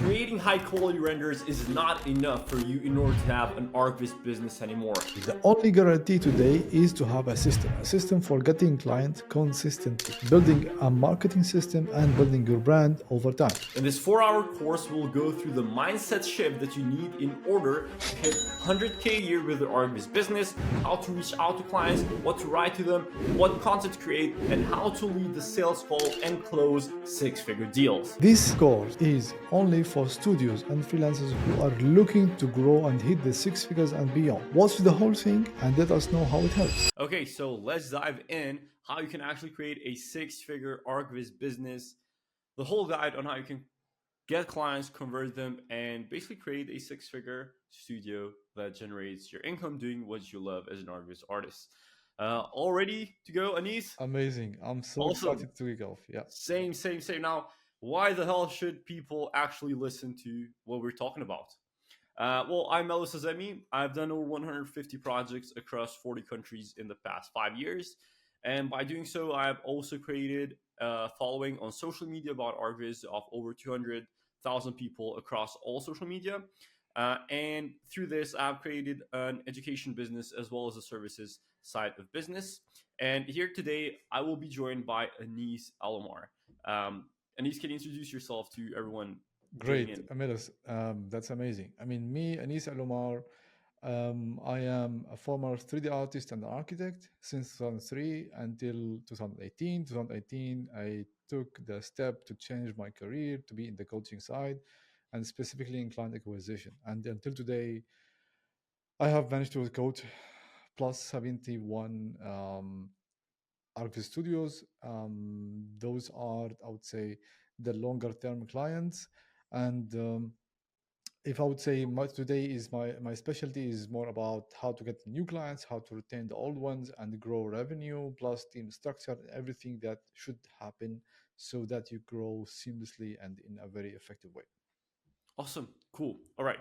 creating high quality renders is not enough for you in order to have an ArcViz business anymore. The only guarantee today is to have a system for getting clients consistently, building a marketing system and building your brand over time. In this 4-hour course, we'll go through the mindset shift that you need in order to hit 100K a year with the ArcViz business, how to reach out to clients, what to write to them, what content to create, and how to lead the sales call and close six-figure deals. This course is only for studios and freelancers who are looking to grow and hit the six figures and beyond. Watch the whole thing and let us know how it helps. Okay, so let's dive in how you can actually create a six-figure ArcViz business, the whole guide on how you can get clients, convert them, and basically create a six-figure studio that generates your income doing what you love as an ArcViz artist. All ready to go, Anis? Amazing. I'm so excited to kick off. Yeah. Same. Now, why the hell should people actually listen to what we're talking about? Well, I'm Melos Azemi. I've done over 150 projects across 40 countries in the past 5 years. And by doing so, I have also created a following on social media about ArcViz of over 200,000 people across all social media. And through this, I've created an education business as well as a services side of business. And here today, I will be joined by Anis Alomar. Anis, can you introduce yourself to everyone? Great, Melos. That's amazing. I mean, me, Anis Alomar, I am a former 3D artist and architect since 2003 until 2018. 2018, I took the step to change my career to be in the coaching side and specifically in client acquisition. And until today, I have managed to coach plus 71 ArcViz studios. Those are, I would say, the longer term clients. And if I would say today is my specialty is more about how to get new clients, how to retain the old ones and grow revenue, plus team structure, everything that should happen so that you grow seamlessly and in a very effective way. Awesome. Cool. All right.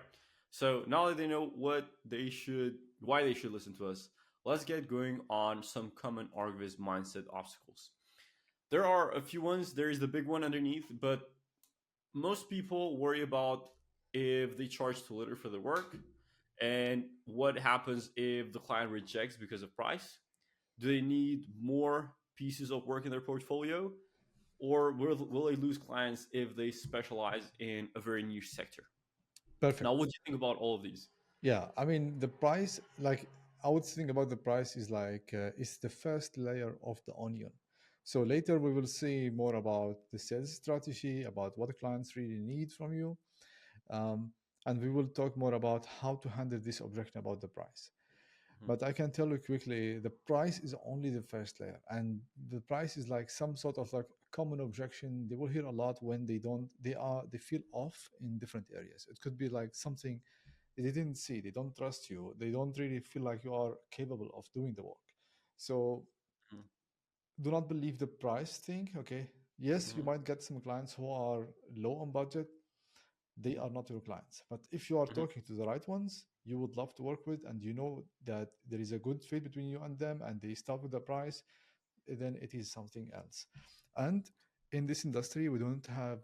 So now that they know why they should listen to us, let's get going on some common ArcViz mindset obstacles. There are a few ones. There is the big one underneath, but most people worry about if they charge too little for their work and what happens if the client rejects because of price. Do they need more pieces of work in their portfolio? Or will they lose clients if they specialize in a very niche sector? Perfect. Now, what do you think about all of these? Yeah, I mean, the price, like, I would think about the price is like, it's the first layer of the onion. So later we will see more about the sales strategy, about what clients really need from you. And we will talk more about how to handle this objection about the price. But I can tell you quickly, the price is only the first layer, and the price is like some sort of like common objection. They will hear a lot when they feel off in different areas. It could be like something they didn't see, they don't trust you, they don't really feel like you are capable of doing the work. So do not believe the price thing. Okay, yes, you might get some clients who are low on budget. They are not your clients. But if you are talking to the right ones, you would love to work with, and you know that there is a good fit between you and them, and they start with the price, then it is something else. And in this industry, we don't have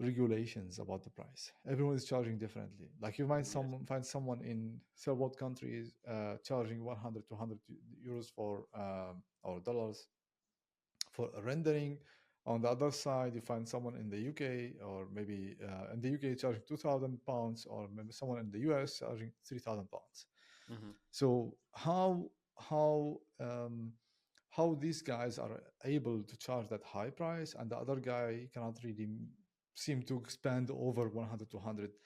regulations about the price. Everyone is charging differently. Like you might find someone in third world countries charging 100 to 100 euros for or dollars for a rendering. On the other side, you find someone in the UK, or maybe in the UK charging £2,000, or maybe someone in the US charging £3,000. So how these guys are able to charge that high price, and the other guy cannot really seem to expand over 100 to 100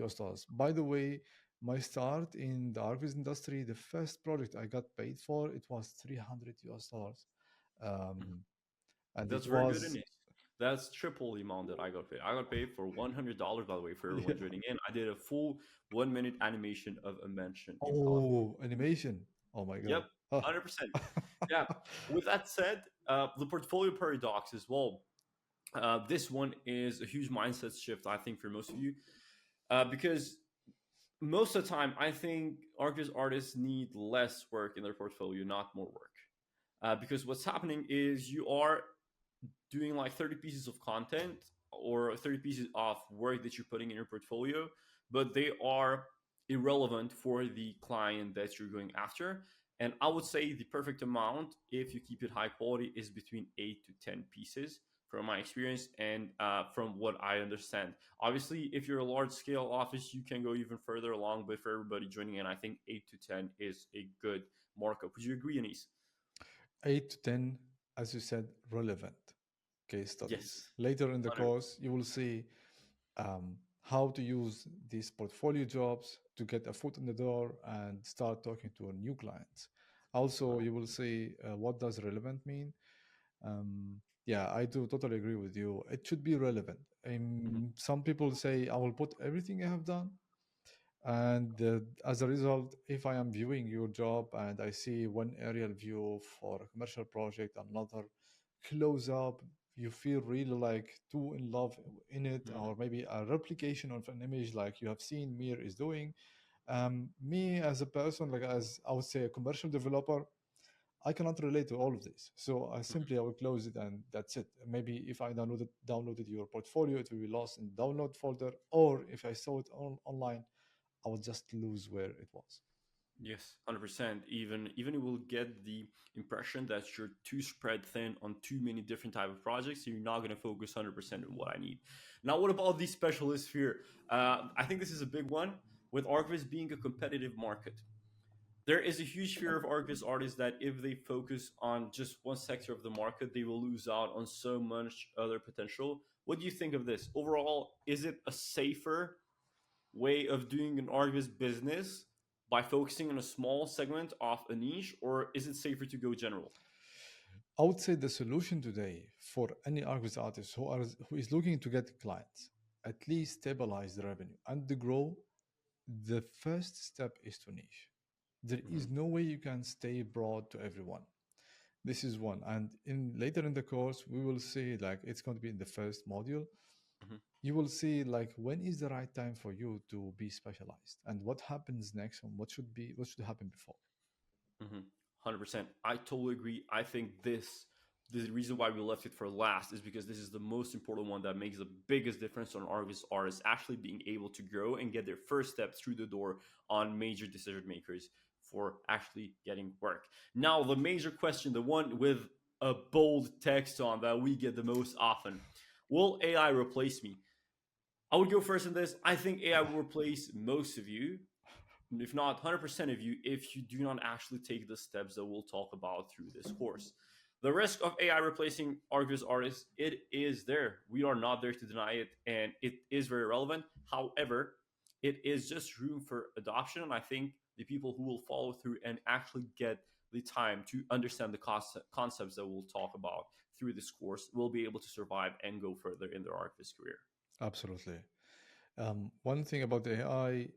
US dollars. By the way, my start in the ArcViz industry, the first project I got paid for, it was 300 US dollars. And that's very good. That's triple the amount that I got paid. I got paid for $100, by the way, for everyone joining in. I did a full 1 minute animation of a mansion. Animation. Oh my God. Yep, 100%. Yeah. With that said, the portfolio paradox as well. This one is a huge mindset shift, I think, for most of you, because most of the time, I think ArcViz artists need less work in their portfolio, not more work. Because what's happening is you are doing like 30 pieces of content or 30 pieces of work that you're putting in your portfolio, but they are irrelevant for the client that you're going after. And I would say the perfect amount, if you keep it high quality, is between 8 to 10 pieces from my experience and from what I understand. Obviously, if you're a large scale office, you can go even further along, but for everybody joining in, I think 8 to 10 is a good markup. Would you agree, Anis? 8 to 10, as you said, relevant case studies. Yes. Later in the 100. course, you will see how to use these portfolio jobs to get a foot in the door and start talking to new clients. Also, you will see what does relevant mean. Yeah, I do totally agree with you. It should be relevant. Mhm. Some people say, I will put everything I have done. And as a result, if I am viewing your job and I see one aerial view for a commercial project, another close up, you feel really like too in love in it, Mhm. or maybe a replication of an image like you have seen Mir is doing. Me as a person, like as I would say a commercial developer, I cannot relate to all of this. So I Mhm. simply I will close it and that's it. Maybe if I downloaded your portfolio, it will be lost in download folder, or if I saw it online, I will just lose where it was. Yes, 100%. Even you will get the impression that you're too spread thin on too many different type of projects. So you're not going to focus 100% on what I need. Now, what about these specialists here? I think this is a big one with ArcViz being a competitive market. There is a huge fear of ArcViz artists that if they focus on just one sector of the market, they will lose out on so much other potential. What do you think of this? Overall, is it a safer way of doing an ArcViz business by focusing on a small segment of a niche, or is it safer to go general? I would say the solution today for any ArcViz artist who is looking to get clients, at least stabilize the revenue and the grow, the first step is to niche. There Mm-hmm. is no way you can stay broad to everyone. This is one. And in later in the course, we will see like it's going to be in the first module. Mm-hmm. You will see like when is the right time for you to be specialized and what happens next and what should happen before. Mm-hmm. 100%. I totally agree. I think the reason why we left it for last is because this is the most important one that makes the biggest difference on ArcViz artists actually being able to grow and get their first step through the door on major decision makers for actually getting work. Now, the major question, the one with a bold text on that we get the most often: will AI replace me? I would go first in this. I think AI will replace most of you, if not 100% of you, if you do not actually take the steps that we'll talk about through this course. The risk of AI replacing ArcViz artists, it is there. We are not there to deny it, and it is very relevant. However, it is just room for adoption, and I think the people who will follow through and actually get the time to understand the concepts that we'll talk about through this course will be able to survive and go further in their ArcViz career. Absolutely. One thing about the AI,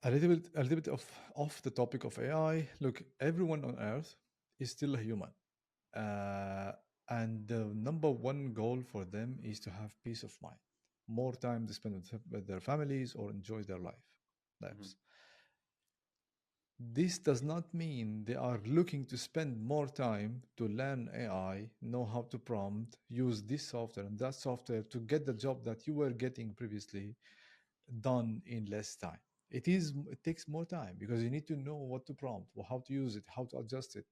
a little bit of off the topic of AI. Look, everyone on Earth is still a human, uh, and the number one goal for them is to have peace of mind, more time to spend with their families or enjoy their Mm-hmm. lives. This does not mean they are looking to spend more time to learn AI, know how to prompt, use this software and that software to get the job that you were getting previously done in less time. It takes more time because you need to know what to prompt, or how to use it, how to adjust it.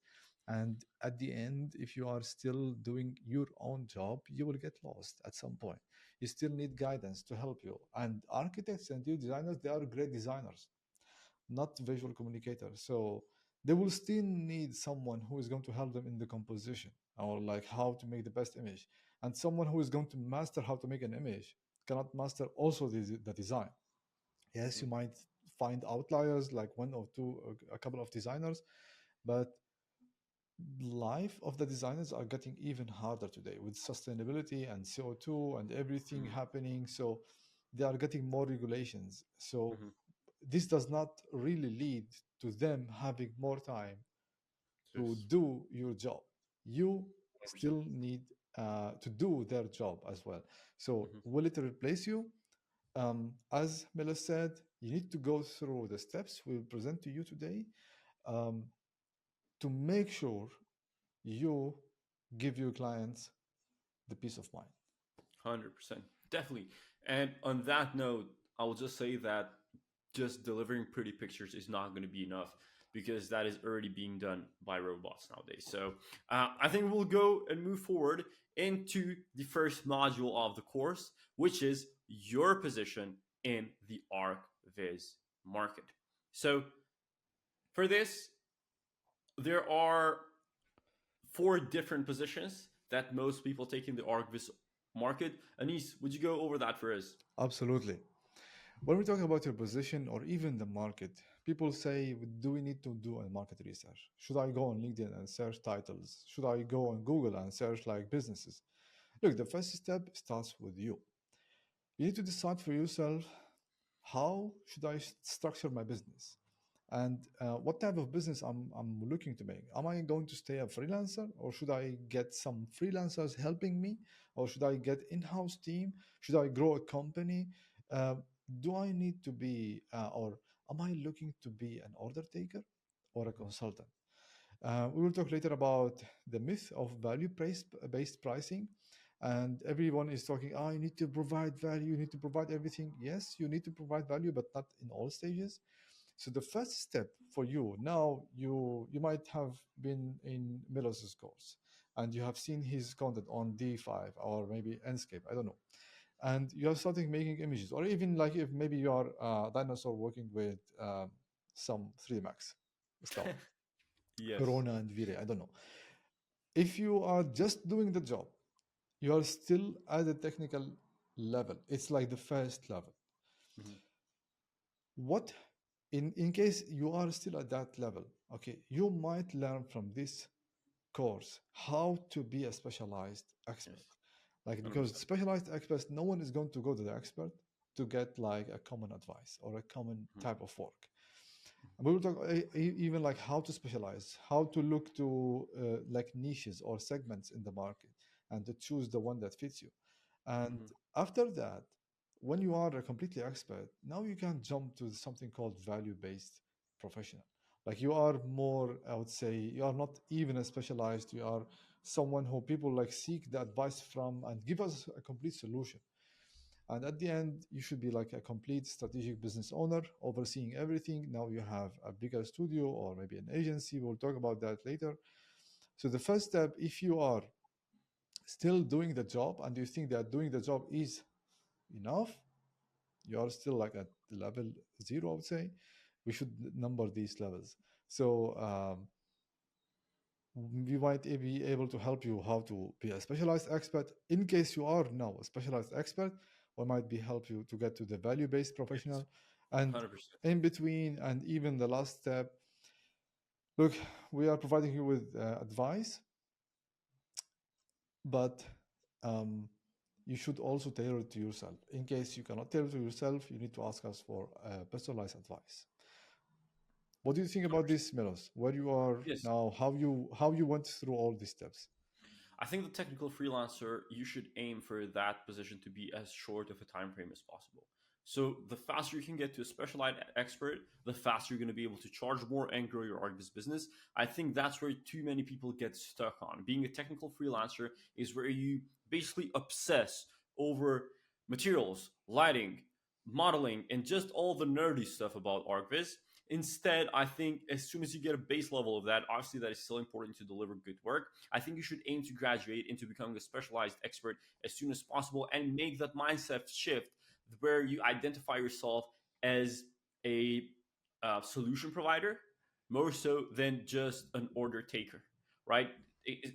And at the end, if you are still doing your own job, you will get lost at some point. You still need guidance to help you. And architects and interior designers, they are great designers, not visual communicators. So they will still need someone who is going to help them in the composition or like how to make the best image. And someone who is going to master how to make an image cannot master also the design. Yes, you might find outliers like one or two, a couple of designers, but life of the designers are getting even harder today with sustainability and CO2 and everything Mm-hmm. happening. So they are getting more regulations. So Mm-hmm. this does not really lead to them having more time to Yes. do your job. You 100%. still need to do their job as well. So Mm-hmm. will it replace you? As Melos said, you need to go through the steps we'll present to you today, um, to make sure you give your clients the peace of mind. 100%. Definitely. And on that note, I will just say that just delivering pretty pictures is not going to be enough because that is already being done by robots nowadays. So I think we'll go and move forward into the first module of the course, which is your position in the ArcViz market. So for this, there are 4 different positions that most people take in the ArcViz market. Anis, would you go over that for us? Absolutely. When we talk about your position or even the market, people say, do we need to do a market research? Should I go on LinkedIn and search titles? Should I go on Google and search like businesses? Look, the first step starts with you. You need to decide for yourself, how should I structure my business? And what type of business I'm looking to make. Am I going to stay a freelancer, or should I get some freelancers helping me, or should I get in-house team? Should I grow a company? Uh, do I need to be, or am I looking to be an order taker or a consultant? We will talk later about the myth of value-based pricing. And everyone is talking, oh, you need to provide value, you need to provide everything. Yes, you need to provide value, but not in all stages. So the first step for you now, you might have been in Melos's course and you have seen his content on D5 or maybe Enscape, I don't know. And you are starting making images, or even like if maybe you are a dinosaur working with some 3D Max stuff, Yes. Corona and V-Ray, I don't know. If you are just doing the job, you are still at the technical level. It's like the first level. Mhm. What in case you are still at that level, okay, you might learn from this course how to be a specialized expert. Yes. Like, because 100%. specialized experts, no one is going to go to the expert to get like a common advice or a common Mhm. type of work. And we will talk even like how to specialize, how to look to like niches or segments in the market, and to choose the one that fits you. And Mhm. after that, when you are a completely expert, now you can jump to something called value-based professional. Like, you are more, I would say, you are not even a specialized, you are someone who people like seek the advice from and give us a complete solution. And at the end, you should be like a complete strategic business owner, overseeing everything. Now you have a bigger studio or maybe an agency. We'll talk about that later. So the first step, if you are still doing the job and you think that doing the job is enough, you are still like at level 0, I would say. We should number these levels. So we might be able to help you how to be a specialized expert. In case you are now a specialized expert, we might be help you to get to the value-based Yes. professional. And 100%. in between, and even the last step, look, we are providing you with advice, but um, you should also tailor it to yourself. In case you cannot tailor it to yourself, you need to ask us for personalized advice. What do you think about 100%. this, Melos? Where you are Yes. now, how you went through all these steps? I think the technical freelancer, you should aim for that position to be as short of a time frame as possible. So the faster you can get to a specialized expert, the faster you're going to be able to charge more and grow your ArcViz business. I think that's where too many people get stuck on. Being a technical freelancer is where you basically obsess over materials, lighting, modeling, and just all the nerdy stuff about ArcViz. Instead, I think as soon as you get a base level of that, obviously that is still important to deliver good work. I think you should aim to graduate into becoming a specialized expert as soon as possible and make that mindset shift where you identify yourself as a solution provider more so than just an order taker, right?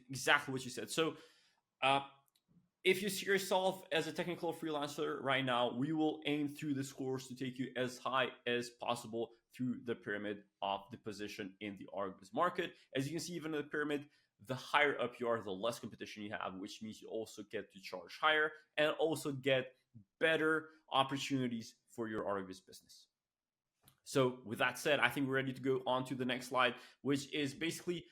Exactly what you said. So, uh, if you see yourself as a technical freelancer right now, we will aim through this course to take you as high as possible through the pyramid of the position in the ArcViz market. As you can see, even in the pyramid, the higher up you are, the less competition you have, which means you also get to charge higher and also get better opportunities for your ArcViz business. So, with that said, I think we're ready to go on to the next slide, which is basically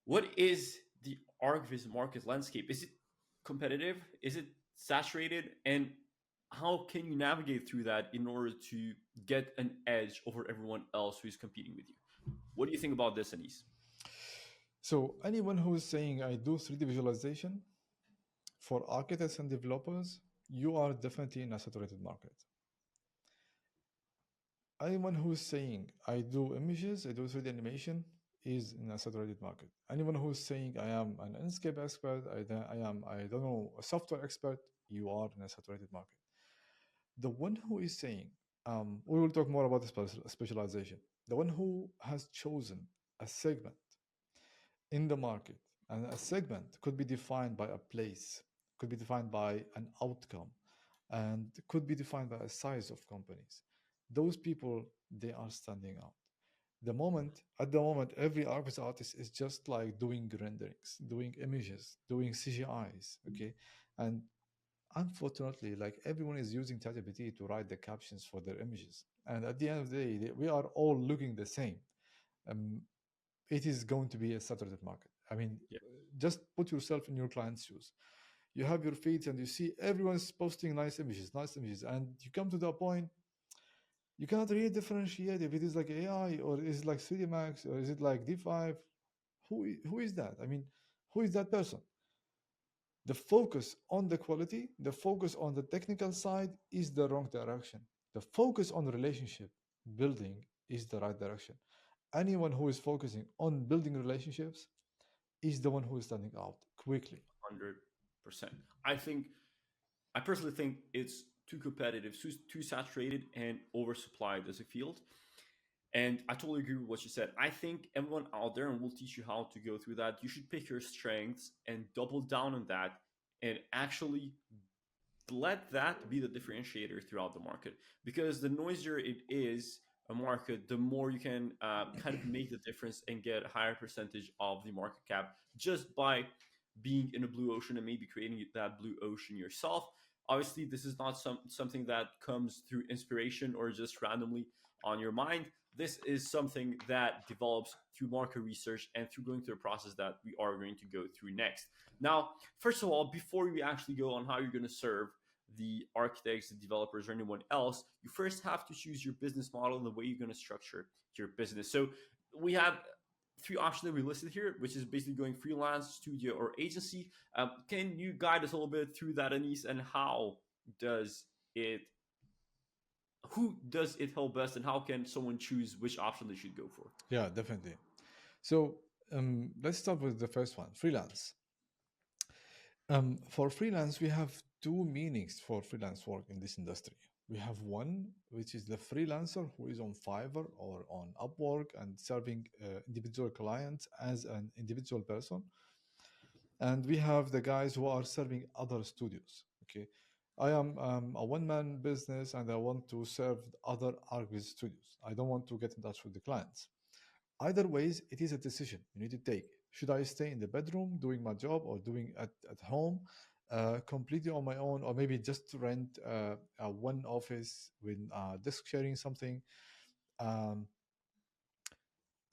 what is the ArcViz market landscape? Is it competitive? Is it saturated? And how can you navigate through that in order to get an edge over everyone else who's competing with you? What do you think about this, Anis? So anyone who is saying I do 3D visualization, For architects and developers, you are definitely in a saturated market. Anyone who's saying I do images, I do 3D animation is in a saturated market. Anyone who's saying I am an Inkscape expert, I don't know, a software expert, you are in a saturated market. The one who is saying, we will talk more about the specialization. The one who has chosen a segment in the market, and a segment could be defined by a place, could be defined by an outcome, and could be defined by a size of companies. Those people, they are standing out. At the moment, every ArcViz artist is just like doing renderings, doing images, doing CGIs, okay? And unfortunately, like everyone is using ChatGPT to write the captions for their images. And at the end of the day, we are all looking the same. Um, it is going to be a saturated market. I mean, Yeah. just put yourself in your client's shoes. You have your feeds and you see everyone's posting nice images, and you come to the point you cannot really differentiate if it is like AI or is it like 3D Max or is it like D5. Who is that? I mean, who is that person? The focus on the quality, the focus on the technical side is the wrong direction. The focus on relationship building is the right direction. Anyone who is focusing on building relationships is the one who is standing out quickly. 100%. I personally think it's too competitive, too saturated, and oversupplied as a field. And I totally agree with what you said. I think everyone out there, and we'll teach you how to go through that. You should pick your strengths and double down on that, and actually let that be the differentiator throughout the market. Because the noisier it is a market, the more you can kind of make the difference and get a higher percentage of the market cap just by being in a blue ocean and maybe creating that blue ocean yourself. Obviously, this is not something that comes through inspiration or just randomly on your mind. This is something that develops through market research and through going through a process that we are going to go through next. Now, first of all, before we actually go on how you're going to serve the architects, the developers, or anyone else, you first have to choose your business model and the way you're going to structure your business. So we have three options that we listed here, which is basically going freelance, studio, or agency. Can you guide us a little bit through that, Anis, and how does it, who does it help best, and how can someone choose which option they should go for? Yeah, definitely. So let's start with the first one, freelance. For freelance, we have two meanings for freelance work in this industry. We have one, which is the freelancer who is on Fiverr or on Upwork and serving individual clients as an individual person. And we have the guys who are serving other studios. Okay, I am a one-man business and I want to serve other ArcViz studios. I don't want to get in touch with the clients. Either ways, it is a decision you need to take. Should I stay in the bedroom doing my job or doing at home completely on my own, or maybe just to rent a one office with desk sharing something? Um,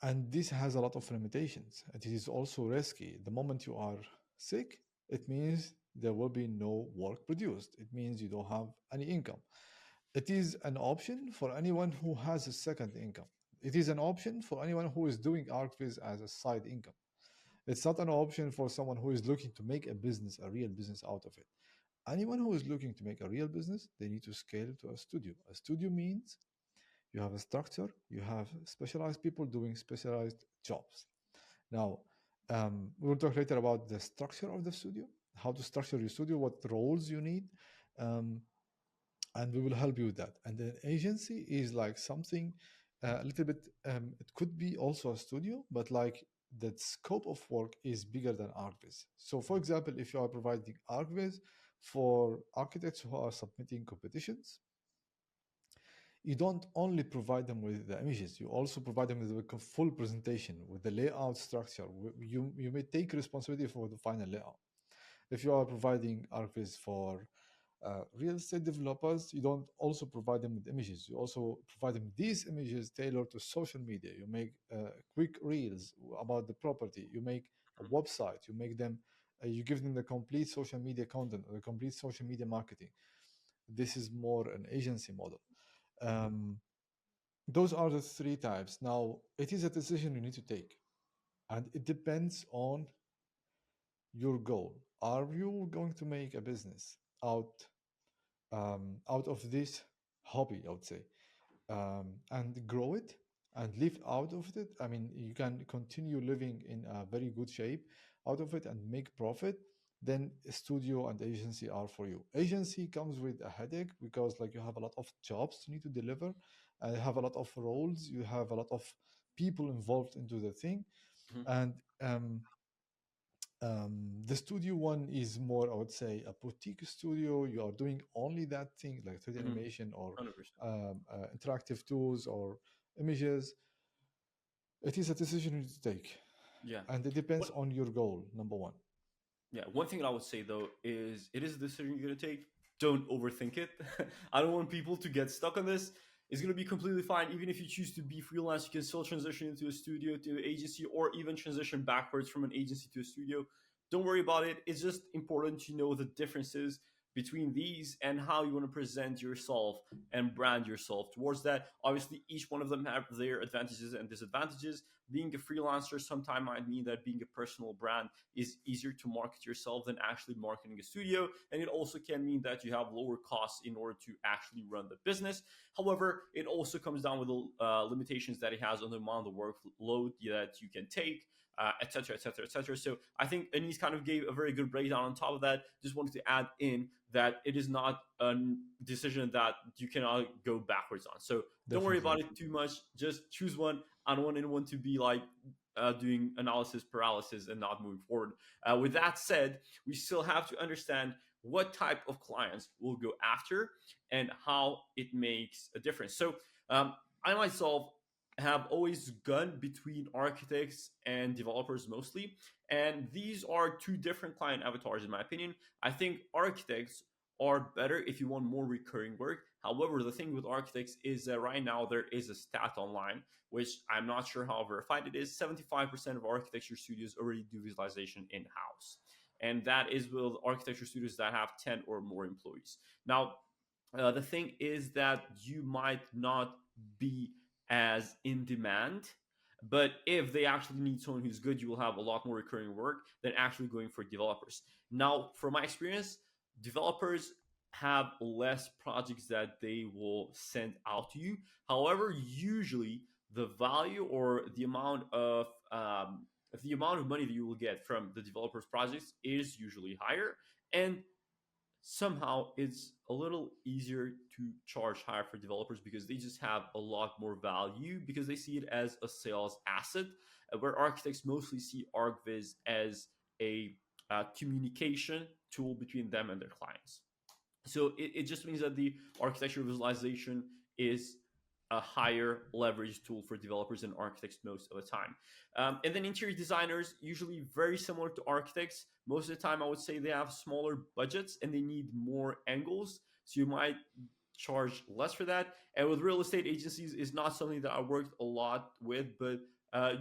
and this has a lot of limitations. It is also risky. The moment you are sick, it means there will be no work produced. It means you don't have any income. It is an option for anyone who has a second income. It is an option for anyone who is doing ArcViz as a side income. It's not an option for someone who is looking to make a business, a real business out of it. Anyone who is looking to make a real business, they need to scale to a studio. A studio means you have a structure, you have specialized people doing specialized jobs. Now, we will talk later about the structure of the studio, how to structure your studio, what roles you need. Um, and we will help you with that. And the agency is like something a little bit, it could be also a studio, but like the scope of work is bigger than ArcViz. So for example, if you are providing ArcViz for architects who are submitting competitions, you don't only provide them with the images, you also provide them with a full presentation with the layout structure. You may take responsibility for the final layout. If you are providing ArcViz for real estate developers, you don't also provide them with images. You also provide them these images tailored to social media. You make quick reels about the property. You make a website. You make them. You give them the complete social media content or the complete social media marketing. This is more an agency model. Um, those are the three types. Now, it is a decision you need to take, and it depends on your goal. are you going to make a business out of this hobby, I would say, and grow it and live out of it? I mean, you can continue living in a very good shape out of it and make profit. Then studio and agency are for you. Agency comes with a headache because like you have a lot of jobs you need to deliver, you have a lot of roles, you have a lot of people involved into the thing. Mhm. And the studio one is more, I would say, a boutique studio. You are doing only that thing, like 3D Mhm. animation or 100%. interactive tools or images. It is a decision you need to take, Yeah. and it depends What on your goal. Number one, Yeah, one thing I would say though is it is a decision you're gonna take. Don't overthink it. I don't want people to get stuck on this. It's gonna be completely fine. Even if you choose to be freelance, you can still transition into a studio to an agency, or even transition backwards from an agency to a studio. Don't worry about it. It's just important to know the differences between these and how you want to present yourself and brand yourself towards that. Obviously, each one of them have their advantages and disadvantages. Being a freelancer sometimes might mean that being a personal brand is easier to market yourself than actually marketing a studio. And it also can mean that you have lower costs in order to actually run the business. However, it also comes down with the limitations that it has on the amount of workload that you can take, etc., etc., etc. So I think Anis kind of gave a very good breakdown. On top of that, just wanted to add in that it is not a decision that you cannot go backwards on. So don't worry definitely. about it too much. Just choose one. I don't want anyone to be like doing analysis paralysis and not moving forward. With that said, we still have to understand what type of clients we'll go after and how it makes a difference. So I myself have always gone between architects and developers mostly, and these are two different client avatars in my opinion. I think architects are better if you want more recurring work. However, the thing with architects is that right now there is a stat online, which I'm not sure how verified it is. 75% of architecture studios already do visualization in house. And that is with architecture studios that have 10 or more employees. Now, the thing is that you might not be as in demand, but if they actually need someone who's good, you will have a lot more recurring work than actually going for developers. Now, from my experience, developers have less projects that they will send out to you. However, usually the value or the amount of money that you will get from the developers projects is usually higher, and somehow it's a little easier to charge higher for developers because they just have a lot more value because they see it as a sales asset, where architects mostly see ArcViz as a communication tool between them and their clients. So it just means that the architecture visualization is a higher leverage tool for developers and architects most of the time. And then interior designers, usually very similar to architects. Most of the time, I would say they have smaller budgets and they need more angles. So you might charge less for that. And with real estate agencies, is not something that I worked a lot with, but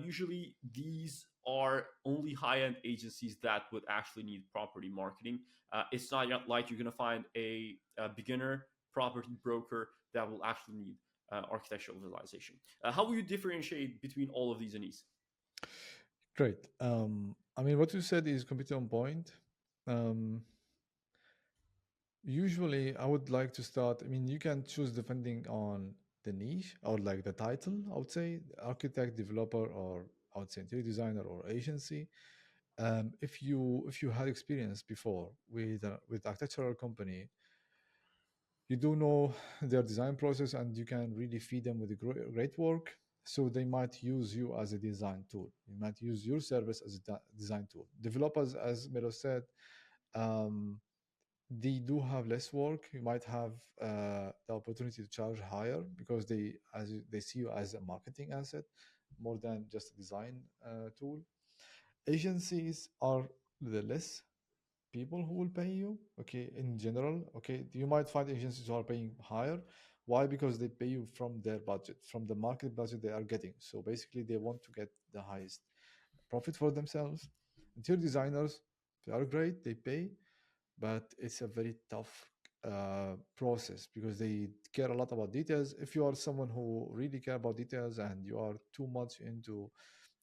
usually these are only high-end agencies that would actually need property marketing. It's not like you're going to find a beginner property broker that will actually need architectural visualization. How will you differentiate between all of these needs? Great. I mean, what you said is completely on point. Um, Usually, I would like to start. I mean, you can choose depending on the niche or like the title. I would say architect, developer, or I would say interior designer or agency. If you had experience before with architectural company, you do know their design process and you can really feed them with a great work. So they might use you as a design tool. You might use your service as a design tool. Developers, as Melos said, um, they do have less work. You might have the opportunity to charge higher because they see you as a marketing asset more than just a design tool. Agencies are the less people who will pay you. Okay, in general, okay, you might find agencies who are paying higher. Why? Because they pay you from their budget, from the market budget they are getting. So basically, they want to get the highest profit for themselves. Interior designers, they are great. They pay, but it's a very tough process because they care a lot about details. If you are someone who really care about details and you are too much into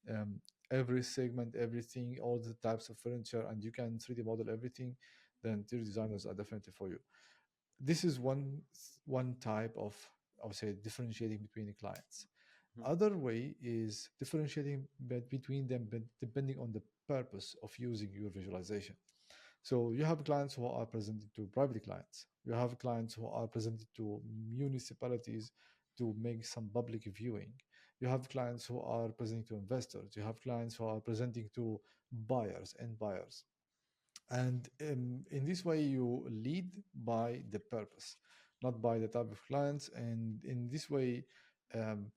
um, every segment, everything, all the types of furniture, and you can 3D model everything, then interior designers are definitely for you. This is one type of, I would say, differentiating between the clients. Mhm. Other way is differentiating between them depending on the purpose of using your visualization. So you have clients who are presented to private clients. You have clients who are presented to municipalities to make some public viewing. You have clients who are presenting to investors. You have clients who are presenting to buyers and buyers. And in this way, you lead by the purpose, not by the type of clients. And in this way, um,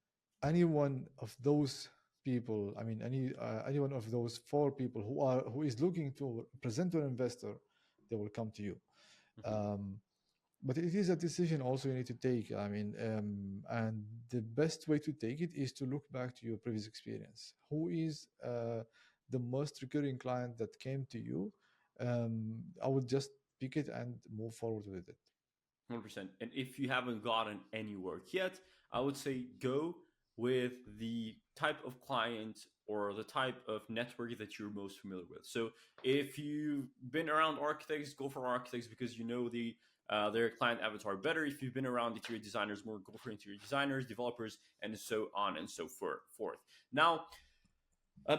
any one of those people, I mean, any one of those four people who is looking to present to an investor, they will come to you. Mhm. Um, but it is a decision also you need to take. I mean, and the best way to take it is to look back to your previous experience. Who is the most recurring client that came to you? I would just pick it and move forward with it. 100%. And if you haven't gotten any work yet, I would say go with the type of client or the type of network that you're most familiar with. So if you've been around architects, go for architects because you know their client avatar better. If you've been around interior designers more, go for interior designers, developers, and so on and so forth. Now, uh,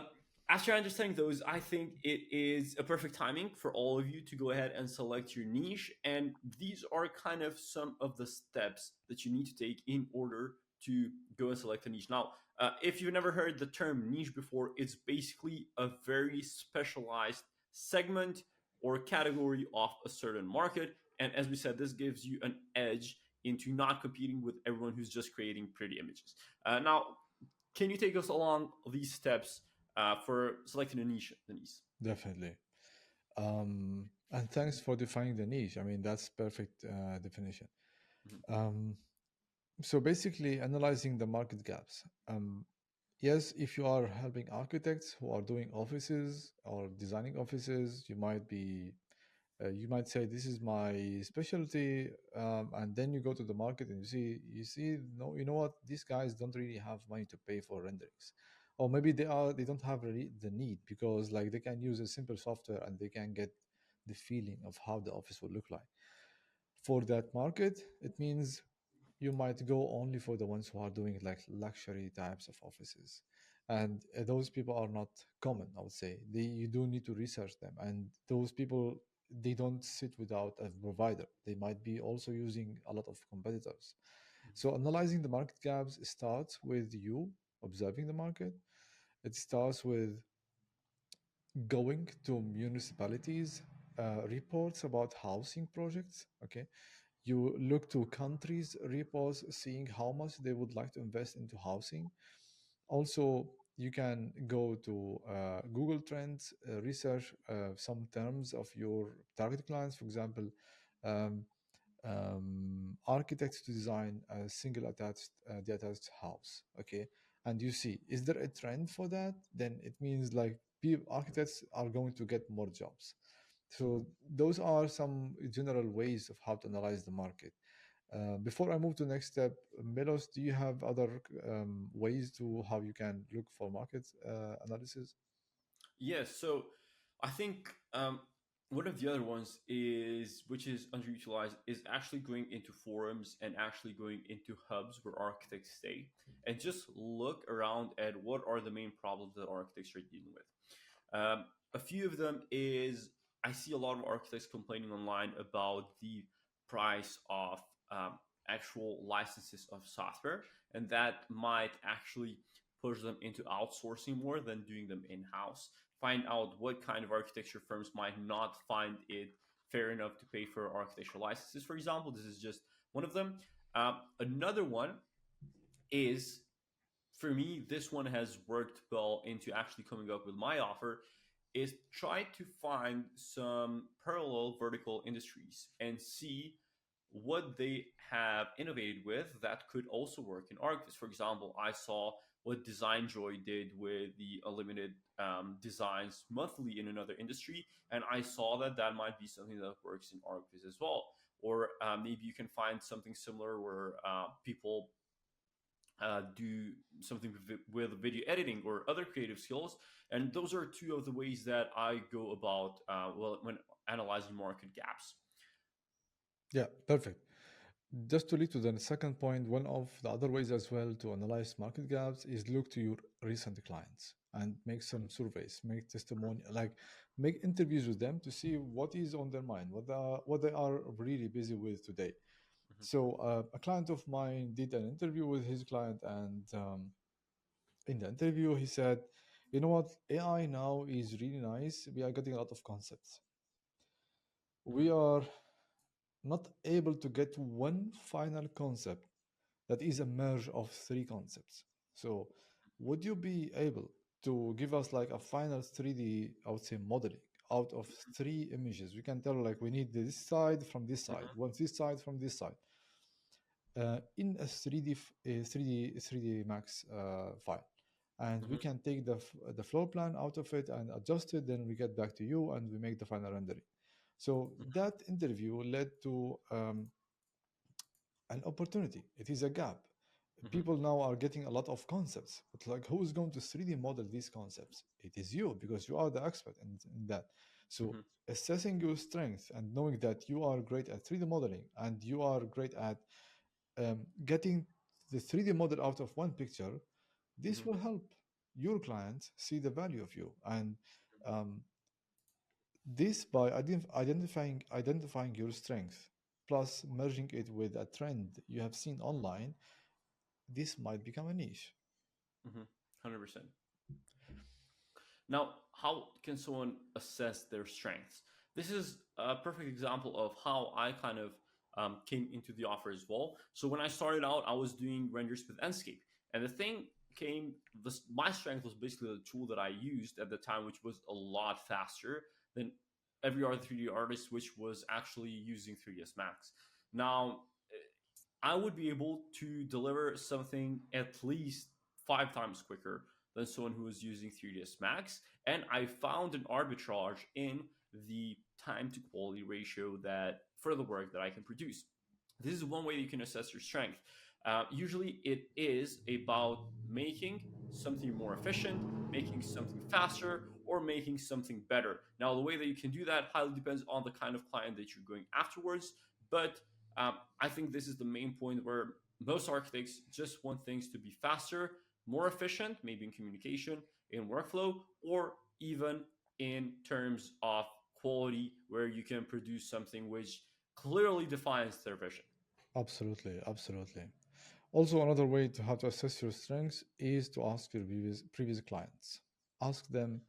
after understanding those, I think it is a perfect timing for all of you to go ahead and select your niche. And these are kind of some of the steps that you need to take in order to go and select a niche. Now, if you've never heard the term niche before, it's basically a very specialized segment or category of a certain market. And as we said, this gives you an edge into not competing with everyone who's just creating pretty images. Now, can you take us along these steps for selecting a niche, Denise? Definitely. And thanks for defining the niche. I mean, that's perfect definition. Mhm. Um, so basically, analyzing the market gaps. Yes, if you are helping architects who are doing offices or designing offices, you might say this is my specialty, and then you go to the market and you see, no, you know what, these guys don't really have money to pay for renderings, or maybe they don't have really the need because like they can use a simple software and they can get the feeling of how the office will look like. For that market, it means you might go only for the ones who are doing like luxury types of offices, and those people are not common, I would say. You do need to research them, and those people, they don't sit without a provider. They might be also using a lot of competitors. So analyzing the market gaps starts with you observing the market. It starts with going to municipalities, reports about housing projects. Okay, you look to countries reports, seeing how much they would like to invest into housing. Also, you can go to Google Trends, research some terms of your target clients. For example, um, architects to design a single attached detached house. Okay, and you see, is there a trend for that? Then it means like architects are going to get more jobs. So those are some general ways of how to analyze the market. Before I move to the next step, Melos, do you have other ways to how you can look for market analysis? Yes, so I think one of the other ones is, which is underutilized, is actually going into forums and actually going into hubs where architects stay and just look around at what are the main problems that architects are dealing with. A few of them is I see a lot of architects complaining online about the price of um, actual licenses of software, and that might actually push them into outsourcing more than doing them in house. Find out what kind of architecture firms might not find it fair enough to pay for architectural licenses, for example. This is just one of them. Another one is for me, this one has worked well into actually coming up with my offer is try to find some parallel vertical industries and see what they have innovated with that could also work in ArcViz. For example, I saw what DesignJoy did with the unlimited designs monthly in another industry, and I saw that that might be something that works in ArcViz as well. Or maybe you can find something similar where people do something with video editing or other creative skills. And those are two of the ways that I go about when analyzing market gaps. Yeah, perfect. Just to lead to the second point, one of the other ways as well to analyze market gaps is look to your recent clients and make some surveys, make testimony, like make interviews with them to see what is on their mind, what they are really busy with today. Mhm, So a client of mine did an interview with his client, and in the interview he said, "You know what? AI now is really nice. We are getting a lot of concepts. mhm, We are not able to get one final concept that is a merge of three concepts. So, would you be able to give us like a final 3D, I would say, modeling out of three images? We can tell like we need this side from this side, mhm, one this side from this side, in a 3D Max file. And we mhm, can take the floor plan out of it and adjust it. Then we get back to you and we make the final rendering. So that interview led to an opportunity. It is a gap. mhm, People now are getting a lot of concepts, but like who's going to 3D model these concepts? It is you because you are the expert in that. So mhm, assessing your strength and knowing that you are great at 3D modeling and you are great at getting the 3D model out of one picture, this mhm, will help your client see the value of you. And um, this by identifying your strength plus merging it with a trend you have seen online, this might become a niche. mhm. 100%. Now, how can someone assess their strengths? This is a perfect example of how I kind of came into the offer as well. So when I started out, I was doing renders with Enscape, and the thing came. My strength was basically the tool that I used at the time, which was a lot faster than every other 3D artist, which was actually using 3ds Max. Now, I would be able to deliver something at least 5 times quicker than someone who was using 3ds Max. And I found an arbitrage in the time to quality ratio that for the work that I can produce. This is one way you can assess your strength. Usually, it is about making something more efficient, making something faster, or making something better. Now, the way that you can do that highly depends on the kind of client that you're going afterwards. But I think this is the main point where most architects just want things to be faster, more efficient, maybe in communication, in workflow, or even in terms of quality, where you can produce something which clearly defines their vision. Absolutely, absolutely. Also, another way to how to assess your strengths is to ask your previous clients. Ask them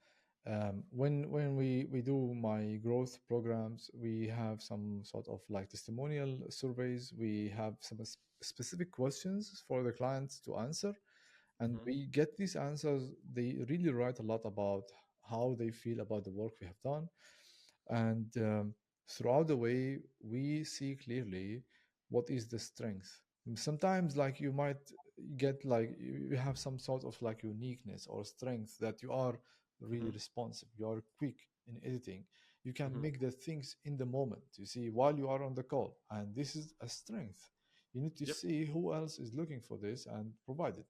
when we do my growth programs, we have some sort of like testimonial surveys. We have some specific questions for the clients to answer, and Mm-hmm, we get these answers. They really write a lot about how they feel about the work we have done, and throughout the way we see clearly what is the strength. Sometimes like you might get like you have some sort of like uniqueness or strength that you are really mm-hmm, responsive, you are quick in editing, you can mm-hmm. make the things in the moment, you see, while you are on the call, and this is a strength. You need to Yep. see who else is looking for this and provide it.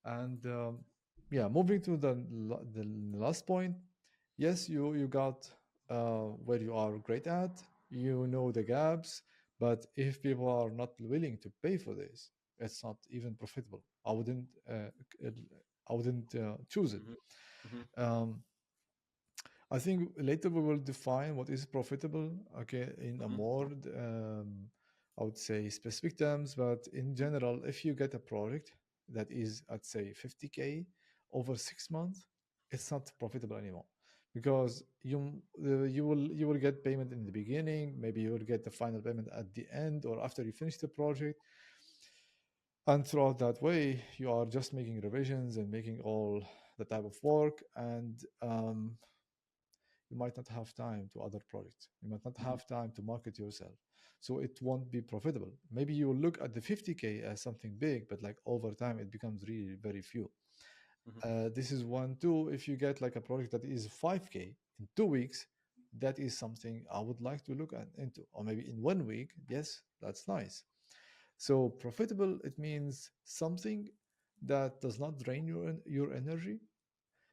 And yeah, moving to the last point. Yes, you got where you are great at. You know the gaps, but if people are not willing to pay for this, it's not even profitable. I wouldn't choose it. Mm-hmm, mm-hmm, Um, I think later we will define what is profitable, okay, in a mm-hmm, more, I would say, specific terms. But in general, if you get a project that is, I'd say, 50K over 6 months, it's not profitable anymore because you will get payment in the beginning. Maybe you will get the final payment at the end or after you finish the project. And throughout that way, you are just making revisions and making all the type of work, and you might not have time to other projects. You might not mm-hmm, have time to market yourself. So it won't be profitable. Maybe you will look at the 50K as something big, but like over time, it becomes really very few. mm-hmm, This is one. Two, if you get like a project that is 5K in 2 weeks, that is something I would like to look into. Or maybe in 1 week, yes, that's nice. So profitable, it means something that does not drain your energy,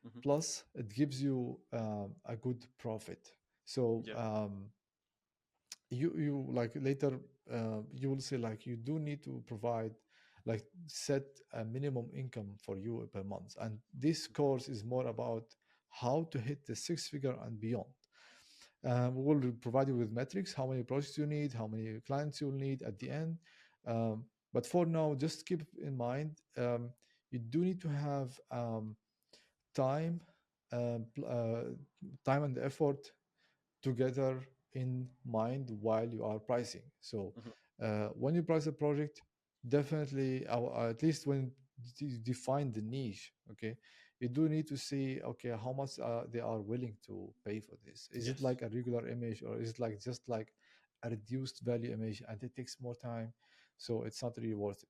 Hmm. plus it gives you a good profit. So Yeah. you like later you will say like you do need to provide like set a minimum income for you per month, and this course is more about how to hit the six figure and beyond. We will provide you with metrics, how many projects you need, how many clients you'll need at the end. But for now, just keep in mind, you do need to have time, time and effort together in mind while you are pricing. So Hmm. when you price a project, definitely, at least when you define the niche, okay, you do need to see, okay, how much they are willing to pay for this. Is it Yes. like a regular image, or is it like just like a reduced value image and it takes more time? So it's not really worth it.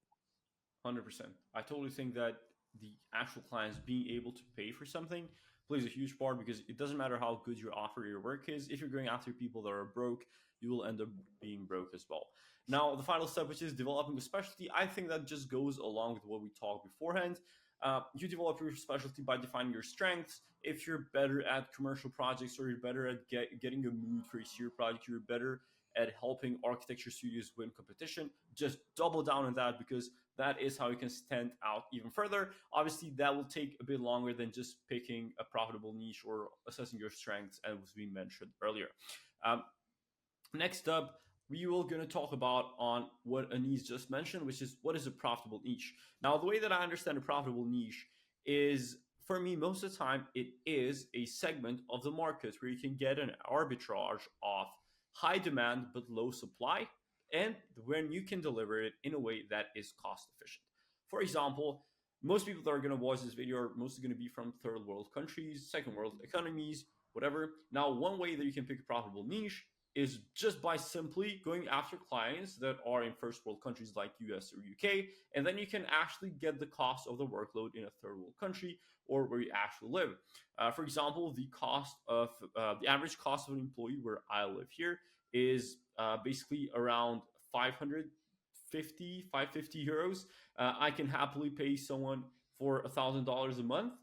100%. I totally think that the actual clients being able to pay for something plays a huge part, because it doesn't matter how good your offer or your work is. If you're going after people that are broke, you will end up being broke as well. Now, the final step, which is developing a specialty, I think that just goes along with what we talked beforehand. You develop your specialty by defining your strengths. If you're better at commercial projects, or you're better at getting a mood for a serious project, you're better at helping architecture studios win competition, just double down on that, because that is how you can stand out even further. Obviously, that will take a bit longer than just picking a profitable niche or assessing your strengths, as we mentioned earlier. Um, Next up, we will going to talk about on what Anis just mentioned, which is what is a profitable niche. Now, the way that I understand a profitable niche is, for me, most of the time, it is a segment of the market where you can get an arbitrage of high demand but low supply, and when you can deliver it in a way that is cost efficient. For example, most people that are going to watch this video are mostly going to be from third world countries, second world economies, whatever. Now, one way that you can pick a profitable niche is just by simply going after clients that are in first world countries like US or UK, and then you can actually get the cost of the workload in a third world country or where you actually live. For example, the average cost of an employee where I live here is basically around 550 euros. I can happily pay someone for $1,000 a month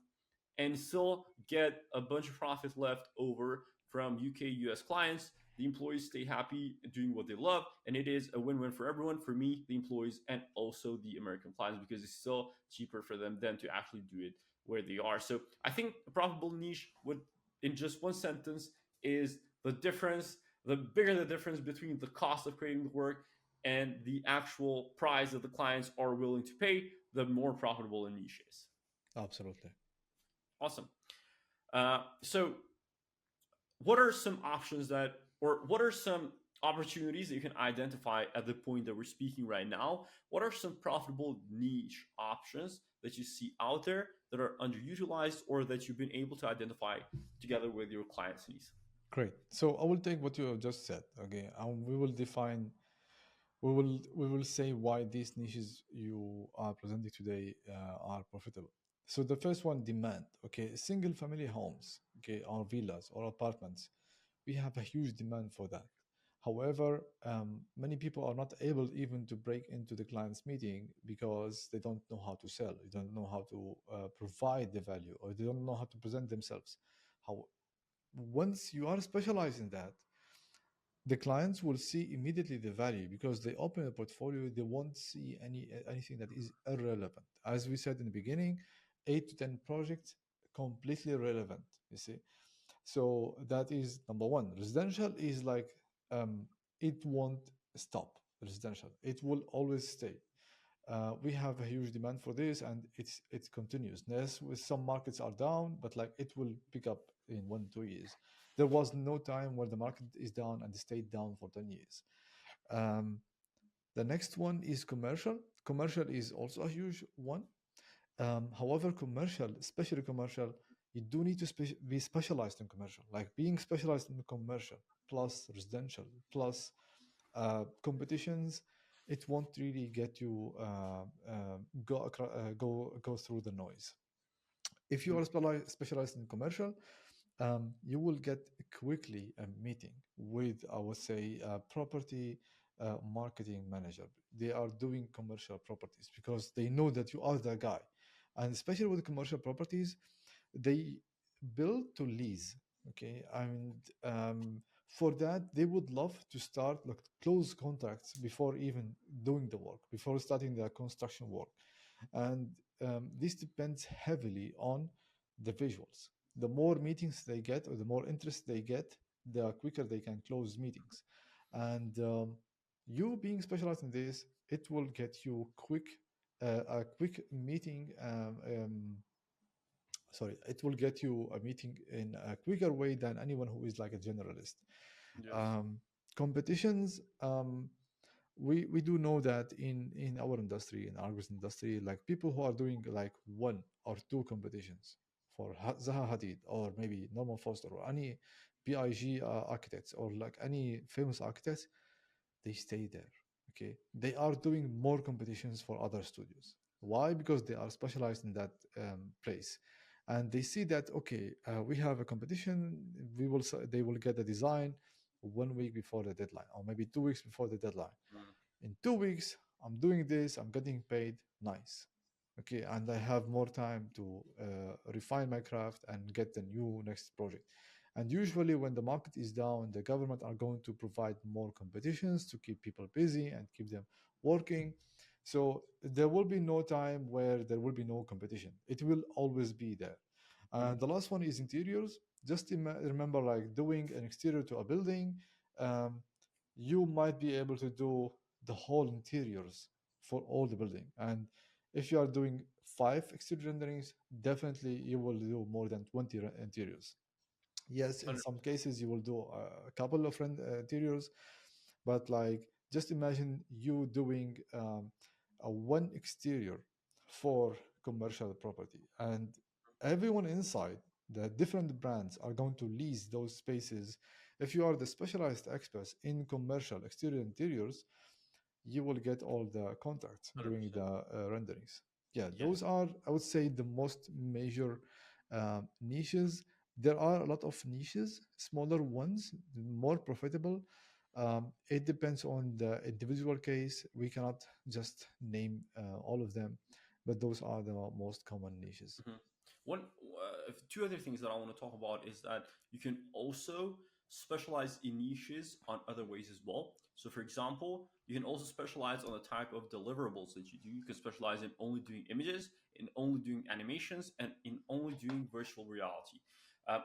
and still get a bunch of profit left over from UK, US clients. The employees stay happy doing what they love, and it is a win win for everyone, for me, the employees, and also the American clients, because it's still cheaper for them than to actually do it where they are. So I think a profitable niche would, in just one sentence, is the difference, the bigger the difference between the cost of creating the work and the actual price that the clients are willing to pay, the more profitable a niche is. Absolutely. Awesome. So, what are some options that, or what are some opportunities that you can identify at the point that we're speaking right now? What are some profitable niche options that you see out there that are underutilized, or that you've been able to identify together with your clients' needs? Great. So I will take what you have just said. Okay, and we will define. We will say why these niches you are presenting today are profitable. So the first one, demand. Okay, single family homes. Okay, or villas or apartments. We have a huge demand for that. However, many people are not able even to break into the client's meeting because they don't know how to sell, they don't know how to provide the value, or they don't know how to present themselves. How once you are specialized in that, the clients will see immediately the value because they open a portfolio. They won't see anything that is irrelevant. As we said in the beginning, 8 to 10 projects completely relevant. You see, so that is number one. Residential is like it won't stop. Residential, it will always stay. We have a huge demand for this, and it continues. Yes, with some markets are down, but like it will pick up in 1 2 years. There was no time where the market is down and stayed down for 10 years. Um, the next one is commercial. Commercial is also a huge one. However, commercial, especially commercial, you do need to be specialized in commercial. Like being specialized in commercial plus residential plus competitions, it won't really get you go through the noise. If you Mhm. are specialized in commercial, you will get quickly a meeting with, I would say, property marketing manager. They are doing commercial properties because they know that you are the guy. And especially with commercial properties, they build to lease. Okay. And for that, they would love to start like close contracts before even doing the work, before starting the construction work. And this depends heavily on the visuals. The more meetings they get or the more interest they get, the quicker they can close meetings. And you being specialized in this, it will get you a quick meeting. Sorry, it will get you a meeting in a quicker way than anyone who is like a generalist. Yes. Um, Competitions. We do know that in our industry, in ArcViz industry, like people who are doing like one or two competitions for Zaha Hadid or maybe Norman Foster or any BIG architects or like any famous architects, they stay there. Okay, they are doing more competitions for other studios. Why? Because they are specialized in that place, and they see that okay, we have a competition. They will get the design 1 week before the deadline, or maybe 2 weeks before the deadline. Mm. In 2 weeks, I'm doing this. I'm getting paid. Nice. Okay, and I have more time to refine my craft and get the new next project. And usually, when the market is down, the government are going to provide more competitions to keep people busy and keep them working. So there will be no time where there will be no competition. It will always be there. And Mhm. the last one is interiors. Just remember, like doing an exterior to a building, um, you might be able to do the whole interiors for all the building. And if you are doing 5 exterior renderings, definitely you will do more than 20 interiors. Yes, in some cases you will do a couple of interiors, but like just imagine you doing a one exterior for commercial property, and everyone inside the different brands are going to lease those spaces. If you are the specialized experts in commercial exterior interiors, you will get all the contracts doing 100%. the renderings. Yeah, Yes. those are, I would say, the most major niches. There are a lot of niches, smaller ones, more profitable. It depends on the individual case. We cannot just name all of them, but those are the most common niches. Mhm. One, two other things that I want to talk about is that you can also specialize in niches on other ways as well. So, for example, you can also specialize on the type of deliverables that you do. You can specialize in only doing images, in only doing animations, and in only doing virtual reality.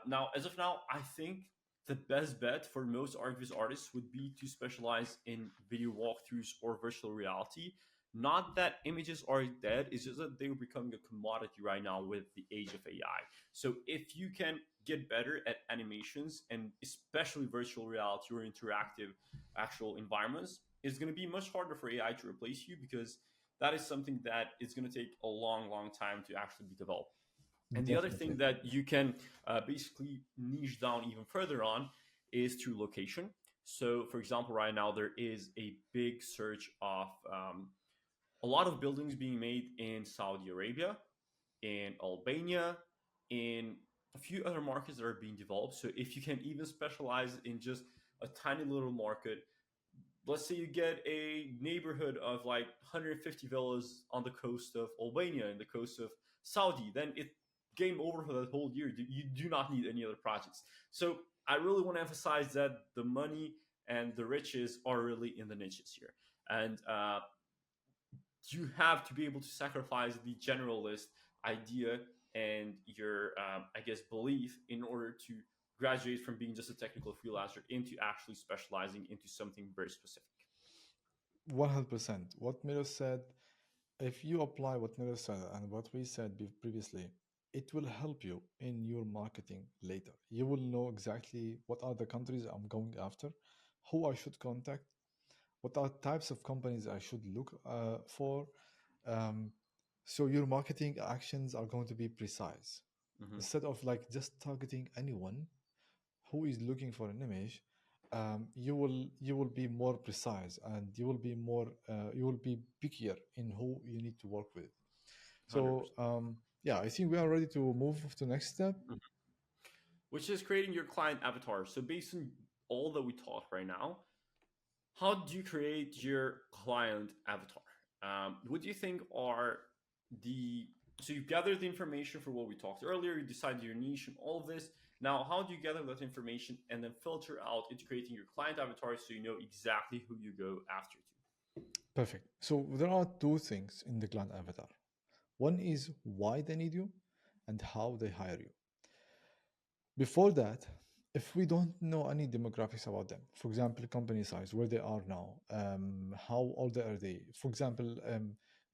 Now, as of now, I think the best bet for most ArcViz artists would be to specialize in video walkthroughs or virtual reality. Not that images are dead, it's just that they're becoming a commodity right now with the age of AI. So if you can get better at animations and especially virtual reality or interactive actual environments, it's going to be much harder for AI to replace you because that is something that is going to take a long, long time to actually be developed. And the other thing Definitely. that you can basically niche down even further on is through location. So, for example, right now there is a big search of a lot of buildings being made in Saudi Arabia, in Albania, in a few other markets that are being developed. So if you can even specialize in just a tiny little market, let's say you get a neighborhood of like 150 villas on the coast of Albania and the coast of Saudi, then it game over for that whole year. You do not need any other projects. So I really want to emphasize that the money and the riches are really in the niches here. And you have to be able to sacrifice the generalist idea and your, I guess, belief in order to graduate from being just a technical freelancer into actually specializing into something very specific. 100%. What Miro said, if you apply what Miro said and what we said previously, it will help you in your marketing later. You will know exactly what are the countries I'm going after, who I should contact, what are types of companies I should look for. Um, so your marketing actions are going to be precise Mm-hmm. instead of like just targeting anyone who is looking for an image. You will be more precise and you will be pickier in who you need to work with. So 100%. yeah, I think we are ready to move to the next step. Mhm. Which is creating your client avatar. So based on all that we talked right now, How do you create your client avatar? What do you think are the so you gather the information for what we talked earlier, you decide your niche and all of this. Now, how do you gather that information and then filter out into creating your client avatar so you know exactly who you go after to? Perfect. So there are two things in the client avatar. One is why they need you and how they hire you. Before that, if we don't know any demographics about them, for example, company size, where they are now, how old are they? For example,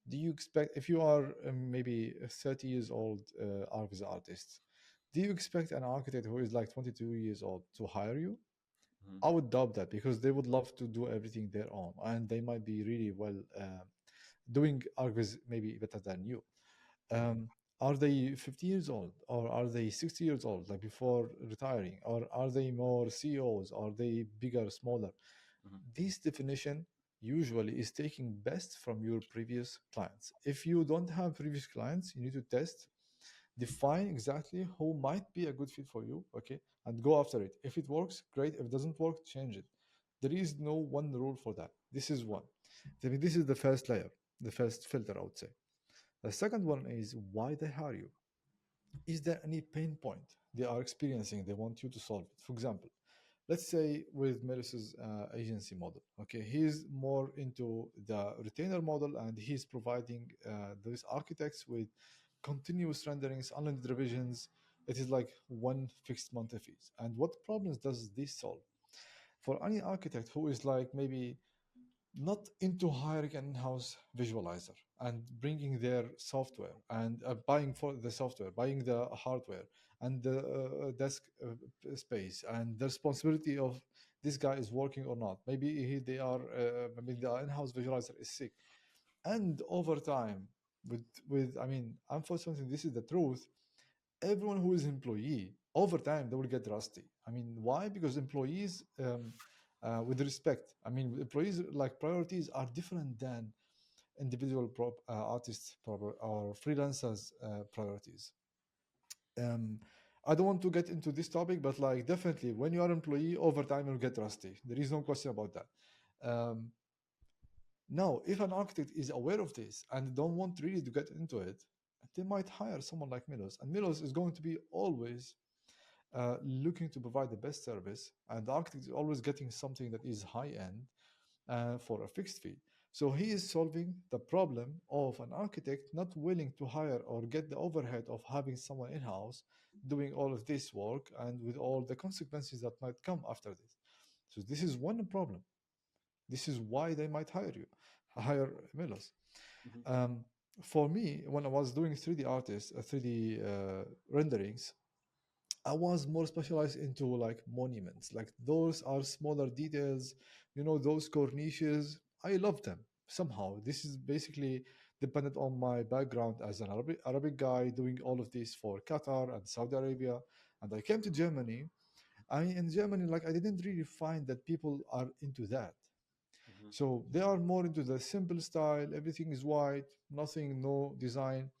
do you expect, if you are maybe a 30 years old ArcViz artist, do you expect an architect who is like 22 years old to hire you? I would doubt that, because they would love to do everything their own, and they might be really well doing ArcViz maybe better than you. um, are they 50 years old, or are they 60 years old, like before retiring, or are they more CEOs, are they bigger, smaller? Mm-hmm. This definition usually is taking best from your previous clients. If you don't have previous clients, you need to test, define exactly who might be a good fit for you, okay, and go after it. If it works, great. If it doesn't work, change it. There is no one rule for that. This is one. I mean, this is the first layer, the first filter, I would say. The second one is why they hire you. Is there any pain point they are experiencing they want you to solve it? For example, let's say with Melos's agency model, okay, he's more into the retainer model, and he's providing those architects with continuous renderings, unlimited revisions. It is like one fixed monthly fees. And what problems does this solve? For any architect who is like maybe not into hiring an in-house visualizer and bringing their software and buying for the software, buying the hardware and the desk space, and the responsibility of this guy is working or not. Maybe they are, maybe the in-house visualizer is sick, and over time, with I mean, unfortunately, this is the truth. Everyone who is employee, over time they will get rusty. I mean, why? Because employees, with respect, I mean, employees like priorities are different than individual artists or freelancers priorities. um, I don't want to get into this topic, but like definitely when you are employee, over time you'll get rusty. There is no question about that. um, Now, if an architect is aware of this and don't want really to get into it, they might hire someone like Melos, and Melos is going to be always looking to provide the best service, and the architect is always getting something that is high end for a fixed fee. So he is solving the problem of an architect not willing to hire or get the overhead of having someone in house doing all of this work, and with all the consequences that might come after this. So this is one problem. This is why they might hire Melos. Mm-hmm. Um, for me, when I was doing 3D artists, 3D renderings, I was more specialized into like monuments. Like those are smaller details, those corniches. I love them somehow. This is basically dependent on my background as an Arabic guy doing all of this for Qatar and Saudi Arabia. And I came to Germany. In Germany, like I didn't really find that people are into that. Mm-hmm. So they are more into the simple style. Everything is white, nothing, no design.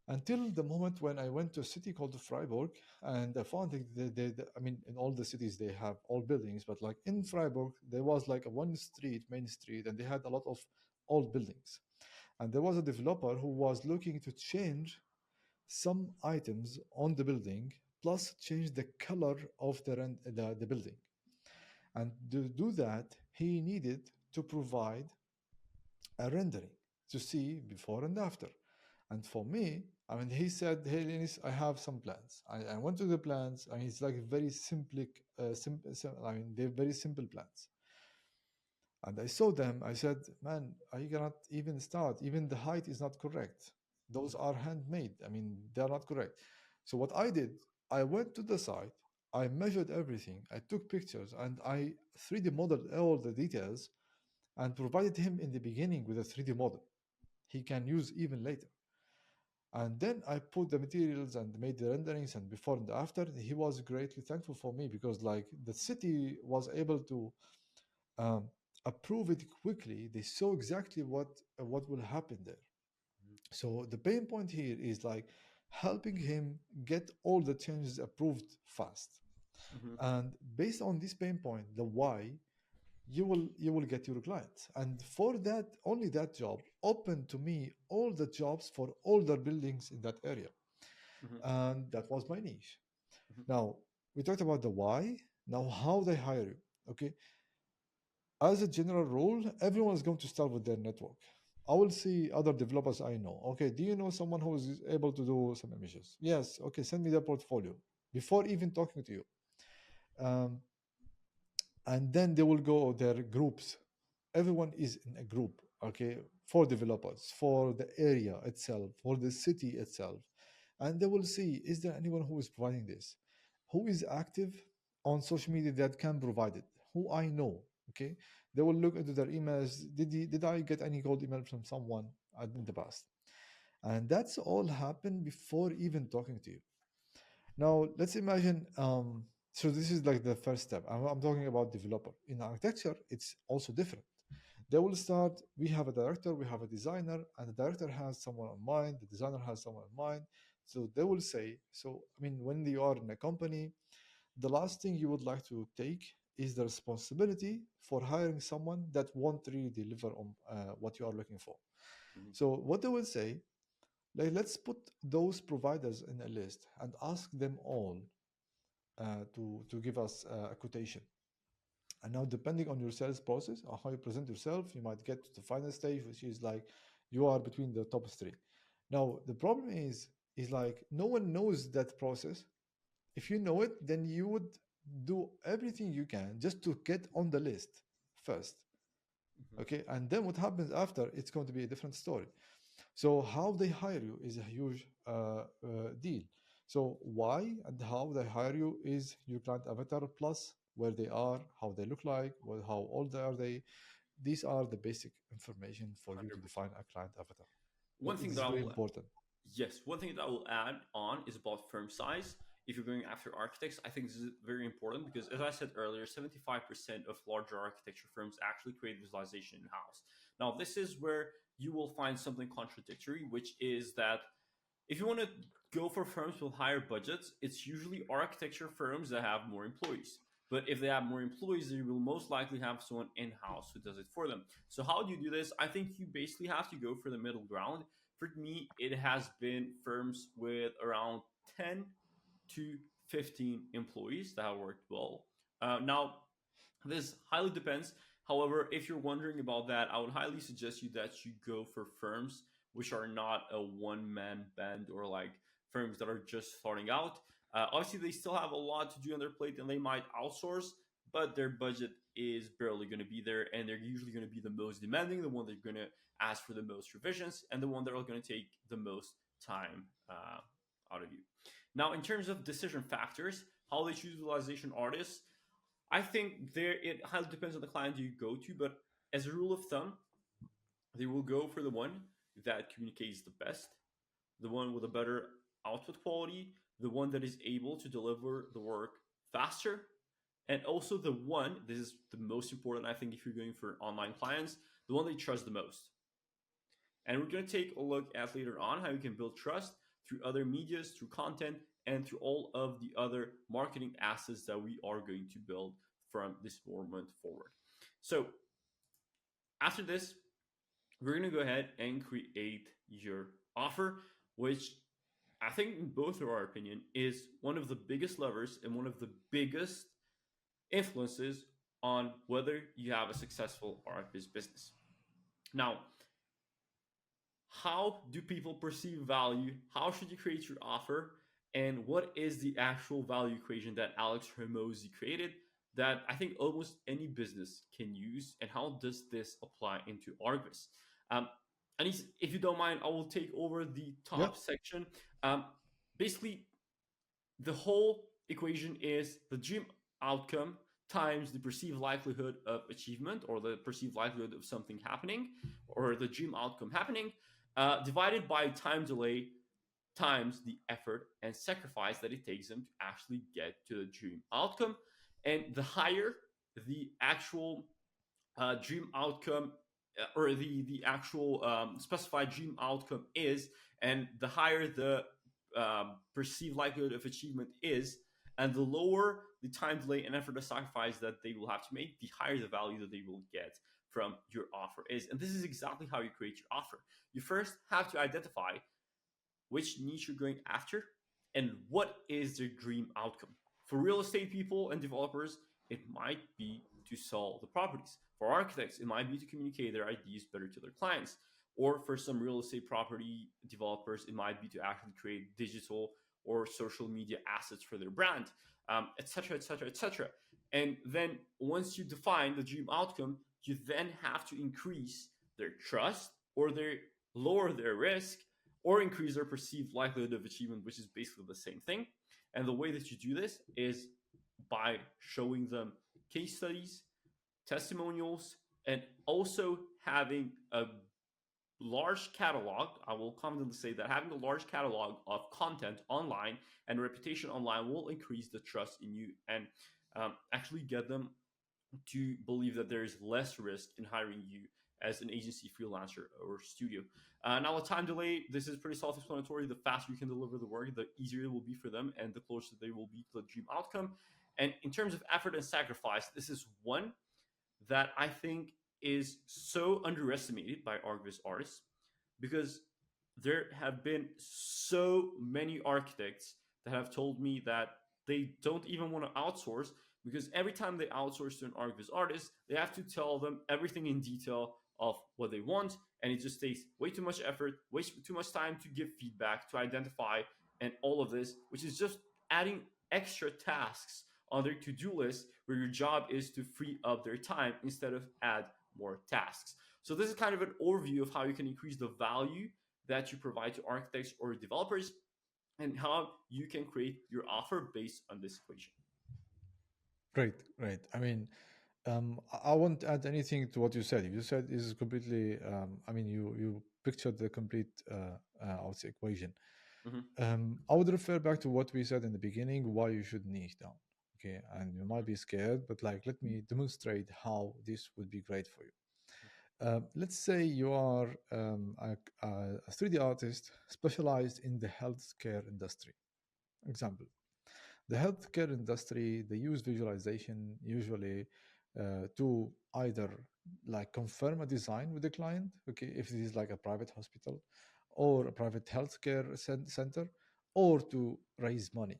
Until the moment when I went to a city called Freiburg, and I found that I mean, in all the cities they have all buildings, but like in Freiburg, there was like a one street, main street, and they had a lot of old buildings. And there was a developer who was looking to change some items on the building, plus change the color of the building. And to do that, he needed to provide a rendering to see before and after. And for me, I mean, he said, "Hey, Linus, I have some plans." I went to the plans, and it's like very simple. I mean, they're very simple plans. And I saw them. I said, "Man, I cannot even start. Even the height is not correct. Those are handmade. I mean, they're not correct." So what I did, I went to the site. I measured everything. I took pictures, and I 3D modeled all the details and provided him in the beginning with a 3D model he can use even later. And then I put the materials and made the renderings, and before and after, he was greatly thankful for me, because like the city was able to um, approve it quickly. They saw exactly what will happen there. So the pain point here is like helping him get all the changes approved fast. Mm-hmm. And based on this pain point, the why, you will get your clients. And for that, only that job open to me all the jobs for all the buildings in that area. Mhm, And that was my niche. mhm, Now we talked about the why. Now how they hire you. Okay, as a general rule, everyone is going to start with their network. I will see other developers I know. Okay, do you know someone who is able to do some images? Yes. Okay, send me their portfolio before even talking to you. Um, and then they will go their groups. Everyone is in a group, okay, for developers, for the area itself, for the city itself. And they will see, is there anyone who is providing this, who is active on social media that can provide it, who I know. Okay, they will look into their emails. Did I get any cold email from someone in the past? And that's all happened before even talking to you. Now let's imagine, so this is like the first step. I'm talking about developer. In architecture it's also different. They will start, we have a director, we have a designer, and the director has someone in mind, the designer has someone in mind. So they will say, so I mean, when you are in a company, the last thing you would like to take is the responsibility for hiring someone that won't really deliver on what you are looking for. mhm, So what they will say, like, let's put those providers in a list and ask them all to give us a quotation. And now, depending on your sales process or how you present yourself, you might get to the final stage, which is like you are between the top three. Now, the problem is like no one knows that process. If you know it, then you would do everything you can just to get on the list first. mhm, Okay, and then what happens after? It's going to be a different story. So how they hire you is a huge deal. So why and how they hire you is your client avatar plus where they are, how they look like, how old are they. These are the basic information for you to 100%. define a client avatar. One It thing is that I very will important. Yes, one thing that I will add on is about firm size. If you're going after architects, I think this is very important because, as I said earlier, 75% of larger architecture firms actually create visualization in house. Now, this is where you will find something contradictory, which is that if you want to go for firms with higher budgets, it's usually architecture firms that have more employees. But if they have more employees, they will most likely have someone in house who does it for them. So, how do you do this? I think you basically have to go for the middle ground. For me, it has been firms with around 10 to 15 employees that have worked well. Now, this highly depends. However, if you're wondering about that, I would highly suggest you that you go for firms which are not a one man band or like firms that are just starting out. Obviously, they still have a lot to do on their plate and they might outsource, but their budget is barely going to be there. And they're usually going to be the most demanding, the one they're going to ask for the most revisions, and the one that are going to take the most time out of you. Now, in terms of decision factors, how they choose visualization artists, I think there it highly depends on the client you go to, but as a rule of thumb, they will go for the one that communicates the best, the one with a better output quality, the one that is able to deliver the work faster, and also the one, this is the most important, I think, if you're going for online clients, the one they trust the most. And we're going to take a look at later on how you can build trust through other medias, through content, and through all of the other marketing assets that we are going to build from this moment forward. So after this, we're going to go ahead and create your offer, which I think, in both of our opinion, is one of the biggest levers and one of the biggest influences on whether you have a successful ArcViz business. Now, how do people perceive value? How should you create your offer? And what is the actual value equation that Alex Hermosi created that I think almost any business can use? And how does this apply into ArcViz? Um, and if you don't mind, I will take over the Yeah. top section. Um, Basically, the whole equation is the dream outcome times the perceived likelihood of achievement or the perceived likelihood of something happening or the dream outcome happening divided by time delay times the effort and sacrifice that it takes them to actually get to the dream outcome. And the higher the actual dream outcome or the actual specified dream outcome is, and the higher the perceived likelihood of achievement is, And the lower the time delay and effort sacrifice that they will have to make, the higher the value that they will get from your offer is. And this is exactly how you create your offer. You first have to identify which niche you're going after and what is their dream outcome. For real estate people and developers, it might be to sell the properties. For architects, it might be to communicate their ideas better to their clients. Or for some real estate property developers, it might be to actually create digital or social media assets for their brand, etc., etc., etc. And then once you define the dream outcome, you then have to increase their trust or their lower their risk or increase their perceived likelihood of achievement, which is basically the same thing. And the way that you do this is by showing them case studies, testimonials, and also having a large catalog. I will confidently say that having a large catalog of content online and reputation online will increase the trust in you and actually get them to believe that there is less risk in hiring you as an agency, freelancer, or studio. Now, a time delay, this is pretty self-explanatory. The faster you can deliver the work, the easier it will be for them and the closer they will be to the dream outcome. And in terms of effort and sacrifice, this is one that I think is so underestimated by ArcViz artists because there have been so many architects that have told me that they don't even want to outsource because every time they outsource to an ArcViz artist, they have to tell them everything in detail of what they want, and it just takes way too much effort, way too much time to give feedback, to identify, and all of this, which is just adding extra tasks on their to-do list where your job is to free up their time instead of add more tasks. So this is kind of an overview of how you can increase the value that you provide to architects or developers and how you can create your offer based on this equation. Great, great. I mean, I won't add anything to what you said. You said is completely. I mean, you pictured the complete, I would say, equation. I would refer back to what we said in the beginning. Why you should niche down. Okay, and you might be scared, but like, let me demonstrate how this would be great for you. Let's say you are a 3D artist specialized in the healthcare industry. Example. The healthcare industry, they use visualization usually to either like confirm a design with the client, okay, if it is like a private hospital or a private healthcare center, or to raise money.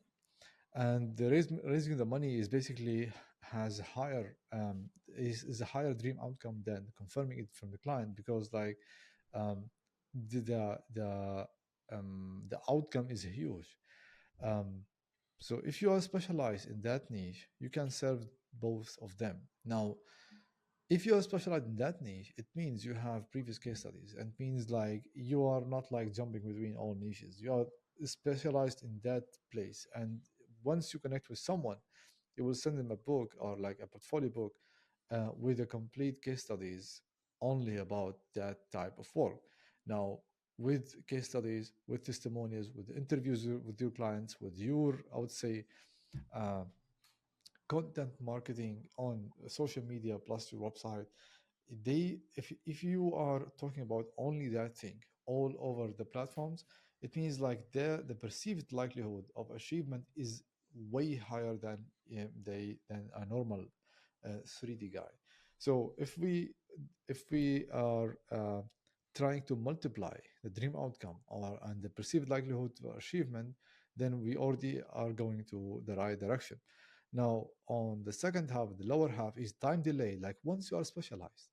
And the raising the money is basically has higher is a higher dream outcome than confirming it from the client because like um, the outcome is huge. Um, so if you are specialized in that niche, you can serve both of them. Now, if you are specialized in that niche, it means you have previous case studies and means like you are not like jumping between all niches. You are specialized in that place. And once you connect with someone, you will send them a book or like a portfolio book with a complete case studies only about that type of work. Now, with case studies, with testimonials, with interviews with your clients, with your, I would say, uh, content marketing on social media plus your website, they if you are talking about only that thing all over the platforms, it means like the perceived likelihood of achievement is way higher than than a normal 3D guy. So if we are trying to multiply the dream outcome or and the perceived likelihood of achievement, then we already are going to the right direction. Now, on the second half, the lower half is time delay. Like once you are specialized,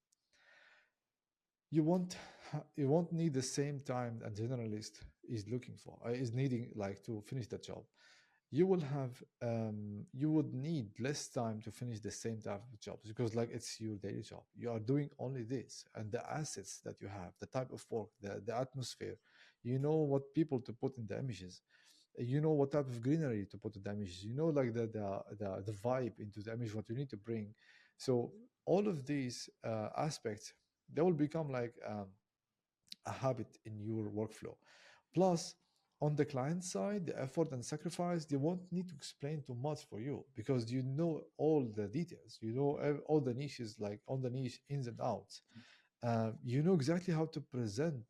you won't you won't need the same time a generalist is looking for, is needing like to finish the job. You will have you would need less time to finish the same type of jobs because like it's your daily job. You are doing only this, and the assets that you have, the type of work, the atmosphere, you know what people to put in the images, you know what type of greenery to put in the images, you know like the vibe into the image what you need to bring. So all of these aspects, they will become like a habit in your workflow. Plus, on the client side, the effort and sacrifice, they won't need to explain too much for you because you know all the details, you know all the niches, like all the niche ins and outs. You know exactly how to present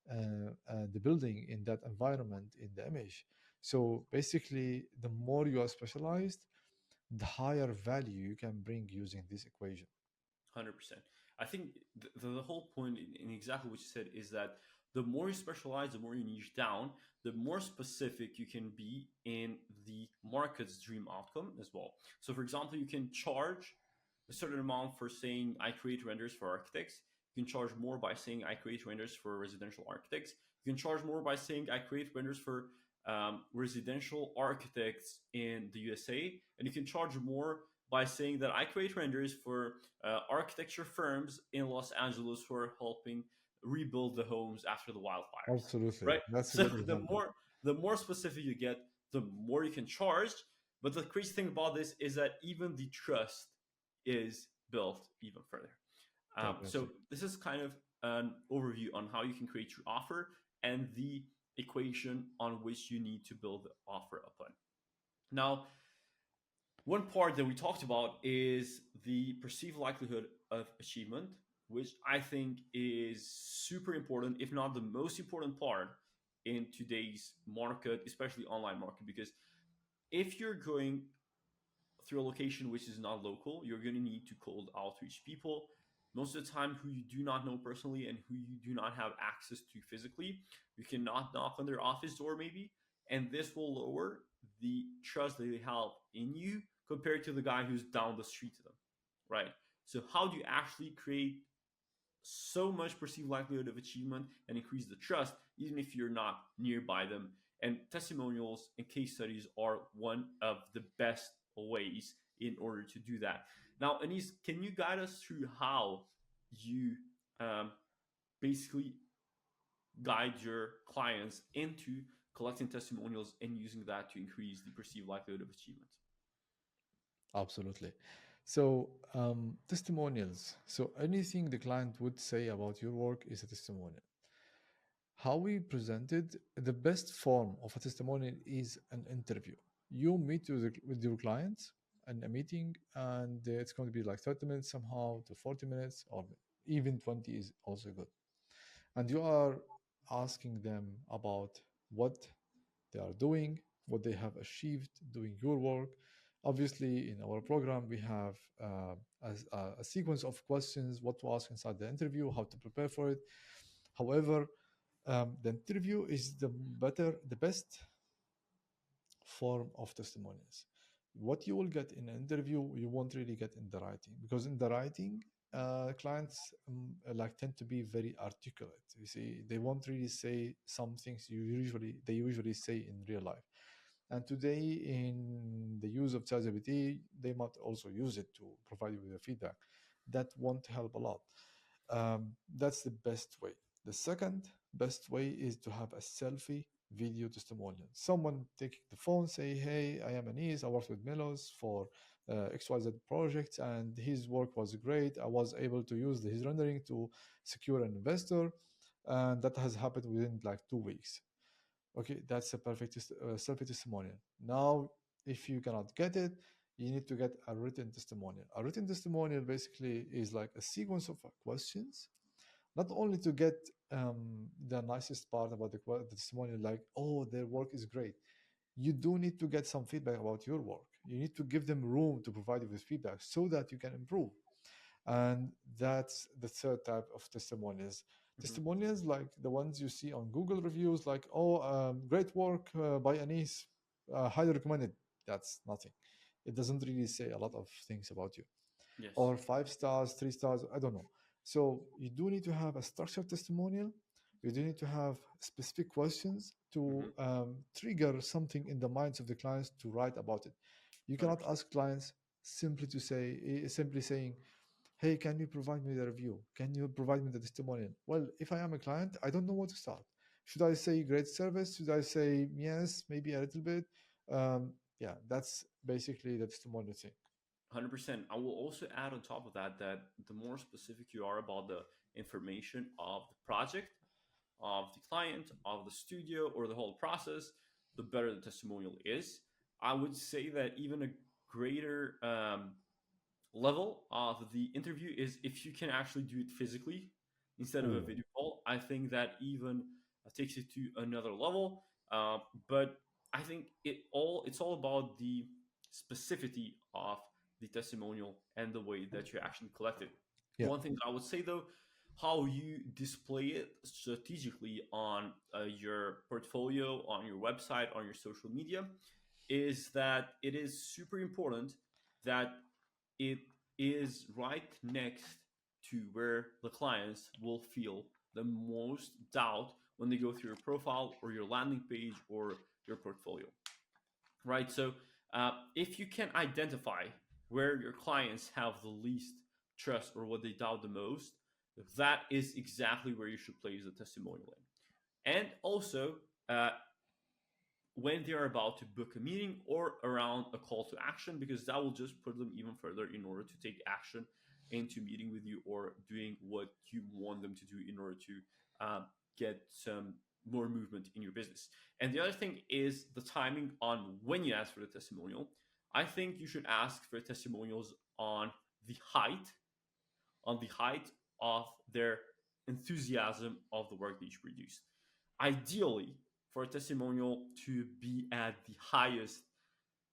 the building in that environment in the image. So basically, the more you are specialized, the higher value you can bring using this equation. 100%. I think the whole point in exactly what you said is that the more you specialize, the more you niche down, the more specific you can be in the market's dream outcome as well. So, for example, you can charge a certain amount for saying I create renders for architects. You can charge more by saying I create renders for residential architects. You can charge more by saying I create renders for residential architects in the USA, and you can charge more by saying that I create renders for architecture firms in Los Angeles who are helping rebuild the homes after the wildfires. Absolutely, Right. that's a So good example. the more specific you get, the more you can charge. But the crazy thing about this is that even the trust is built even further. So Definitely. this is kind of an overview on how you can create your offer and the equation on which you need to build the offer upon. Now, one part that we talked about is the perceived likelihood of achievement, which I think is super important, if not the most important part in today's market, especially online market, because if you're going through a location which is not local, you're going to need to cold outreach people most of the time who you do not know personally and who you do not have access to physically. You cannot knock on their office door, maybe, and this will lower the trust that they have in you compared to the guy who's down the street to them, right? So, how do you actually create so much perceived likelihood of achievement and increase the trust, even if you're not nearby them? And testimonials and case studies are one of the best ways in order to do that. Now, Anis, can you guide us through how you um, basically guide your clients into collecting testimonials and using that to increase the perceived likelihood of achievement? Absolutely. So, testimonials. So, anything the client would say about your work is a testimonial. How we presented the best form of a testimonial is an interview. You meet with your clients in a meeting, and it's going to be like 30 minutes somehow to 40 minutes, or even 20 is also good. And you are asking them about what they are doing, what they have achieved doing your work. Obviously, in our program, we have a sequence of questions, what to ask inside the interview, how to prepare for it. However, the interview is the best form of testimonials. What you will get in an interview, you won't really get in the writing, because in the writing, clients like tend to be very articulate. You see, they won't really say some things they usually say in real life. And today, in the use of ChatGPT, they might also use it to provide you with the feedback. That won't help a lot. That's the best way. The second best way is to have a selfie video testimonial. Someone taking the phone, say, "Hey, I am Anis. I worked with Melos for XYZ projects, and his work was great. I was able to use his rendering to secure an investor, and that has happened within like 2 weeks." Okay, that's a perfect selfie testimonial. Now, if you cannot get it, you need to get a written testimonial. A written testimonial basically is like a sequence of questions, not only to get the nicest part about the testimonial, like, oh, their work is great. You do need to get some feedback about your work. You need to give them room to provide you with feedback so that you can improve. And that's the third type of testimonials. Mm-hmm. Testimonials like the ones you see on Google reviews, like, oh, great work by Anis, highly recommended. That's nothing. It doesn't really say a lot of things about you. Yes. Or 5 stars, 3 stars, I don't know. So you do need to have a structured testimonial. You do need to have specific questions to Mm-hmm. trigger something in the minds of the clients to write about it. You cannot 100%. ask clients simply saying, "Hey, can you provide me the review? Can you provide me the testimonial?" Well, if I am a client, I don't know what to start. Should I say great service? Should I say yes, maybe a little bit? Yeah, that's basically the testimonial thing. 100%. I will also add on top of that that the more specific you are about the information of the project, of the client, of the studio, or the whole process, the better the testimonial is. I would say that even a greater level of the interview is if you can actually do it physically instead of a Ooh. video call. I think that even takes it to another level. But I think it's all about the specificity of the testimonial and the way that you actually collect it. Yeah. One thing I would say though, how you display it strategically on your portfolio, on your website, on your social media, is that it is super important that it is right next to where the clients will feel the most doubt when they go through your profile or your landing page or your portfolio, right? So if you can identify where your clients have the least trust or what they doubt the most, that is exactly where you should place the testimonial in. And also, uh, when they're about to book a meeting or around a call to action, because that will just put them even further in order to take action into meeting with you or doing what you want them to do in order to get some more movement in your business. And the other thing is the timing on when you ask for the testimonial. I think you should ask for testimonials the height on the height of their enthusiasm of the work that you produce. Ideally, for a testimonial to be at the highest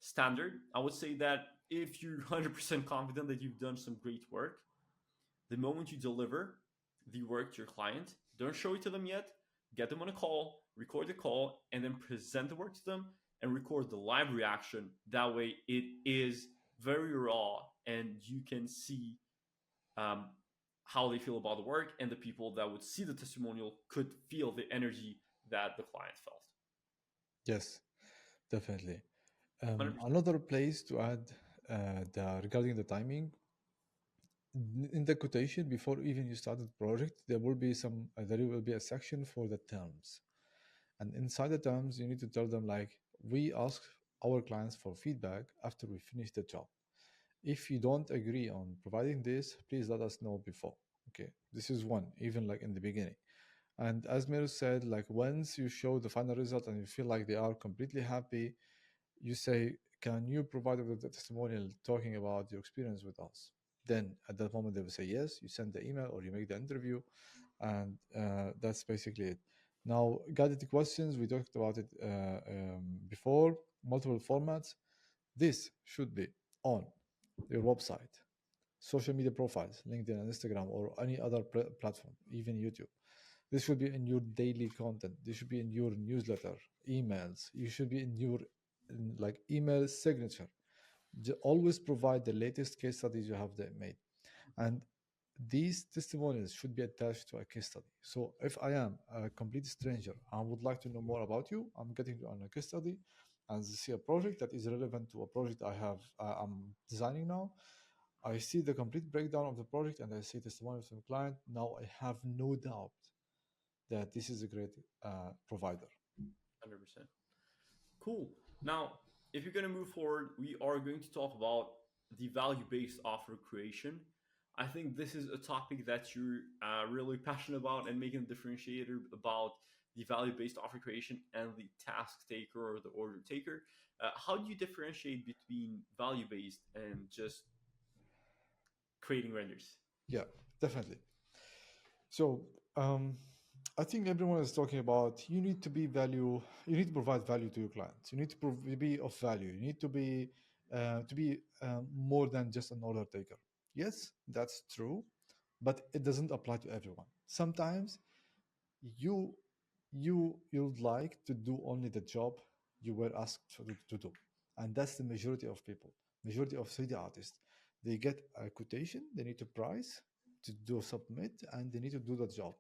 standard, I would say that if you're 100% confident that you've done some great work, the moment you deliver the work to your client, don't show it to them yet, get them on a call, record the call, and then present the work to them and record the live reaction. That way, it is very raw and you can see um, how they feel about the work, and the people that would see the testimonial could feel the energy that the client felt. Yes, definitely. 100%. Another place to add regarding the timing, in the quotation before even you start the project, there will be a section for the terms, and inside the terms you need to tell them like, we ask our clients for feedback after we finish the job. If you don't agree on providing this, please let us know before. Okay, this is one, even like in the beginning. And as Miro said, like once you show the final result and you feel like they are completely happy, you say, can you provide us with the testimonial talking about your experience with us? Then at that moment, they will say yes. You send the email or you make the interview, and that's basically it. Now, guided questions, we talked about it before, multiple formats. This should be on your website, social media profiles, LinkedIn and Instagram, or any other platform, even YouTube. This should be in your daily content. This should be in your newsletter, emails. You should be in your like email signature. Always provide the latest case studies you have made, and these testimonials should be attached to a case study. So if I am a complete stranger, I would like to know more about you, I'm getting on a case study and see a project that is relevant to a project I'm designing now. I see the complete breakdown of the project and I see testimonials from the client. Now I have no doubt that this is a great provider. 100%. Cool. Now, if you're going to move forward, we are going to talk about the value based offer creation. I think this is a topic that you're really passionate about and making a differentiator about the value based offer creation and the task taker or the order taker. How do you differentiate between value based and just creating renders? Yeah, definitely. So I think everyone is talking about you need to be value. You need to provide value to your clients. You need to be of value. You need to be more than just an order taker. Yes, that's true, but it doesn't apply to everyone. Sometimes you you'd like to do only the job you were asked to do, and that's the majority of people, majority of 3D artists. They get a quotation, they need to price, to do submit, and they need to do the job.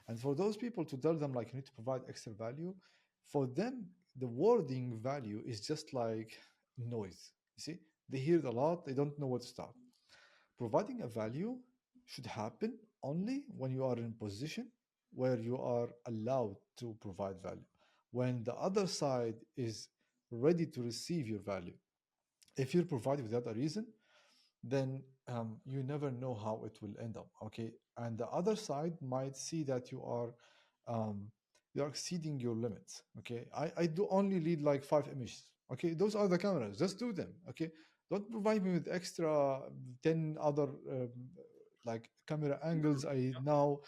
And for those people, to tell them like you need to provide extra value, for them the wording value is just like noise. You see, they hear it a lot, they don't know what to start. Providing a value should happen only when you are in a position where you are allowed to provide value, when the other side is ready to receive your value. If you're providing without a reason, then you never know how it will end up. Okay, and the other side might see that um, you are exceeding your limits. Okay, I do only need like 5 images. Okay, those are the cameras, just do them. Okay, don't provide me with extra 10 other like camera angles. I now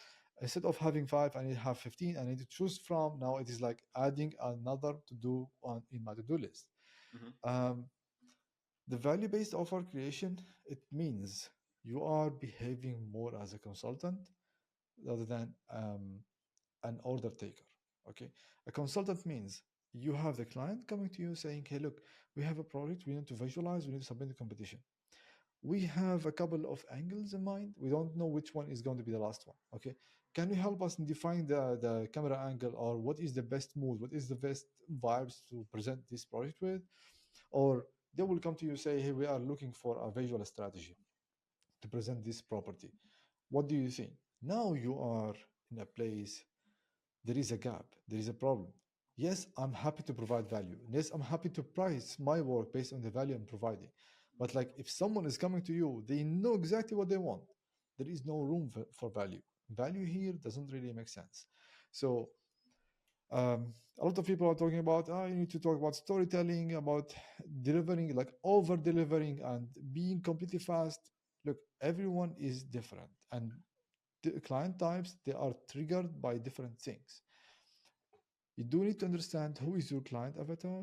Instead of having 5, I need to have 15. I need to choose from. Now it is like adding another to do on in my to-do list. Hmm. Um, the value-based offer creation, it means you are behaving more as a consultant rather than an order taker. Okay, a consultant means you have the client coming to you saying, "Hey, look, we have a project. We need to visualize. We need to submit the competition. We have a couple of angles in mind. We don't know which one is going to be the last one. Okay, can you help us in define the camera angle, or what is the best mood, what is the best vibes to present this project with?" Or they will come to you say, "Hey, we are looking for a visual strategy to present this property. What do you think?" Now you are in a place, there is a gap, there is a problem. Yes, I'm happy to provide value. Yes, I'm happy to price my work based on the value I'm providing. But like if someone is coming to you, they know exactly what they want. There is no room for value. Value here doesn't really make sense. So a lot of people are talking about, you need to talk about storytelling, about delivering, like over delivering and being completely fast. Look, everyone is different, and the client types, they are triggered by different things. You do need to understand who is your client avatar,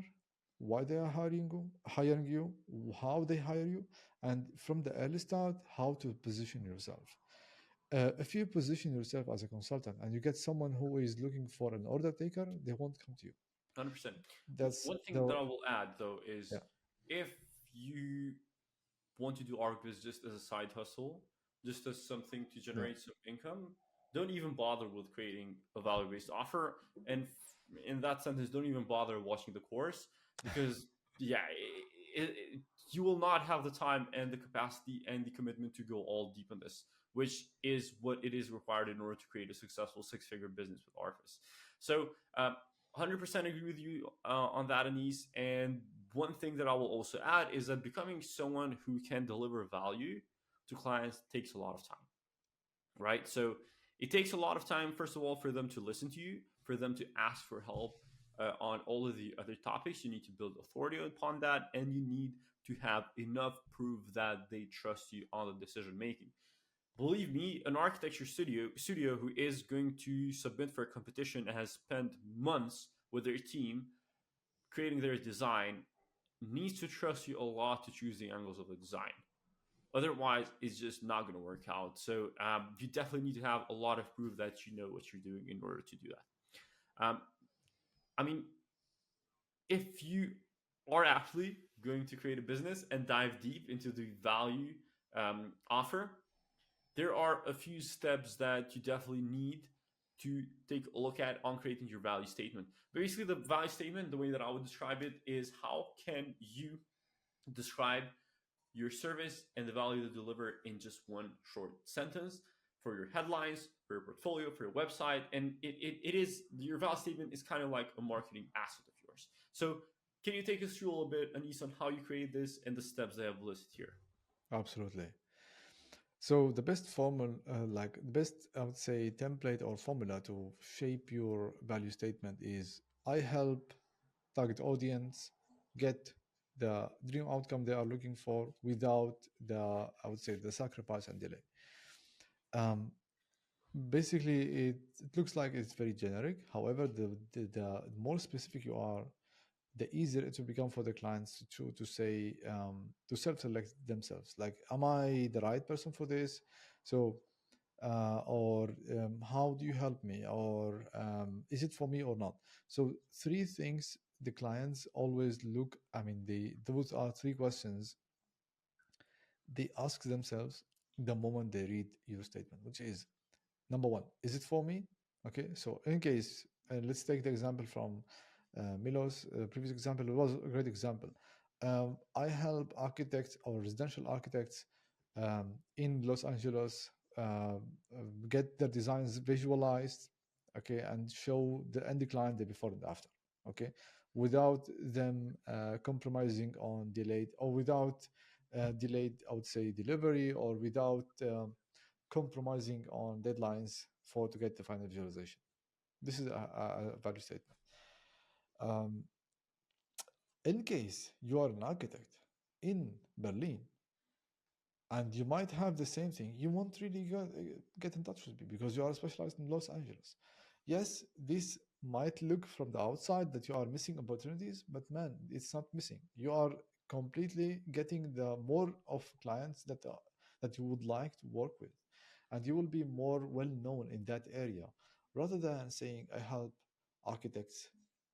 why they are hiring you, how they hire you, and from the early start, how to position yourself. If you position yourself as a consultant and you get someone who is looking for an order taker, they won't come to you. 100%. That's One thing the that I will add though Yeah, is if you want to do ArcViz just as a side hustle, just as something to yeah, generate some income, don't even bother with creating a value based offer. And in that sentence, don't even bother watching the course because, yeah, you will not have the time and the capacity and the commitment to go all deep on this, which is what it is required in order to create a successful six-figure business with ArcViz. So, 100% agree with you on that, Anis. And one thing that I will also add is that becoming someone who can deliver value to clients takes a lot of time, right? So it takes a lot of time, first of all, for them to listen to you, for them to ask for help on all of the other topics. You need to build authority upon that, and you need to have enough proof that they trust you on the decision making. Believe me, an architecture studio who is going to submit for a competition and has spent months with their team creating their design needs to trust you a lot to choose the angles of the design. Otherwise, it's just not going to work out. So you definitely need to have a lot of proof that you know what you're doing in order to do that. I mean, if you are actually going to create a business and dive deep into the value offer, there are a few steps that you definitely need to take a look at on creating your value statement. Basically, the value statement, the way that I would describe it, is how can you describe your service and the value to deliver in just one short sentence for your headlines, for your portfolio, for your website. And it is your value statement is kind of like a marketing asset of yours. So can you take us through a little bit, Anis, on how you create this and the steps I have listed here? absolutely. So the best formula, like the best, I would say, template or formula to shape your value statement is: I help target audience get the dream outcome they are looking for without the, I would say, the sacrifice and delay. Um, Basically, it looks like it's very generic. However, the more specific you are, the easier it will become for the clients to say, to self-select themselves. Like, am I the right person for this? So, or how do you help me? Or is it for me or not? So, three things the clients always look. I mean, those are three questions they ask themselves the moment they read your statement, which is: number one, is it for me? Okay, so in case, let's take the example from Melos. Previous example, it was a great example. I help architects or residential architects in Los Angeles get their designs visualized, okay, and show the end client the before and after, okay, without them compromising on delayed, or without delayed, I would say, delivery, or without compromising on deadlines for to get the final visualization. This is a value statement. Um, in case you are an architect in Berlin And you might have the same thing. You won't really get in touch with me because you are specialized in Los Angeles. Yes, this might look from the outside that you are missing opportunities, but man, it's not missing. You are completely getting the more of clients that you would like to work with, and you will be more well known in that area, rather than saying I help architects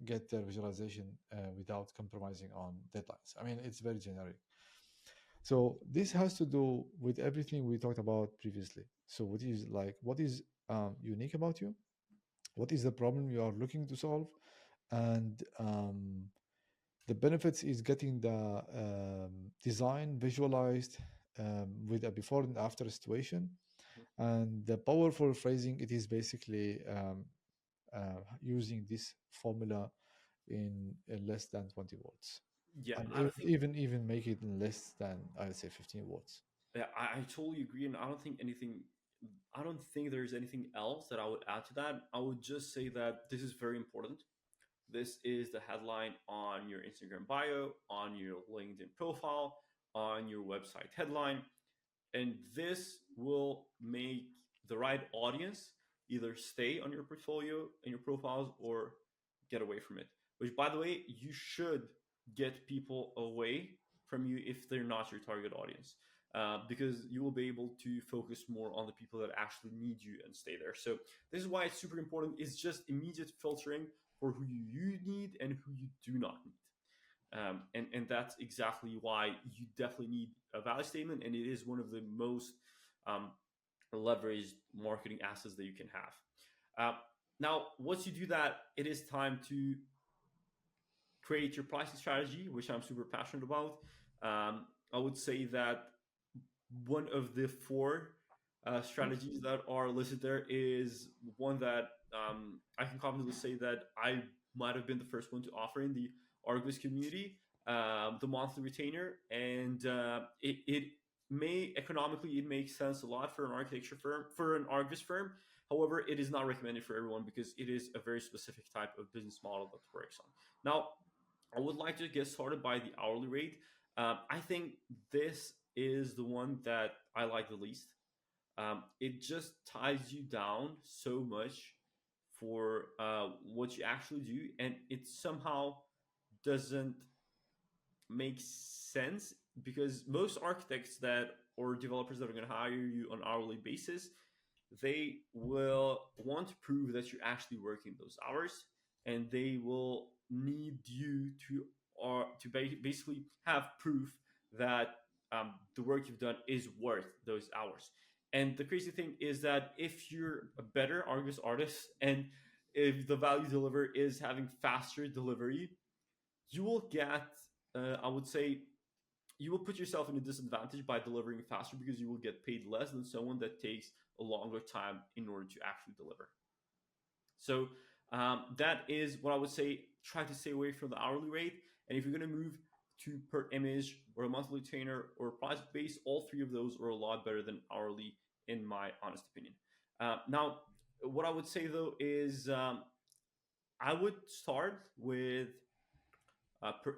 get their visualization without compromising on deadlines. I mean, it's very generic. So this has to do with everything we talked about previously. So what is unique about you? What is the problem you are looking to solve? And the benefits is getting the design visualized with a before and after situation. And the powerful phrasing, it is basically using this formula in less than 20 words. Yeah, And I don't think. even make it in less than, I would say, 15 words. Yeah, I totally agree, and I don't think anything. I don't think there's anything else that I would add to that. I would just say that this is very important. This is the headline on your Instagram bio, on your LinkedIn profile, on your website headline. And this will make the right audience either stay on your portfolio and your profiles or get away from it. Which, by the way, you should get people away from you if they're not your target audience. Because you will be able to focus more on the people that actually need you and stay there. So this is why it's super important. It's just immediate filtering for who you need and who you do not need. And that's exactly why you definitely need a value statement, and it is one of the most um, leveraged marketing assets that you can have. Now, once you do that, it is time to create your pricing strategy, which I'm super passionate about. I would say that one of the four strategies that are listed there is one that I can confidently say that I might have been the first one to offer in the ArcViz community, the monthly retainer, and it may economically it makes sense a lot for an architecture firm, for an ArcViz firm. However, it is not recommended for everyone because it is a very specific type of business model that works on. Now, I would like to get started by the hourly rate. I think this is the one that I like the least. It just ties you down so much for what you actually do, and it somehow doesn't make sense because most architects that or developers that are going to hire you on an hourly basis, they will want to prove that you're actually working those hours, and they will need you to or to basically have proof that the work you've done is worth those hours. And the crazy thing is that if you're a better Argus artist and if the value deliver is having faster delivery, you will get, I would say, you will put yourself in a disadvantage by delivering faster because you will get paid less than someone that takes a longer time in order to actually deliver. So that is what I would say. Try to stay away from the hourly rate. And if you're going to move to per image or a monthly retainer or project based, all three of those are a lot better than hourly, in my honest opinion. Now, what I would say though is I would start with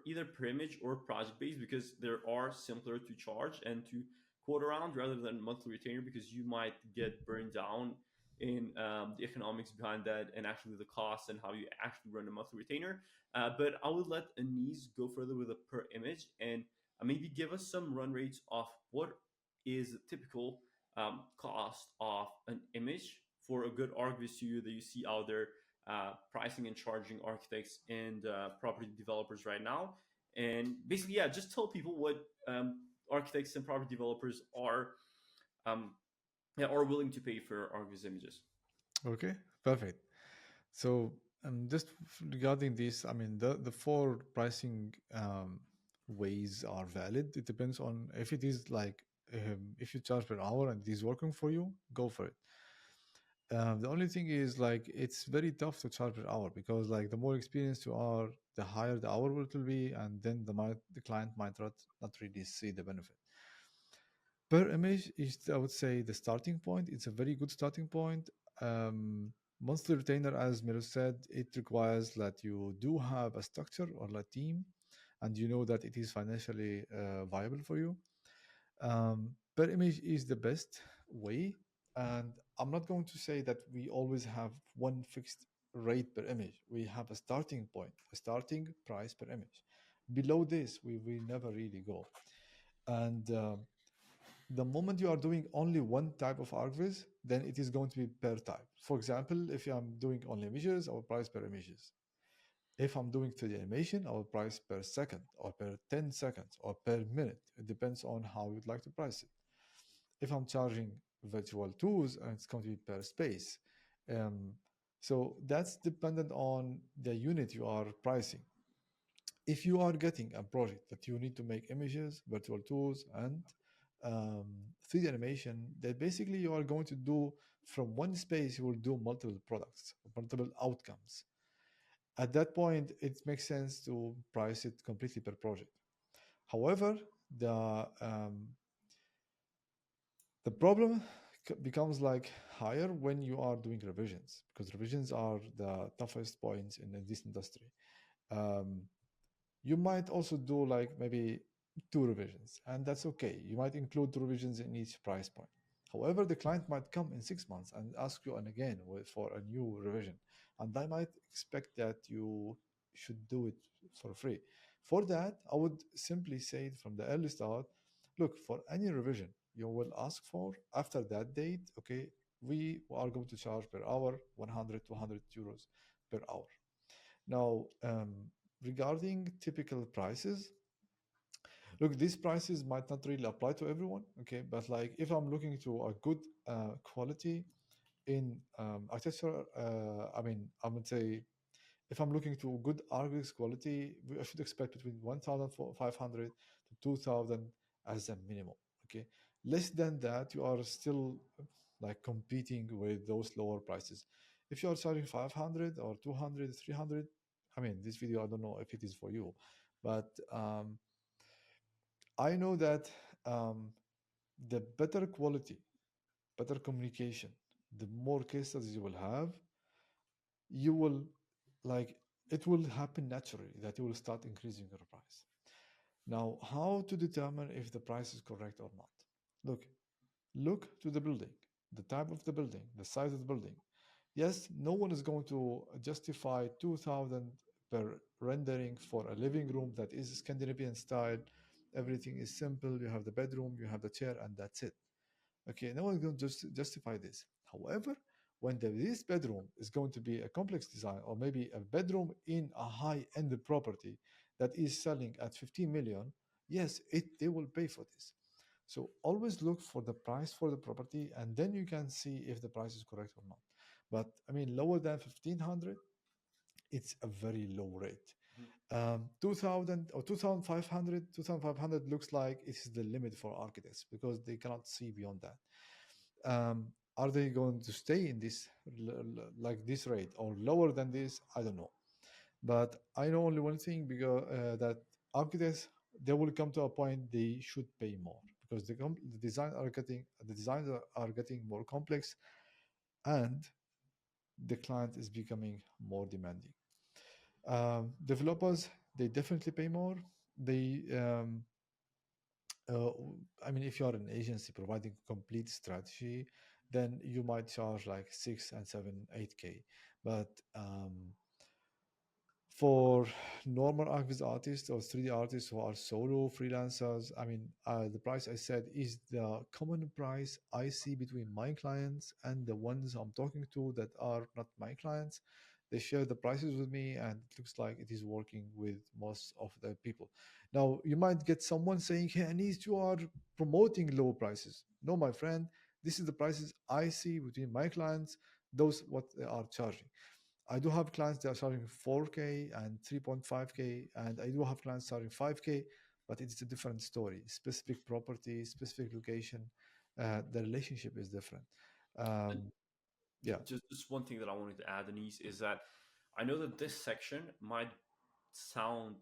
either per image or project based because there are simpler to charge and to quote around rather than monthly retainer because you might get burned down in the economics behind that and actually the costs and how you actually run a monthly retainer. But I would let Anise go further with a per image and maybe give us some run rates of what is the typical cost of an image for a good ArcViz studio that you see out there pricing and charging architects and property developers right now. And basically, yeah, just tell people what architects and property developers um, yeah, are willing to pay for ArcViz images. Okay, perfect. So, just regarding this, I mean, the four pricing ways are valid. It depends on if it is like if you charge per hour and it is working for you, go for it. The only thing is like it's very tough to charge per hour because like the more experienced you are, the higher the hour will be, and then the client might not really see the benefit. Per image is, I would say, the starting point. It's a very good starting point. Monthly retainer, as Melos said, it requires that you do have a structure or a team, and you know that it is financially viable for you. Per image is the best way, and I'm not going to say that we always have one fixed rate per image. We have a starting point, a starting price per image. Below this, we never really go. And the moment you are doing only one type of ArcViz, then it is going to be per type. For example, if I'm doing only images, I will price per images. If I'm doing 3D animation, I will price per second or per 10 seconds or per minute. It depends on how you'd like to price it. If I'm charging virtual tools, it's going to be per space. Um, so that's dependent on the unit you are pricing. If you are getting a project that you need to make images, virtual tools, and 3D animation, that basically you are going to do from one space, you will do multiple products, multiple outcomes. At that point, it makes sense to price it completely per project. However, the problem becomes like higher when you are doing revisions, because revisions are the toughest points in this industry. Um, you might also do like maybe two revisions, and that's okay. You might include two revisions in each price point. However, the client might come in 6 months and ask you and again for a new revision, and I might expect that you should do it for free. For that, I would simply say from the early start, look, for any revision you will ask for after that date, okay, we are going to charge per hour 100, 200 euros per hour. Now, regarding typical prices, look, these prices might not really apply to everyone, okay, but like if I'm looking to a good quality in architecture, I mean, I would say if I'm looking to good ArcViz quality, I should expect between 1,500 to 2,000 as a minimum. Okay, less than that, you are still like competing with those lower prices. If you are charging 500 or 200, 300, I mean, this video, I don't know if it is for you, but I know that the better quality, better communication, the more case studies you will have, you will like it will happen naturally that you will start increasing your price. Now, how to determine if the price is correct or not? Look, look to the building, the type of the building, the size of the building. Yes, no one is going to justify 2,000 per rendering for a living room that is Scandinavian style. Everything is simple. You have the bedroom, you have the chair, and that's it. Okay, no one's going to justify this. However, when this bedroom is going to be a complex design or maybe a bedroom in a high-end property that is selling at 15 million, yes, they will pay for this. So always look for the price for the property and then you can see if the price is correct or not. But I mean, lower than 1,500, it's a very low rate. 2000 or 2500, 2500 looks like it is the limit for architects because they cannot see beyond that. Are they going to stay in this like this rate or lower than this? I don't know, but I know only one thing, because that architects, they will come to a point they should pay more because the designs are getting more complex and the client is becoming more demanding. Developers, they definitely pay more. They uh, I mean, if you are an agency providing complete strategy, then you might charge like 6 and 7, 8K. But for normal ArcViz artists or 3D artists who are solo freelancers, I mean, the price I said is the common price I see between my clients and the ones I'm talking to that are not my clients. They share the prices with me, and it looks like it is working with most of the people. Now, you might get someone saying, "Hey, Anis, you are promoting low prices." No, my friend, this is the prices I see between my clients. Those what they are charging. I do have clients that are charging 4K and 3.5K, and I do have clients charging 5K, but it's a different story. Specific property, specific location, the relationship is different. And Um, yeah. just one thing that I wanted to add, Denise, is that I know that this section might sound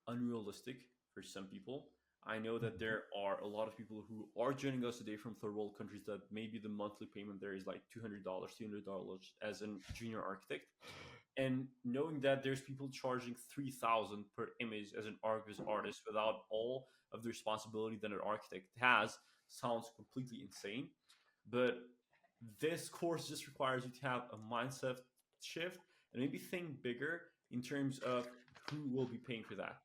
unrealistic for some people. I know that Mhm. there are a lot of people who are joining us today from third world countries that maybe the monthly payment there is like $200, $200 as a junior architect. And knowing that there's people charging 3,000 per image as an ArcViz artist without all of the responsibility that an architect has, sounds completely insane. But this course just requires you to have a mindset shift and maybe think bigger in terms of who will be paying for that.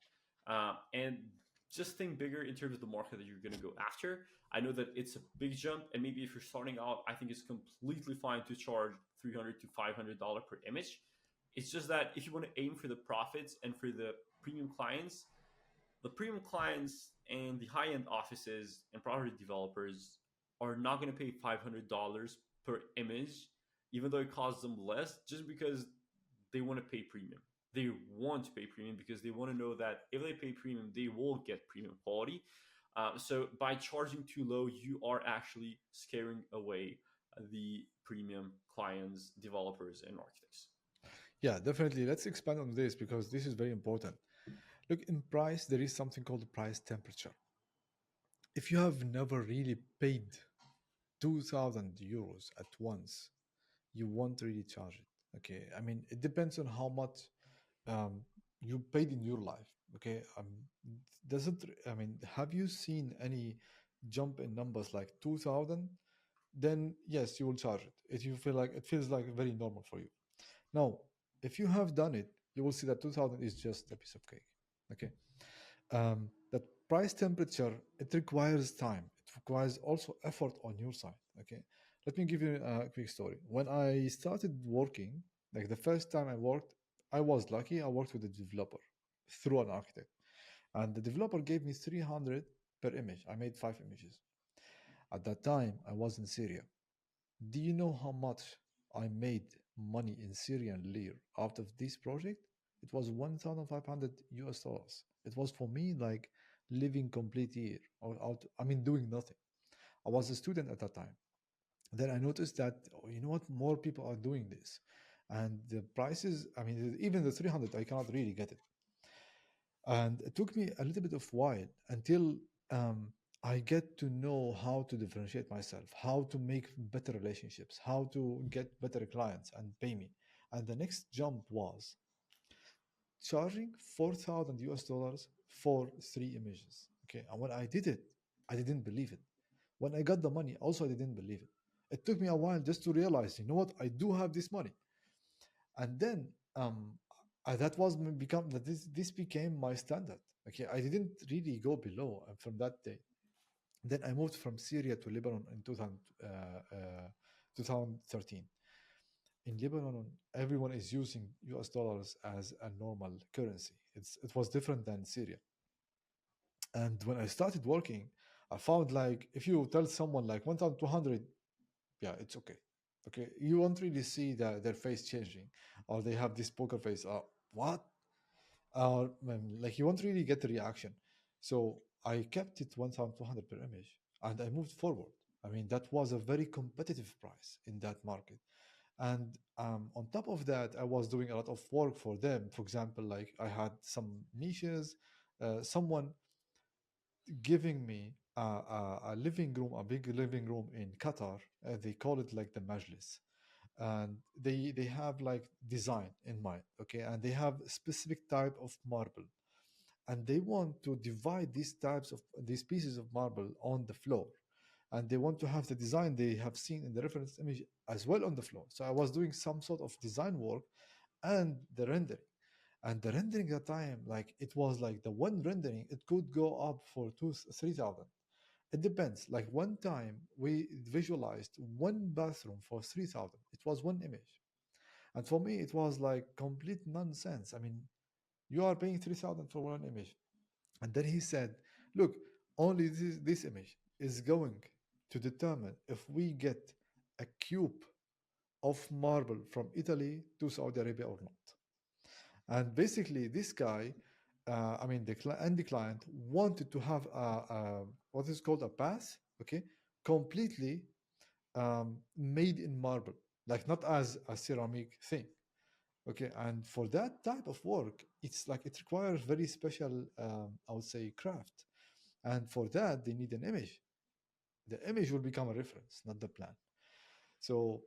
And just think bigger in terms of the market that you're going to go after. I know that it's a big jump, and maybe if you're starting out, I think it's completely fine to charge $300 to $500 per image. It's just that if you want to aim for the profits and for the premium clients and the high end offices and property developers are not going to pay $500 per image, even though it costs them less, just because they want to pay premium. They want to pay premium because they want to know that if they pay premium, they will get premium quality. So by charging too low, you are actually scaring away the premium clients, developers, and architects. Yeah, definitely. Let's expand on this because this is very important. Look, in price, there is something called the price temperature. If you have never really paid 2,000 euros at once, you won't really charge it. Okay. I mean, it depends on how much um, you paid in your life. Okay. Doesn't, I mean, have you seen any jump in numbers like 2,000? Then yes, you will charge it. If you feel like it feels like very normal for you. Now, if you have done it, you will see that 2,000 is just a piece of cake. Okay. That price temperature, it requires time. It requires also effort on your side. Okay. Let me give you a quick story. When I started working, like the first time I worked, I was lucky. I worked with a developer through an architect, and the developer gave me 300 per image. I made 5 images. At that time, I was in Syria. Do you know how much I made money in Syrian lira out of this project? It was 1,500 US dollars. It was for me like living complete year or out, I mean, doing nothing. I was a student at that time. Then I noticed that, oh, you know what, more people are doing this. And the prices, I mean, even the 300, I cannot really get it. And it took me a little bit of while until I get to know how to differentiate myself, how to make better relationships, how to get better clients and pay me. And the next jump was charging 4,000 US dollars for 3 images. Okay. And when I did it, I didn't believe it. When I got the money, also I didn't believe it. It took me a while just to realize, you know what, I do have this money. And then that was become that this became my standard. Okay, I didn't really go below from that day. Then I moved from Syria to Lebanon in 2013. In Lebanon, everyone is using US dollars as a normal currency. It was different than Syria. And when I started working, I found like if you tell someone like 1,200, yeah, it's okay. Okay, you won't really see their face changing, or they have this poker face. What? Like you won't really get the reaction. So I kept it 1,200 per image, and I moved forward. I mean, that was a very competitive price in that market. And on top of that, I was doing a lot of work for them. For example, like I had some niches, someone giving me a living room, a big living room in Qatar. They call it like the Majlis, and they have like design in mind, okay, and they have a specific type of marble, and they want to divide these pieces of marble on the floor, and they want to have the design they have seen in the reference image as well on the floor. So I was doing some sort of design work and the rendering. And the rendering at the time, like it was like the one rendering, it could go up for 3,000. It depends. Like one time we visualized one bathroom for 3,000. It was one image. And for me, it was like complete nonsense. I mean, you are paying 3,000 for one image. And then he said, look, only this image is going to determine if we get a cube of marble from Italy to Saudi Arabia or not. And basically, this guy, I mean, the client wanted to have what is called a pass, okay, completely made in marble, like not as a ceramic thing, okay. And for that type of work, it's like it requires very special, I would say, craft. And for that, they need an image. The image will become a reference, not the plan. So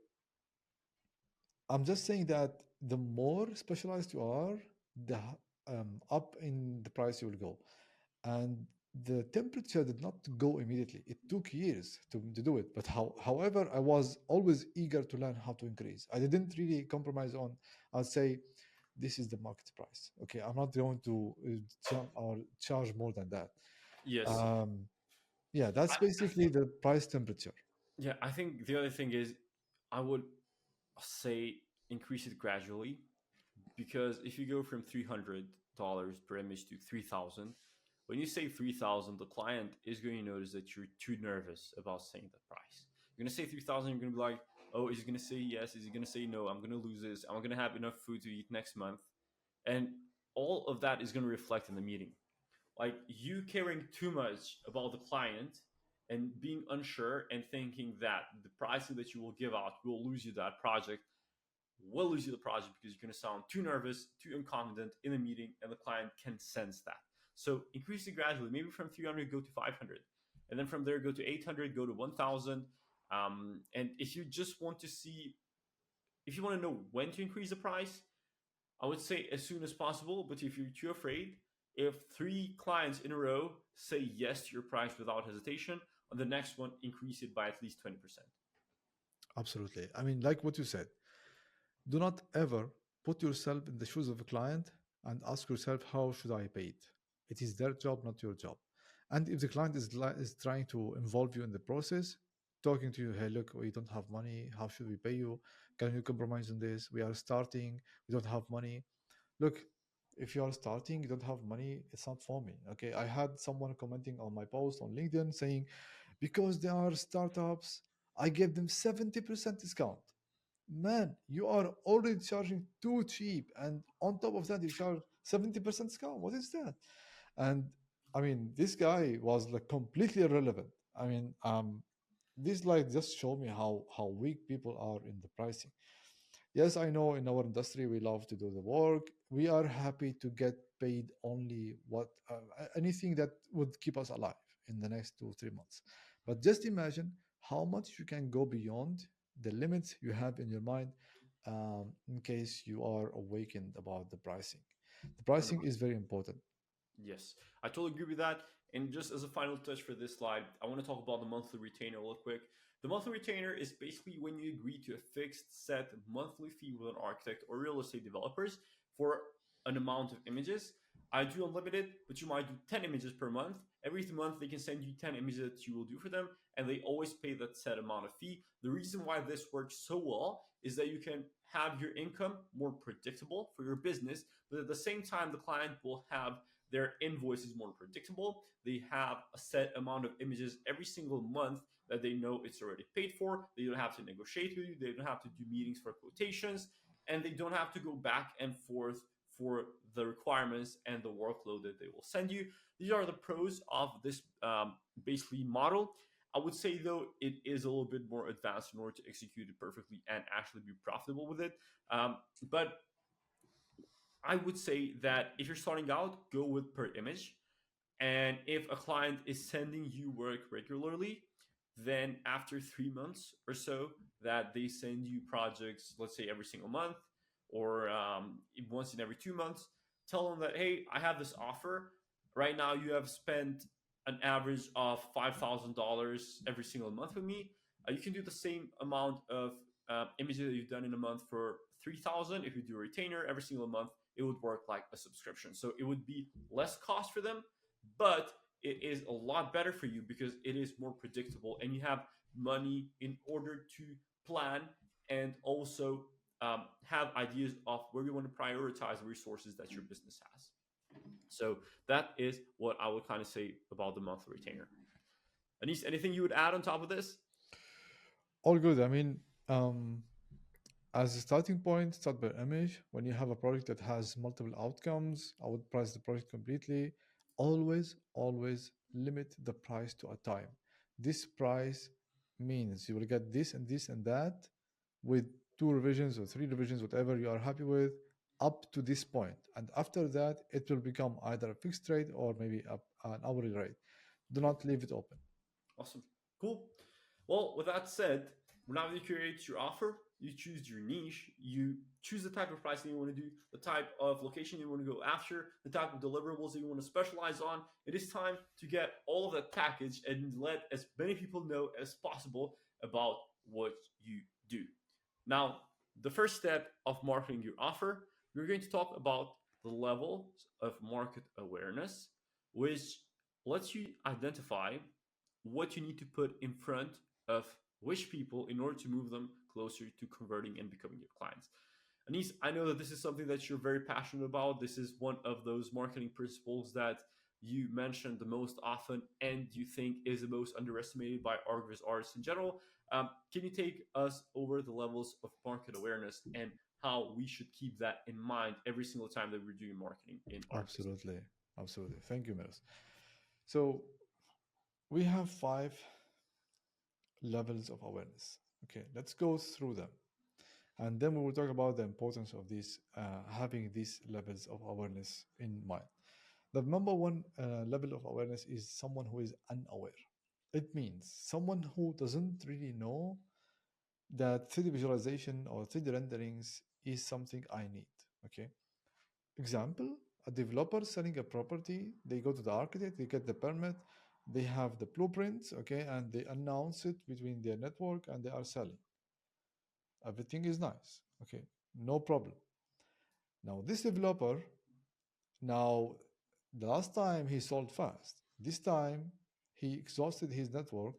I'm just saying that the more specialized you are, the up in the price you will go. And the temperature did not go immediately. It took years to do it. But however, I was always eager to learn how to increase. I didn't really compromise on, I'll say, this is the market price. Okay, I'm not going to charge more than that. Yes. Um, yeah, that's I basically think the price temperature. yeah, I think the other thing is I would say increase it gradually, because if you go from $300 per image to 3,000, when you say 3,000, the client is going to notice that you're too nervous about saying the price. You're going to say 3,000, you're going to be like, oh, is he going to say yes? Is he going to say no? I'm going to lose this. Am I going to have enough food to eat next month? And all of that is going to reflect in the meeting. Like you caring too much about the client and being unsure and thinking that the pricing that you will give out will lose you that project, will lose you the project, because you're going to sound too nervous, too unconfident in a meeting, and the client can sense that. So increase it gradually. Maybe from 300 go to 500, and then from there go to 800, go to 1,000. And if you just want to see, if you want to know when to increase the price, I would say as soon as possible. But if you're too afraid, if 3 clients in a row say yes to your price without hesitation, on the next one, increase it by at least 20%. Absolutely. I mean, like what you said, do not ever put yourself in the shoes of a client and ask yourself, how should I pay it? It is their job, not your job. And if the client is trying to involve you in the process, talking to you, hey, look, we don't have money. How should we pay you? Can you compromise on this? We are starting. We don't have money. Look, if you are starting, you don't have money, it's not for me. Okay. I had someone commenting on my post on LinkedIn saying, because they are startups, I gave them 70% discount. Man, you are already charging too cheap, and on top of that you charge 70% discount. What is that? And I mean, this guy was like completely irrelevant. I mean, this like just showed me how weak people are in the pricing. Yes, I know in our industry we love to do the work. We are happy to get paid only what anything that would keep us alive in the next 2 3 months. But just imagine how much you can go beyond the limits you have in your mind, in case you are awakened about the pricing. The pricing is very important. Yes, I totally agree with that. And just as a final touch for this slide, I want to talk about the monthly retainer real quick. The monthly retainer is basically when you agree to a fixed set monthly fee with an architect or real estate developers for an amount of images. I do unlimited, but you might do 10 images per month. Every month, they can send you 10 images that you will do for them, and they always pay that set amount of fee. The reason why this works so well is that you can have your income more predictable for your business, but at the same time, the client will have their invoice is more predictable. They have a set amount of images every single month that they know it's already paid for. They don't have to negotiate with you. They don't have to do meetings for quotations, and they don't have to go back and forth for the requirements and the workload that they will send you. These are the pros of this basically model. I would say though it is a little bit more advanced in order to execute it perfectly and actually be profitable with it. But I would say that if you're starting out, go with per image. And if a client is sending you work regularly, then after 3 months or so, that they send you projects, let's say every single month or once in every 2 months, tell them that, hey, I have this offer. Right now, you have spent an average of $5,000 every single month with me. You can do the same amount of images that you've done in a month for 3,000. If you do a retainer every single month, it would work like a subscription. So it would be less cost for them, but it is a lot better for you because it is more predictable and you have money in order to plan and also have ideas of where you want to prioritize the resources that your business has. So that is what I would kind of say about the monthly retainer. Anis, anything you would add on top of this? All good. I mean, as a starting point, start by image. When you have a project that has multiple outcomes, I would price the project completely. Always limit the price to a time. This price means you will get this and this and that with 2 revisions or 3 revisions, whatever you are happy with, up to this point. And after that, it will become either a fixed rate or maybe an hourly rate. Do not leave it open. Awesome. Cool. Well, with that said, we're now going to create your offer. you choose your niche, you choose the type of pricing you want to do, the type of location you want to go after, the type of deliverables that you want to specialize on. It is time to get all of that package and let as many people know as possible about what you do. Now, the first step of marketing your offer, we're going to talk about the levels of market awareness, which lets you identify what you need to put in front of which people in order to move them closer to converting and becoming your clients. Anis, I know that this is something that you're very passionate about. This is one of those marketing principles that you mentioned the most often and you think is the most underestimated by ArcViz artists in general. Can you take us over the levels of market awareness and how we should keep that in mind every single time that we're doing marketing in ArcViz? Absolutely. Absolutely. Thank you, Melos. So we have 5 levels of awareness. Okay, let's go through them. And then we will talk about the importance of these, having these levels of awareness in mind. The number one level of awareness is someone who is unaware. It means someone who doesn't really know that 3D visualization or 3D renderings is something I need. Okay. Example, a developer selling a property, they go to the architect, they get the permit, they have the blueprints, okay, and they announce it between their network and they are selling. Everything is nice, okay, no problem. Now, this developer, now, the last time he sold fast, this time he exhausted his network,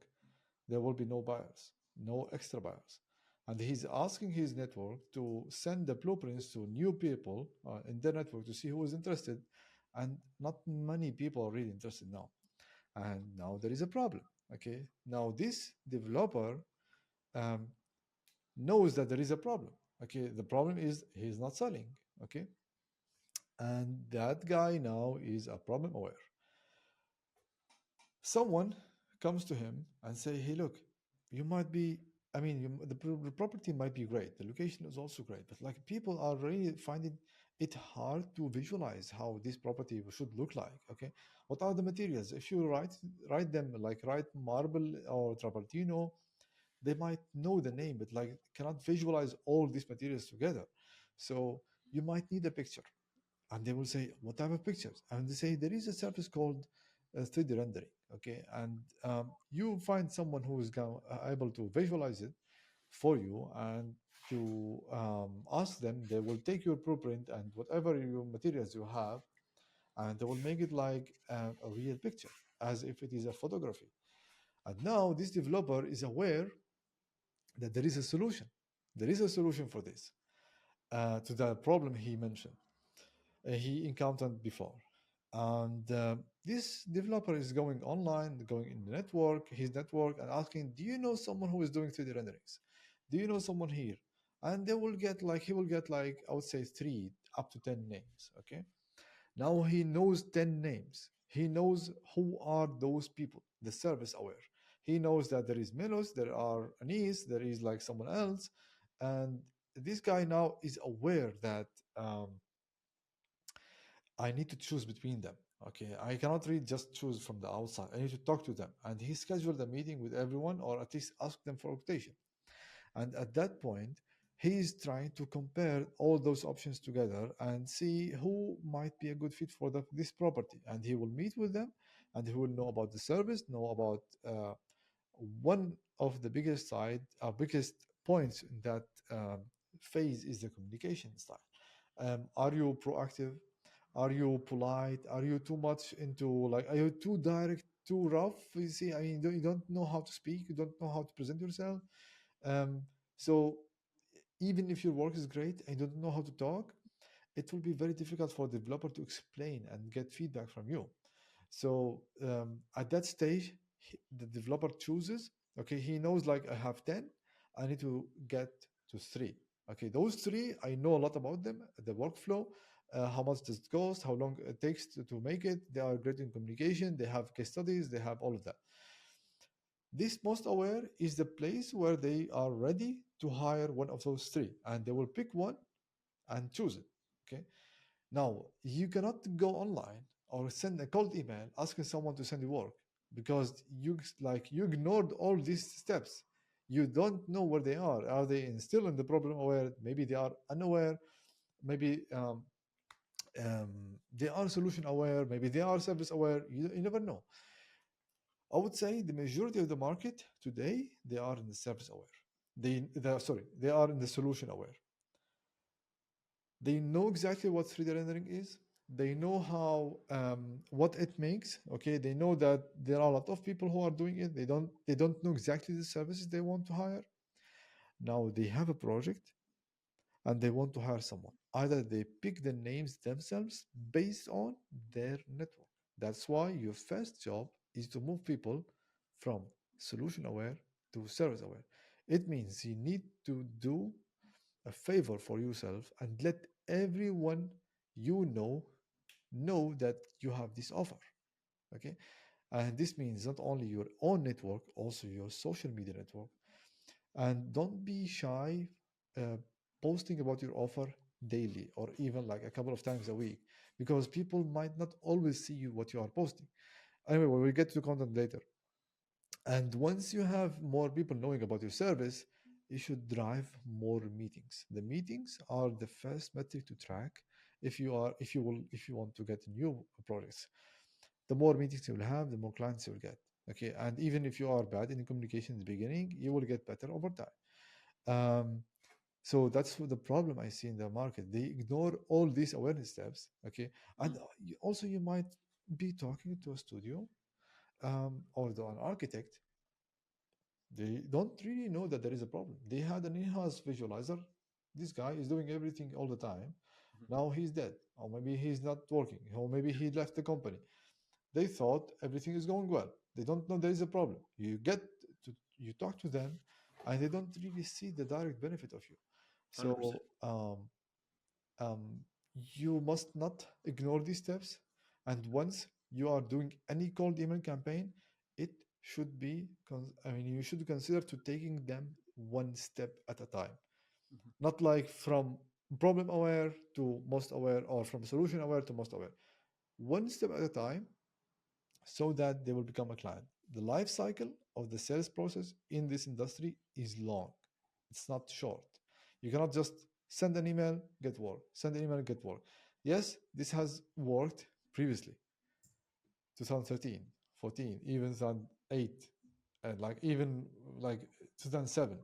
there will be no buyers, no extra buyers. And he's asking his network to send the blueprints to new people in their network to see who is interested. And not many people are really interested now. And now there is a problem. Okay. Now this developer um, knows that there is a problem. Okay. The problem is he's not selling. Okay. And that guy now is a problem aware. Someone comes to him and say, hey, look, you might be, I mean, the property might be great. The location is also great, but like people are really finding it hard to visualize how this property should look like. Okay. What are the materials? If you write them, like write marble or travertino, they might know the name, but like cannot visualize all these materials together. So you might need a picture. And they will say, what type of pictures? And they say, there is a service called 3D rendering. Okay. And you find someone who is able to visualize it for you and to ask them, they will take your blueprint and whatever your materials you have, and they will make it like a real picture as if it is a photography. And now this developer is aware that there is a solution. There is a solution for this, to the problem he mentioned. He encountered before. And this developer is going online, going in the network, his network, and asking, do you know someone who is doing 3D renderings? Do you know someone here? And they will get like, he will get like, I would say 3 up to 10 names. Okay. Now he knows 10 names. He knows who are those people, the service aware. He knows that there is Melos, there are Anis, there is like someone else. And this guy now is aware that I need to choose between them. Okay, I cannot really just choose from the outside. I need to talk to them. And he scheduled a meeting with everyone, or at least ask them for quotation. And at that point, he is trying to compare all those options together and see who might be a good fit for this property. And he will meet with them, and he will know about the service, know about one of the biggest points in that phase is the communication style. Are you proactive? Are you polite? Are you too much into like? Are you too direct, too rough? You see, I mean, you don't know how to speak. You don't know how to present yourself. Um, so even if your work is great and you don't know how to talk, it will be very difficult for the developer to explain and get feedback from you. So at that stage, the developer chooses. Okay, he knows like I have 10, I need to get to 3. Okay, those 3 I know a lot about them, the workflow, how much does it cost, how long it takes to make it. They are great in communication. They have case studies. They have all of that. This most aware is the place where they are ready to hire one of those 3, and they will pick one and choose it. Okay. Now you cannot go online or send a cold email asking someone to send you work because you ignored all these steps. You don't know where they are. Are they still in the problem aware? Maybe they are unaware. Maybe they are solution aware. Maybe they are service aware. You never know. I would say the majority of the market today, they are in the service aware. They are in the solution aware. They know exactly what 3D rendering is. They know how what it makes. Okay, they know that there are a lot of people who are doing it. They don't know exactly the services they want to hire. Now they have a project and they want to hire someone. Either they pick the names themselves based on their network. That's why your first job is to move people from solution aware to service aware. It means you need to do a favor for yourself and let everyone you know that you have this offer. Okay, and this means not only your own network, also your social media network. And don't be shy uh, posting about your offer daily or even like a couple of times a week, because people might not always see you what you are posting. Anyway, we'll get to content later. And once you have more people knowing about your service, you should drive more meetings. The meetings are the first metric to track if you want to get new projects. The more meetings you will have, the more clients you will get. Okay, and even if you are bad in communication in the beginning, you will get better over time. Um, so that's the problem I see in the market. They ignore all these awareness steps. Okay, and also you might be talking to a studio or an architect. They don't really know that there is a problem. They had an in-house visualizer. This guy is doing everything all the time. Now he's dead, or maybe he's not working, or maybe he left the company. They thought everything is going well. They don't know there is a problem. You talk to them, and they don't really see the direct benefit of you. 100%. So um, you must not ignore these steps. And once you are doing any cold email campaign, it should be, you should consider to taking them one step at a time, not like from problem aware to most aware or from solution aware to most aware. One step at a time so that they will become a client. The life cycle of the sales process in this industry is long. It's not short. You cannot just send an email, get work, send an email, get work. Yes, this has worked previously, 2013, 14, even 2008, and like even like 2007.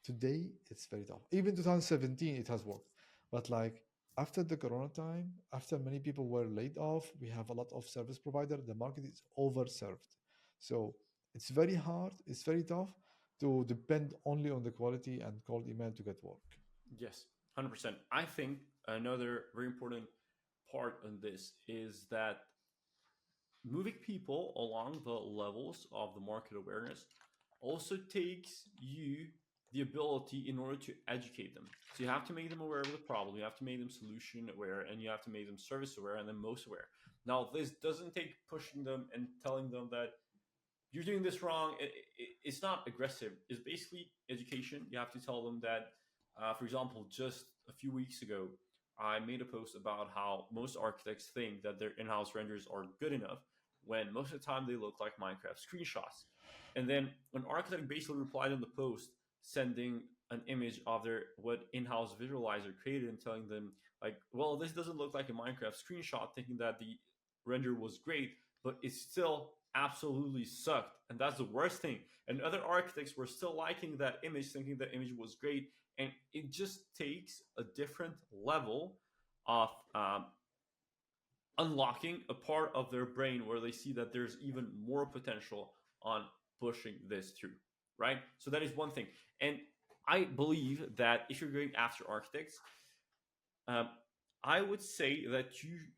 Today, it's very tough. Even 2017, it has worked. But like after the corona time, after many people were laid off, we have a lot of service provider. The market is overserved. So it's very hard, it's very tough to depend only on the quality and cold email to get work. Yes, 100%. I think another very important part in this is that moving people along the levels of the market awareness also takes you the ability in order to educate them. So you have to make them aware of the problem, you have to make them solution aware, and you have to make them service aware and then most aware. Now, this doesn't take pushing them and telling them that you're doing this wrong. It's not aggressive. It's basically education. You have to tell them that, for example, just a few weeks ago, I made a post about how most architects think that their in-house renders are good enough when most of the time they look like Minecraft screenshots. And then an architect basically replied on the post, sending an image of their what in-house visualizer created and telling them like, well, this doesn't look like a Minecraft screenshot, thinking that the render was great, but it still absolutely sucked. And that's the worst thing. And other architects were still liking that image, thinking that image was great. And it just takes a different level of unlocking a part of their brain where they see that there's even more potential on pushing this through, right? So that is one thing. And I believe that if you're going after architects, um, I would say that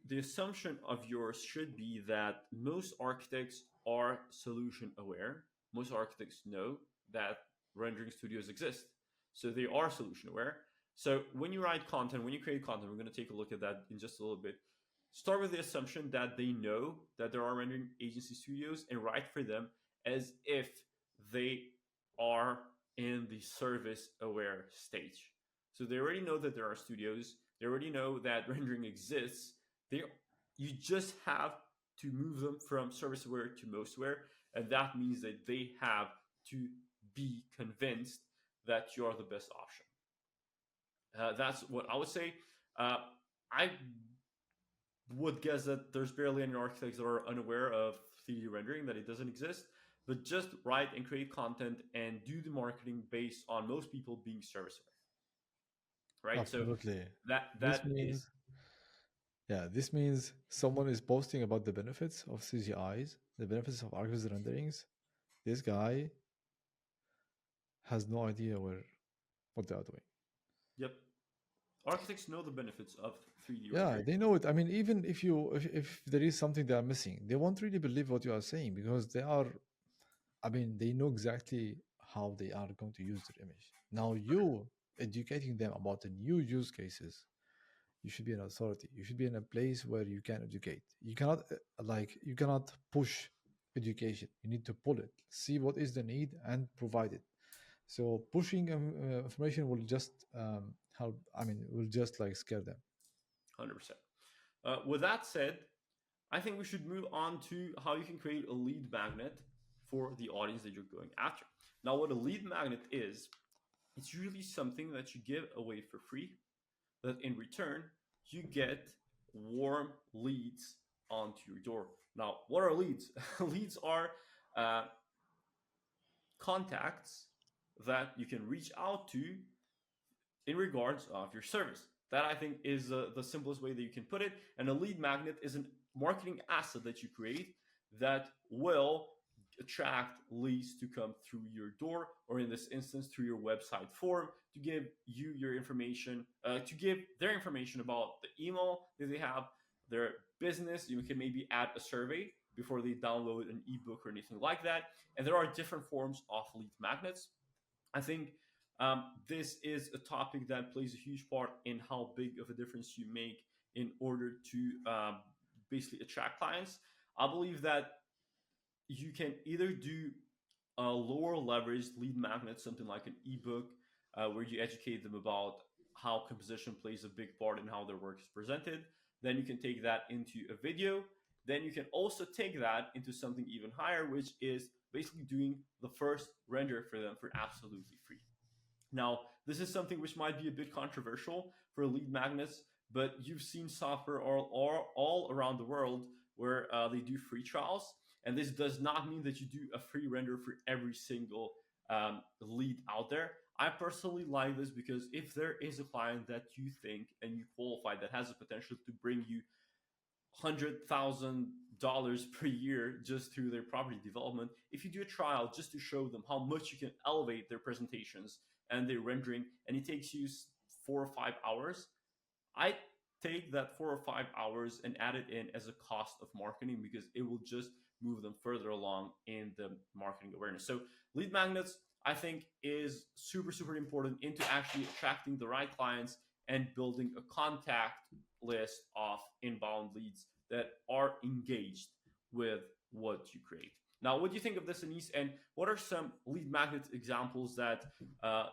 the assumption of yours should be that most architects are solution aware. Most architects know that rendering studios exist, so they are solution aware. So when you write content, when you create content, we're going to take a look at that in just a little bit. Start with the assumption that they know that there are rendering agency studios and write for them as if they are in the service aware stage. So they already know that there are studios. They already know that rendering exists. You just have to move them from service aware to most aware, and that means that they have to be convinced that you are the best option. That's what I would say. I would guess that there's barely any architects that are unaware of 3D rendering, that it doesn't exist. But just write and create content and do the marketing based on most people being service aware, right? So Absolutely. This that is. means, yeah, this means someone is posting about the benefits of CGIs, the benefits of ArcViz renderings. This guy has no idea what they are doing. Yep. Architects know the benefits of 3D Yeah, rendering. they know it. I mean, even if there is something they are missing, they won't really believe what you are saying because they are. I mean, they know exactly how they are going to use their image. Now, you educating them about the new use cases, you should be an authority. You should be in a place where you can educate. You cannot you cannot push education. You need to pull it, see what is the need, and provide it. So pushing information will just help. I mean, will just like scare them. 100%. With that said, I think we should move on to how you can create a lead magnet for the audience that you're going after. Now, what a lead magnet is, it's usually something that you give away for free, that in return, you get warm leads onto your door. Now, what are leads? Leads are uh, contacts that you can reach out to in regards of your service. That I think is the simplest way that you can put it. And a lead magnet is a marketing asset that you create that will attract leads to come through your door, or in this instance, through your website form, to give you your information, to give their information about the email that they have, their business. You can maybe add a survey before they download an ebook or anything like that. And there are different forms of lead magnets. I think this is a topic that plays a huge part in how big of a difference you make in order to basically attract clients. I believe that you can either do a lower leverage lead magnet, something like an ebook, where you educate them about how composition plays a big part in how their work is presented. Then you can take that into a video. Then you can also take that into something even higher, which is basically doing the first render for them for absolutely free. Now, this is something which might be a bit controversial for lead magnets, but you've seen software all around the world where they do free trials. And this does not mean that you do a free render for every single lead out there. I personally like this because if there is a client that you think and you qualify that has the potential to bring you $100,000 per year just through their property development, if you do a trial just to show them how much you can elevate their presentations and their rendering, and it takes you 4 or 5 hours, I take that 4 or 5 hours and add it in as a cost of marketing because it will just move them further along in the marketing awareness. So lead magnets, I think, is super, super important into actually attracting the right clients and building a contact list of inbound leads that are engaged with what you create. Now, what do you think of this, Anis? And what are some lead magnet examples that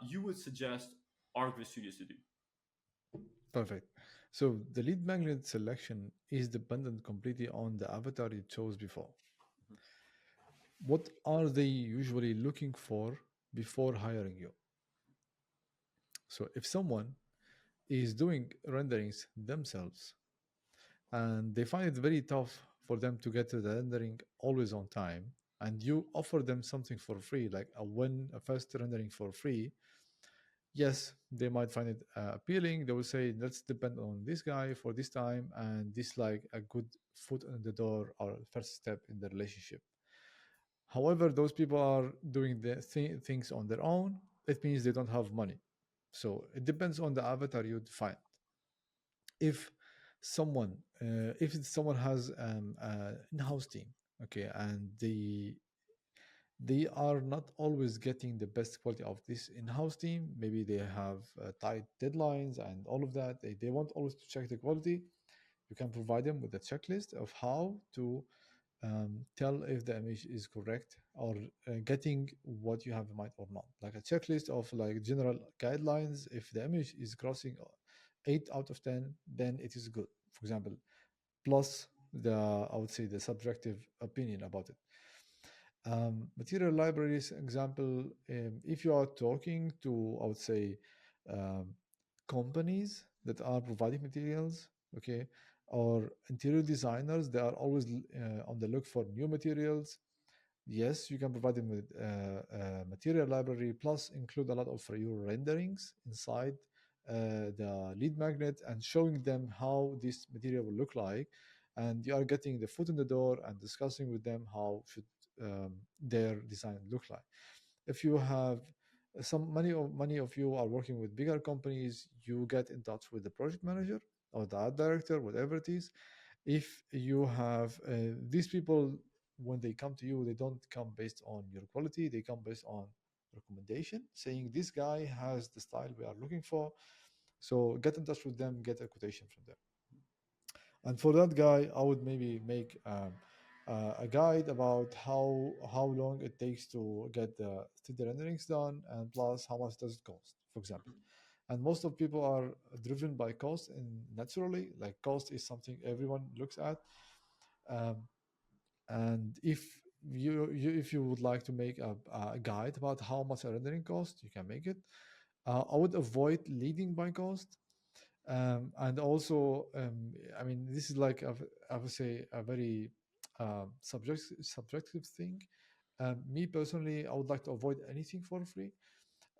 you would suggest ArcViz Studios to do? Perfect. So the lead magnet selection is dependent completely on the avatar you chose before. Mhm. What are they usually looking for before hiring you? So if someone is doing renderings themselves and they find it very tough for them to get to the rendering always on time, and you offer them something for free, like a first rendering for free, yes, they might find it appealing. They will say, let's depend on this guy for this time, and this like a good foot in the door or first step in the relationship. However, those people are doing the things on their own. It means they don't have money. So it depends on the avatar you define. If someone has an in-house team, okay, and they are not always getting the best quality of this in-house team. Maybe they have tight deadlines and all of that. They want always to check the quality. You can provide them with a checklist of how to tell if the image is correct or getting what you have in mind or not. Like a checklist of like general guidelines. If the image is crossing 8 out of 10, then it is good. For example, plus I would say the subjective opinion about it. Material libraries example, if you are talking to, I would say, um, companies that are providing materials, okay, or interior designers, they are always on the look for new materials. Yes, you can provide them with a material library, plus include a lot of your renderings inside the lead magnet and showing them how this material will look like. And you are getting the foot in the door and discussing with them how should their design look like. If you have many of you are working with bigger companies, you get in touch with the project manager or the art director, whatever it is. If you have these people, when they come to you, they don't come based on your quality, they come based on recommendation, saying this guy has the style we are looking for. So get in touch with them, get a quotation from them. And for that guy, I would maybe make a guide about how long it takes to get the 3D renderings done, and plus how much does it cost, for example. And most of people are driven by cost, and naturally, like, cost is something everyone looks at. Um, and if you would like to make a guide about how much a rendering cost, you can make it. I would avoid leading by cost. And also, I mean, this is like I would say a very subjective thing. Me personally, I would like to avoid anything for free,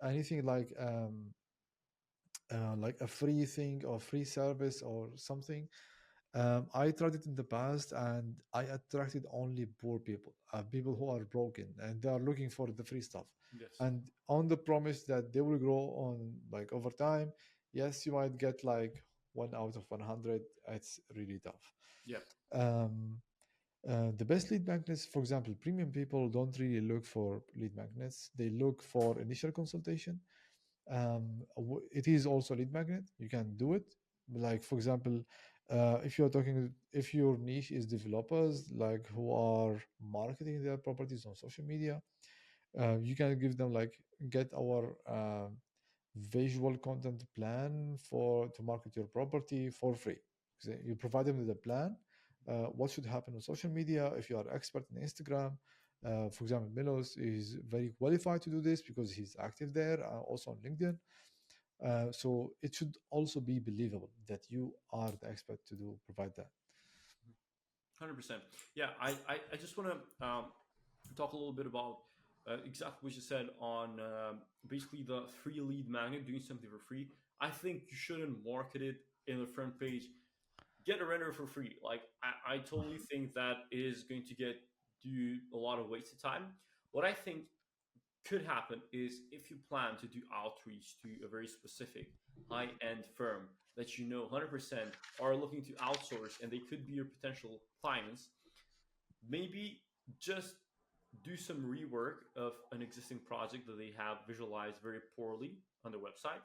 anything like a free thing or free service or something. I tried it in the past, and I attracted only poor people, people who are broken and they are looking for the free stuff. Yes. And on the promise that they will grow on, like, over time. Yes, you might get like 1 out of 100. It's really tough. Yep. Um, the best lead magnets, for example, premium people don't really look for lead magnets. They look for initial consultation. It is also a lead magnet. You can do it. Like, for example, if your niche is developers, like, who are marketing their properties on social media, you can give them, like, get our visual content plan for to market your property for free. So you provide them with a plan, what should happen on social media. If you are expert in Instagram, for example, Melos is very qualified to do this because he's active there, also on LinkedIn. So it should also be believable that you are the expert to provide that. 100%. Yeah, I just want to talk a little bit about exactly what you said on basically the free lead magnet, doing something for free. I think you shouldn't market it in the front page. Get a render for free. Like, I totally think that is going to get you a lot of wasted time. What I think could happen is if you plan to do outreach to a very specific high-end firm that you know 100% are looking to outsource and they could be your potential clients, maybe just do some rework of an existing project that they have visualized very poorly on their website.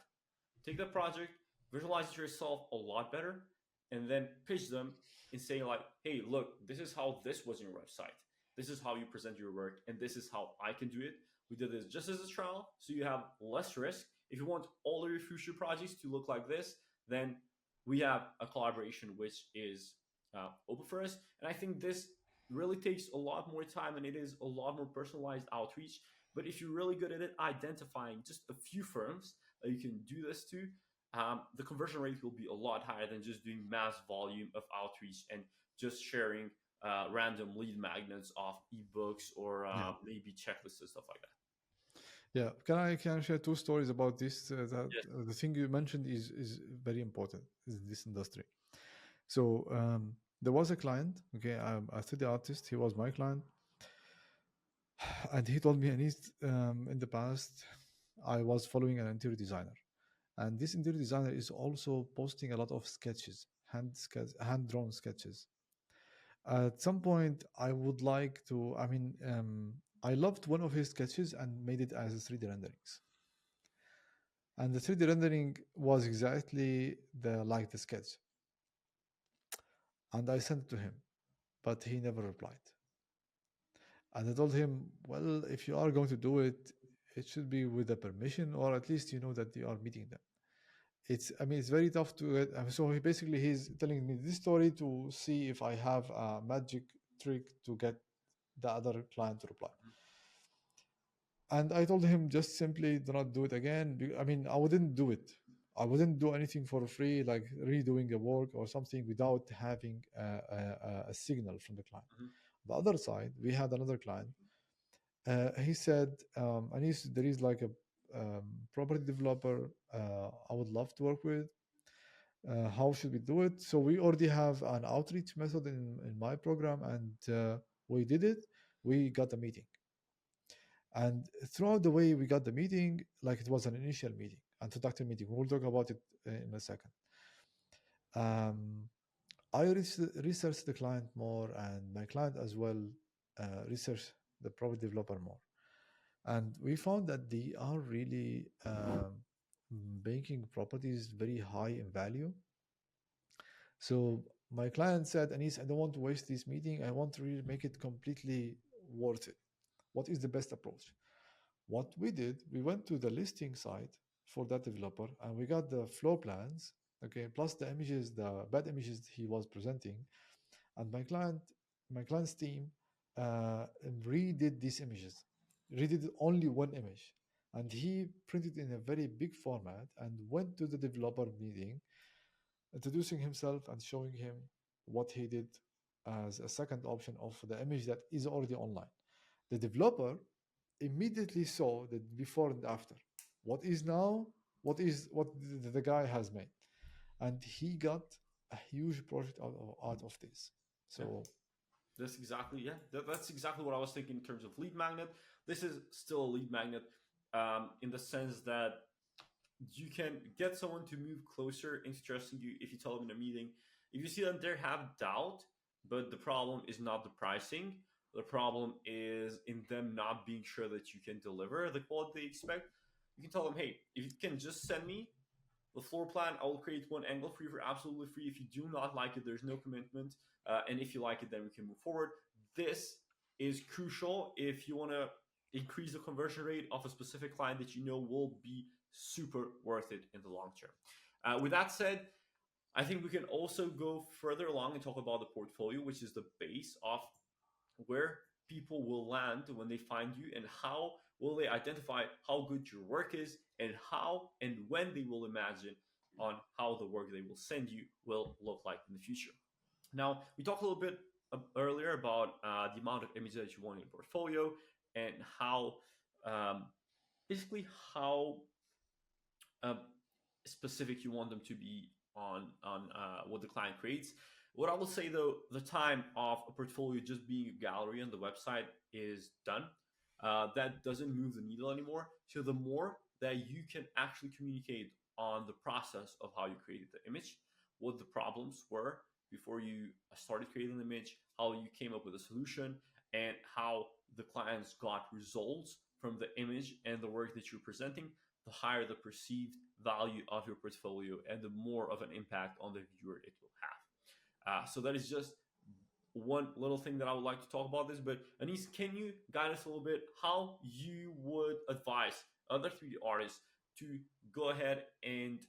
Take that project, visualize it yourself a lot better, and then pitch them and say, like, hey, look, this is how this was in your website. This is how you present your work, and this is how I can do it. We did this just as a trial, so you have less risk. If you want all of your future projects to look like this, then we have a collaboration which is open for us. And I think this really takes a lot more time and it is a lot more personalized outreach. But if you're really good at it, identifying just a few firms that you can do this to, the conversion rate will be a lot higher than just doing mass volume of outreach and just sharing random lead magnets of ebooks or Yeah. maybe checklists and stuff like that. Yeah, can I share two stories about this? That Yes. the thing you mentioned is very important in this industry. So there was a client. Okay, I'm a 3D artist. He was my client, and he told me, I need in the past I was following an interior designer, and this interior designer is also posting a lot of sketches, hand drawn sketches. At some point, I would like to. I mean, I loved one of his sketches and made it as 3D renderings. And the 3D rendering was exactly the sketch. And I sent it to him, but he never replied. And I told him, well, if you are going to do it, it should be with a permission, or at least you know that you are meeting them. I mean, it's very tough to get. So he's telling me this story to see if I have a magic trick to get the other client to reply. And I told him, just simply do not do it again. I mean, I wouldn't do it. I wouldn't do anything for free, like redoing a work or something without having a signal from the client. Mm-hmm. The other side, we had another client. He said, Anis, there is like a property developer I would love to work with. How should we do it? So we already have an outreach method in my program, and we did it. We got a meeting. And throughout the way we got the meeting, like it was an initial meeting, introductory meeting. We'll talk about it in a second. I researched the client more, and my client as well researched the property developer more. And we found that they are really making properties very high in value. So my client said, Anis, I don't want to waste this meeting. I want to really make it completely worth it. What is the best approach? What we did, we went to the listing site for that developer, and we got the floor plans, okay, plus the images, the bad images he was presenting. And my client's team redid these images, redid only one image, and he printed in a very big format and went to the developer meeting, introducing himself and showing him what he did as a second option of the image that is already online. The developer immediately saw the before and after. What is now? What the guy has made, and he got a huge project out of this. So yeah. That's exactly that's exactly what I was thinking in terms of lead magnet. This is still a lead magnet, in the sense that you can get someone to move closer into trusting you if you tell them in a meeting. If you see that they have doubt, but the problem is not the pricing, the problem is in them not being sure that you can deliver the quality they expect, you can tell them, hey, if you can just send me the floor plan, I will create one angle for you for absolutely free. If you do not like it, there's no commitment. And if you like it, then we can move forward. This is crucial if you want to increase the conversion rate of a specific client that you know will be super worth it in the long term. With that said, I think we can also go further along and talk about the portfolio, which is the base of where people will land when they find you, and how will they identify how good your work is, and how and when they will imagine on how the work they will send you will look like in the future. Now, we talked a little bit earlier about the amount of images that you want in your portfolio, and how basically how uh, specific you want them to be on what the client creates. What I will say though, the time of a portfolio just being a gallery on the website is done. That doesn't move the needle anymore. So the more that you can actually communicate on the process of how you created the image, what the problems were before you started creating the image, how you came up with a solution, and how the clients got results from the image and the work that you're presenting, the higher the perceived value of your portfolio and the more of an impact on the viewer it will have. So that is just one little thing that I would like to talk about this. But Anis, can you guide us a little bit how you would advise other 3D artists to go ahead and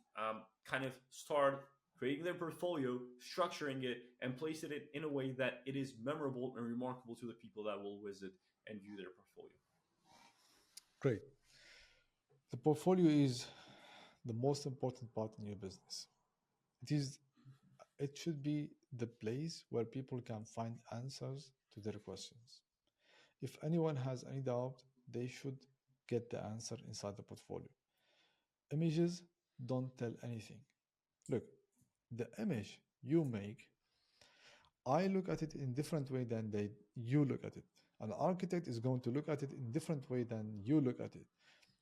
kind of start creating their portfolio, structuring it, and placing it in a way that it is memorable and remarkable to the people that will visit and view their portfolio? great. The portfolio is the most important part in your business. It should be the place where people can find answers to their questions. If anyone has any doubt, they should get the answer inside the portfolio. Images don't tell anything. Look, the image you make, I look at it in different way than you look at it. An architect is going to look at it in different way than you look at it.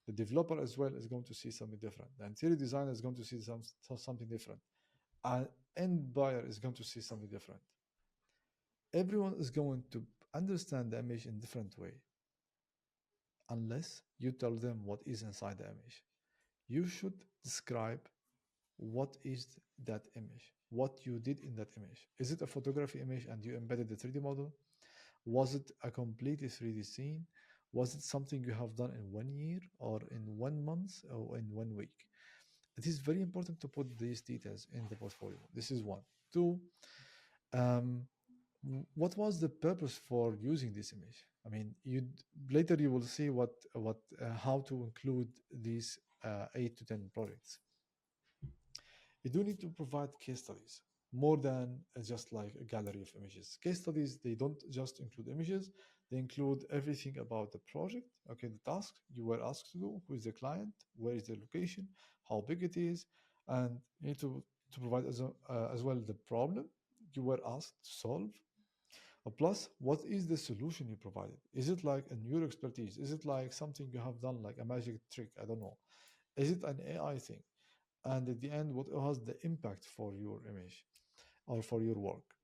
The developer as well is going to see something different. The interior designer is going to see something different. An end buyer is going to see something different. Everyone is going to understand the image in different way unless you tell them what is inside the image. You should describe what is that image, what you did in that image. Is it a photography image and you embedded the 3D model? Was it a completely 3D scene? Was it something you have done in 1 year or in 1 month or in 1 week? It is very important to put these details in the portfolio. This is one. Two, What was the purpose for using this image? I mean, you later you will see what how to include these 8 to 10 projects. You do need to provide case studies more than just like a gallery of images. Case studies, they don't just include images, they include everything about the project, okay, the task you were asked to do, who is the client, where is the location, how big it is, and you need to provide as well the problem you were asked to solve. Plus, what is the solution you provided? Is it like a your expertise? Is it like something you have done, like a magic trick? I don't know. Is it an AI thing? And at the end, what was the impact for your image or for your work?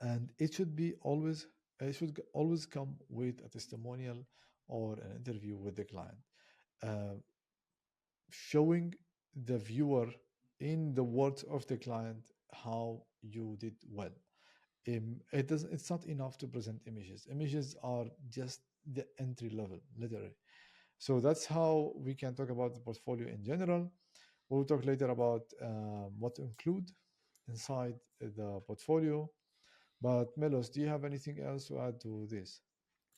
And it should always come with a testimonial or an interview with the client, uh, showing the viewer in the words of the client how you did well. It's not enough to present images. Images are just the entry level, literally. So that's how we can talk about the portfolio in general. We'll talk later about what to include inside the portfolio. But Melos, do you have anything else to add to this?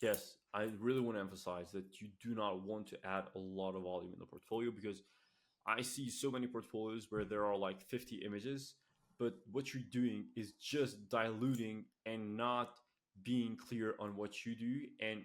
Yes, I really want to emphasize that you do not want to add a lot of volume in the portfolio, because I see so many portfolios where there are like 50 images, but what you're doing is just diluting and not being clear on what you do. And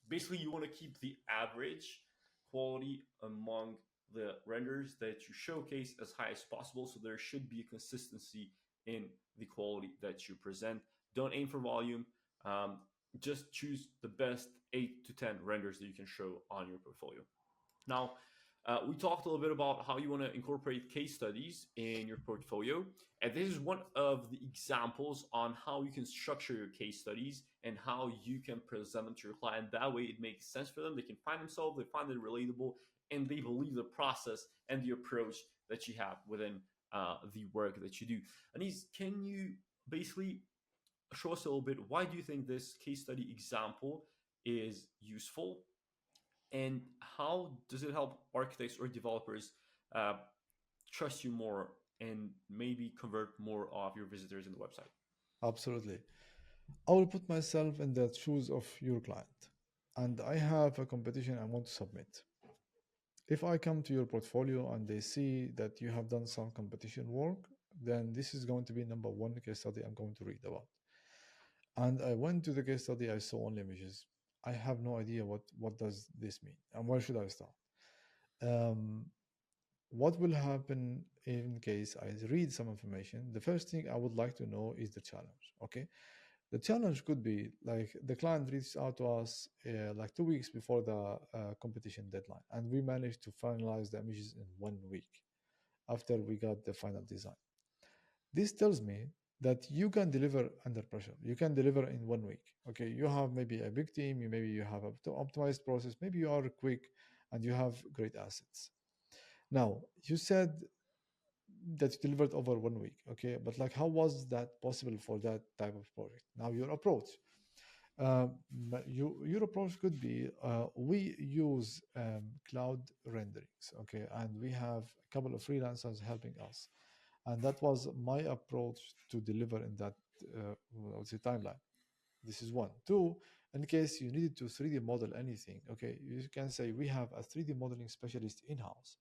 basically, you want to keep the average quality among the renders that you showcase as high as possible. So there should be a consistency in the quality that you present. Don't aim for volume. Um, just choose the best 8 to 10 renders that you can show on your portfolio. Now, we talked a little bit about how you want to incorporate case studies in your portfolio. And this is one of the examples on how you can structure your case studies and how you can present them to your client. That way, it makes sense for them. They can find themselves, they find it relatable, and they believe the process and the approach that you have within the work that you do. Anis, can you basically show us a little bit, why do you think this case study example is useful, and how does it help architects or developers uh, trust you more and maybe convert more of your visitors in the website? Absolutely. I will put myself in the shoes of your client, and I have a competition I want to submit. If I come to your portfolio and they see that you have done some competition work, then this is going to be number one case study I'm going to read about. And I went to the case study, I saw only images. I have no idea what does this mean and where should I start. Um, what will happen in case I read some information? The first thing I would like to know is the challenge. Okay, the challenge could be like the client reached out to us like 2 weeks before the competition deadline, and we managed to finalize the images in 1 week after we got the final design. This tells me that you can deliver under pressure. You can deliver in 1 week. Okay, you have maybe a big team, maybe you have a optimized process, maybe you are quick and you have great assets. Now, you said that you delivered over 1 week, okay, but like how was that possible for that type of project? Now, your approach. Your approach could be we use cloud renderings, okay, and we have a couple of freelancers helping us, and that was my approach to deliver in that I would say timeline. This is one. Two, in case you needed to 3D model anything, okay, you can say we have a 3D modeling specialist in-house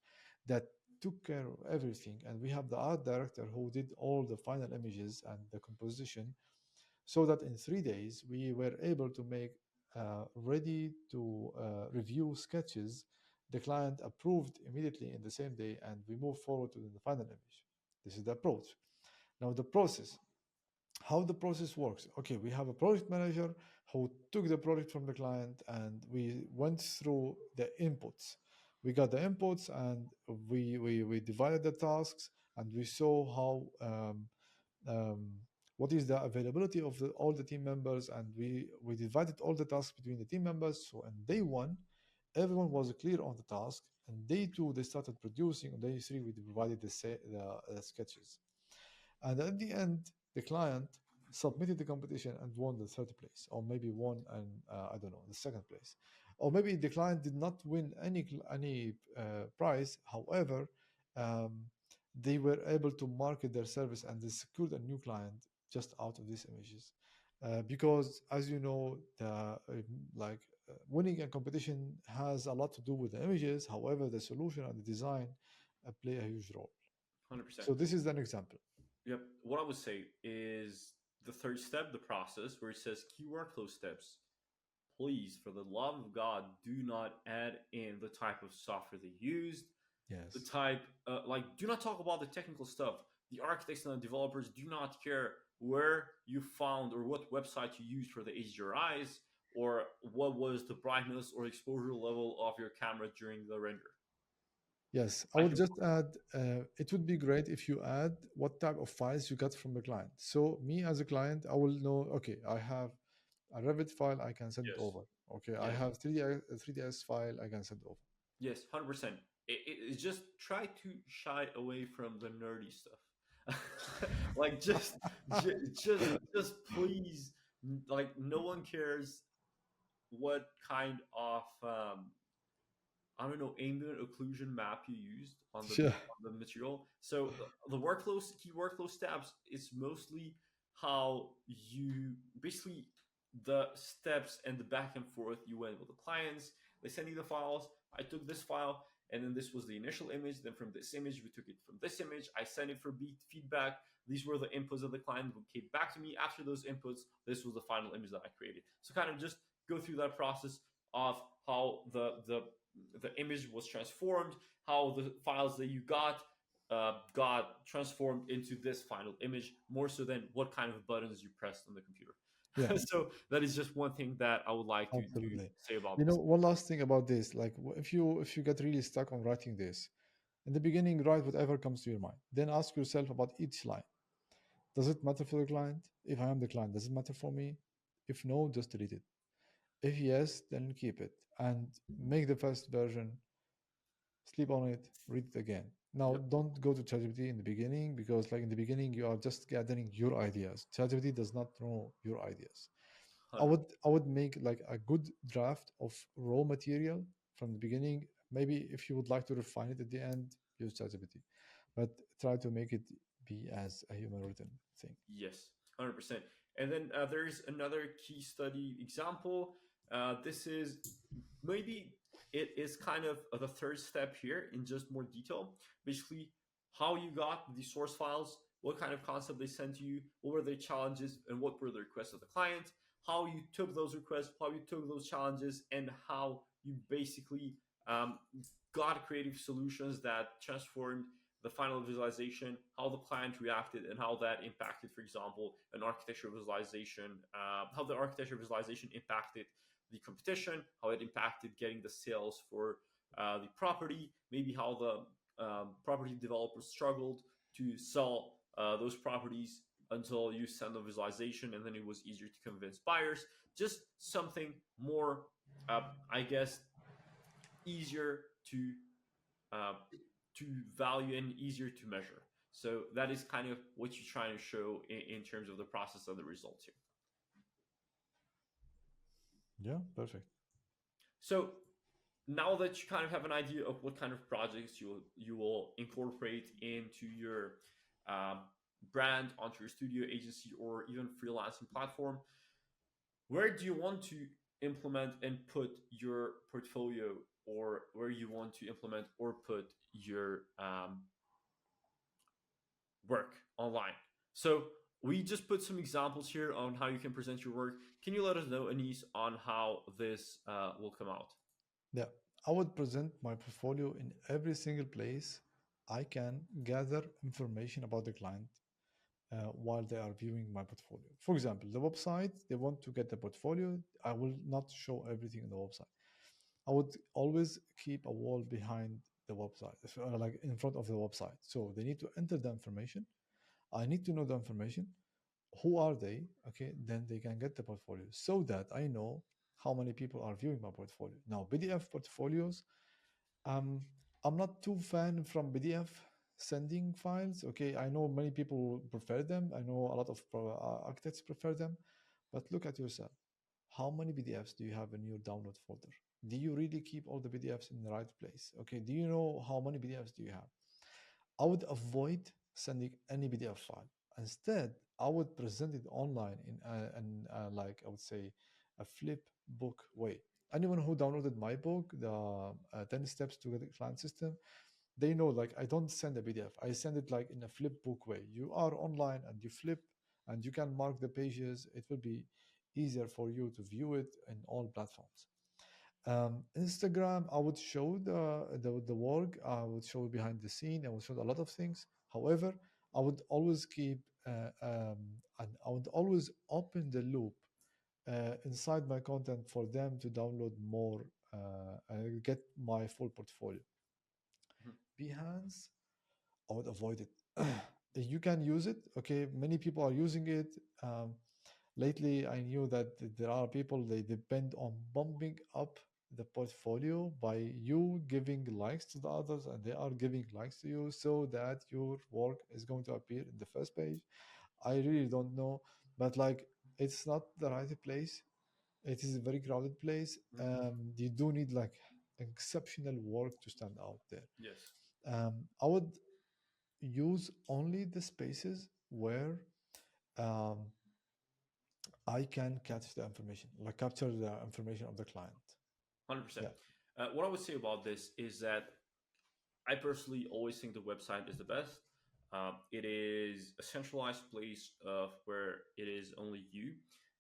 that took care of everything, and we have the art director who did all the final images and the composition, so that in 3 days we were able to make ready to review sketches. The client approved immediately in the same day, and we moved forward to the final image. This is the approach. Now, the process, how the process works. Okay, we have a project manager who took the project from the client, and we went through the inputs. We got the inputs, and we divided the tasks, and we saw how um, what is the availability of all the team members, and we divided all the tasks between the team members. So on day one, everyone was clear on the task, and day two they started producing. On day three, we provided the sketches, and at the end, the client submitted the competition and won the third place, or maybe won and I don't know, the second place, or maybe the client did not win any prize. However, um, they were able to market their service and they secured a new client just out of these images. Because, as you know, like winning a competition has a lot to do with the images. However, the solution and the design play a huge role. 100%. So this is an example. Yep. What I would say is the third step, the process, where it says key workflow steps. Please, for the love of God, do not add in the type of software they used, the Yes. type, like, do not talk about the technical stuff. The architects and the developers do not care where you found or what website you used for the HDRIs or what was the brightness or exposure level of your camera during the render. Yes, I I would can, just add, it would be great if you add what type of files you got from the client. So me as a client, I will know, okay, I have a Revit file, I can send it yes, over. Okay, I yes, have 3ds file, I can send over. yes, 100%. It's just try to shy away from the nerdy stuff. Like just please, like no one cares what kind of I don't know, ambient occlusion map you used Yeah. on the material. So the workflows, key workflow steps, is mostly how you basically the steps and the back and forth you went with the clients. They send you the files. I took this file, and then this was the initial image. Then from this image, we took it from this image. I sent it for feedback. These were the inputs of the client who came back to me after those inputs. This was the final image that I created. So kind of just go through that process of how the image was transformed, how the files that you got transformed into this final image, more so than what kind of buttons you pressed on the computer. Yeah, So that is just one thing that I would like to absolutely. say about You know, this. one last thing about this, like if you get really stuck on writing this, in the beginning, write whatever comes to your mind. Then ask yourself about each line. Does it matter for the client? If I am the client, does it matter for me? If no, just delete it. If yes, then keep it and make the first version, sleep on it, read it again. Now, Yep, don't go to ChatGPT in the beginning because, like in the beginning, you are just gathering your ideas. ChatGPT does not know your ideas. I 100. would I would make like a good draft of raw material from the beginning. Maybe if you would like to refine it at the end, use ChatGPT, but try to make it be as a human written thing. Yes, 100%. And then there is another key study example. This is maybe it is kind of the third step here in just more detail. Basically, how you got the source files, what kind of concept they sent to you, what were the challenges, and what were the requests of the client, how you took those requests, how you took those challenges, and how you basically um, got creative solutions that transformed the final visualization, how the client reacted, and how that impacted, for example, an architecture visualization, how the architecture visualization impacted the competition, how it impacted getting the sales for the property, maybe how the property developers struggled to sell those properties until you send the visualization and then it was easier to convince buyers. Just something more, I guess, easier uh, to value and easier to measure. So that is kind of what you're trying to show in terms of the process of the results here. Yeah, perfect. So now that you kind of have an idea of what kind of projects you will incorporate into your um, brand, onto your studio agency, or even freelancing platform, where do you want to implement and put your portfolio, or where you want to implement or put your work online? So we just put some examples here on how you can present your work. Can you let us know, Anis, on how this will come out? Yeah, I would present my portfolio in every single place I can gather information about the client while they are viewing my portfolio. For example, the website, they want to get the portfolio. I will not show everything in the website. I would always keep a wall behind the website, like in front of the website. So they need to enter the information. I need to know the information. Who are they? Okay, then they can get the portfolio so that I know how many people are viewing my portfolio. Now, PDF portfolios, um, I'm not too fan from PDF sending files. Okay, I know many people prefer them. I know a lot of architects prefer them, but look at yourself. How many PDFs do you have in your download folder? Do you really keep all the PDFs in the right place? Okay, do you know how many PDFs do you have? I would avoid sending any PDF file. Instead, I would present it online in like I would say a flip book way. Anyone who downloaded my book, the 10 steps to get a client system, they know like I don't send a PDF. I send it like in a flip book way. You are online and you flip and you can mark the pages. It will be easier for you to view it in all platforms. Instagram, I would show the work. I would show behind the scene. I would show a lot of things. However, I would always keep and I would always open the loop inside my content for them to download more and get my full portfolio. Mhm. Behance, I would avoid it. You can use it. Okay, many people are using it. Lately, I knew that there are people they depend on bumping up the portfolio by you giving likes to the others, and they are giving likes to you so that your work is going to appear in the first page. I really don't know, but like it's not the right place. It is a very crowded place. Mhm. You do need like exceptional work to stand out there. Yes. I would use only the spaces where um, I can catch the information, like capture the information of the client. 100%. Yeah. What I would say about this is that I personally always think the website is the best. It is a centralized place of where it is only you.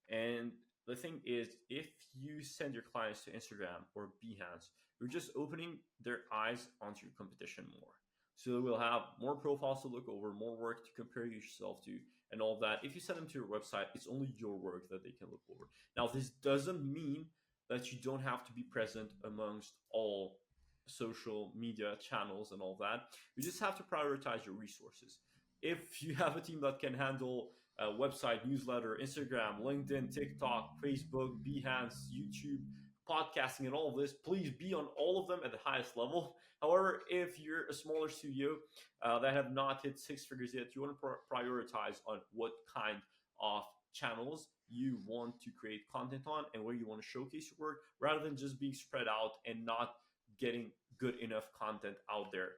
And the thing is, if you send your clients to Instagram or Behance, you're just opening their eyes onto your competition more. So they will have more profiles to look over, more work to compare yourself to, and all that. If you send them to your website, it's only your work that they can look over. Now, this doesn't mean that you don't have to be present amongst all social media channels and all that. You just have to prioritize your resources. If you have a team that can handle website, newsletter, Instagram, LinkedIn, TikTok, Facebook, Behance, YouTube, podcasting, and all of this, please be on all of them at the highest level. However, if you're a smaller studio that have not hit six figures yet, you want to prioritize on what kind of channels you want to create content on and where you want to showcase your work rather than just being spread out and not getting good enough content out there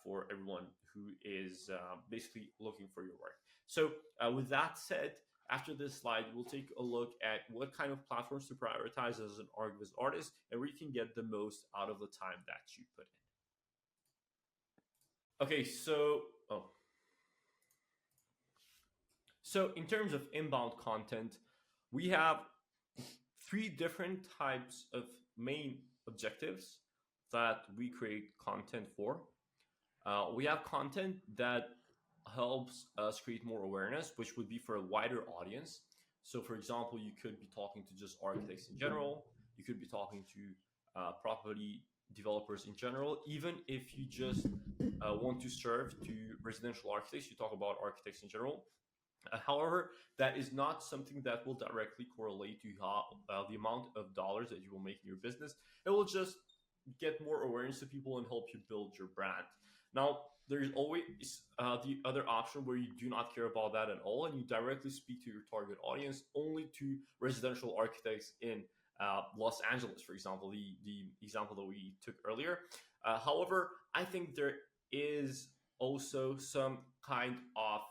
for everyone who is basically looking for your work. So, with that said, after this slide, we'll take a look at what kind of platforms to prioritize as an ArcViz artist and where you can get the most out of the time that you put in. Okay, so in terms of inbound content, we have three different types of main objectives that we create content for. We have content that helps us create more awareness, which would be for a wider audience. So, for example, you could be talking to just architects in general. You could be talking to property developers in general. Even if you just want to serve to residential architects, you talk about architects in general. However, that is not something that will directly correlate to how, the amount of dollars that you will make in your business. It will just get more awareness to people and help you build your brand. Now, there's always the other option where you do not care about that at all and you directly speak to your target audience only to residential architects in Los Angeles, for example, the example that we took earlier. However, I think there is also some kind of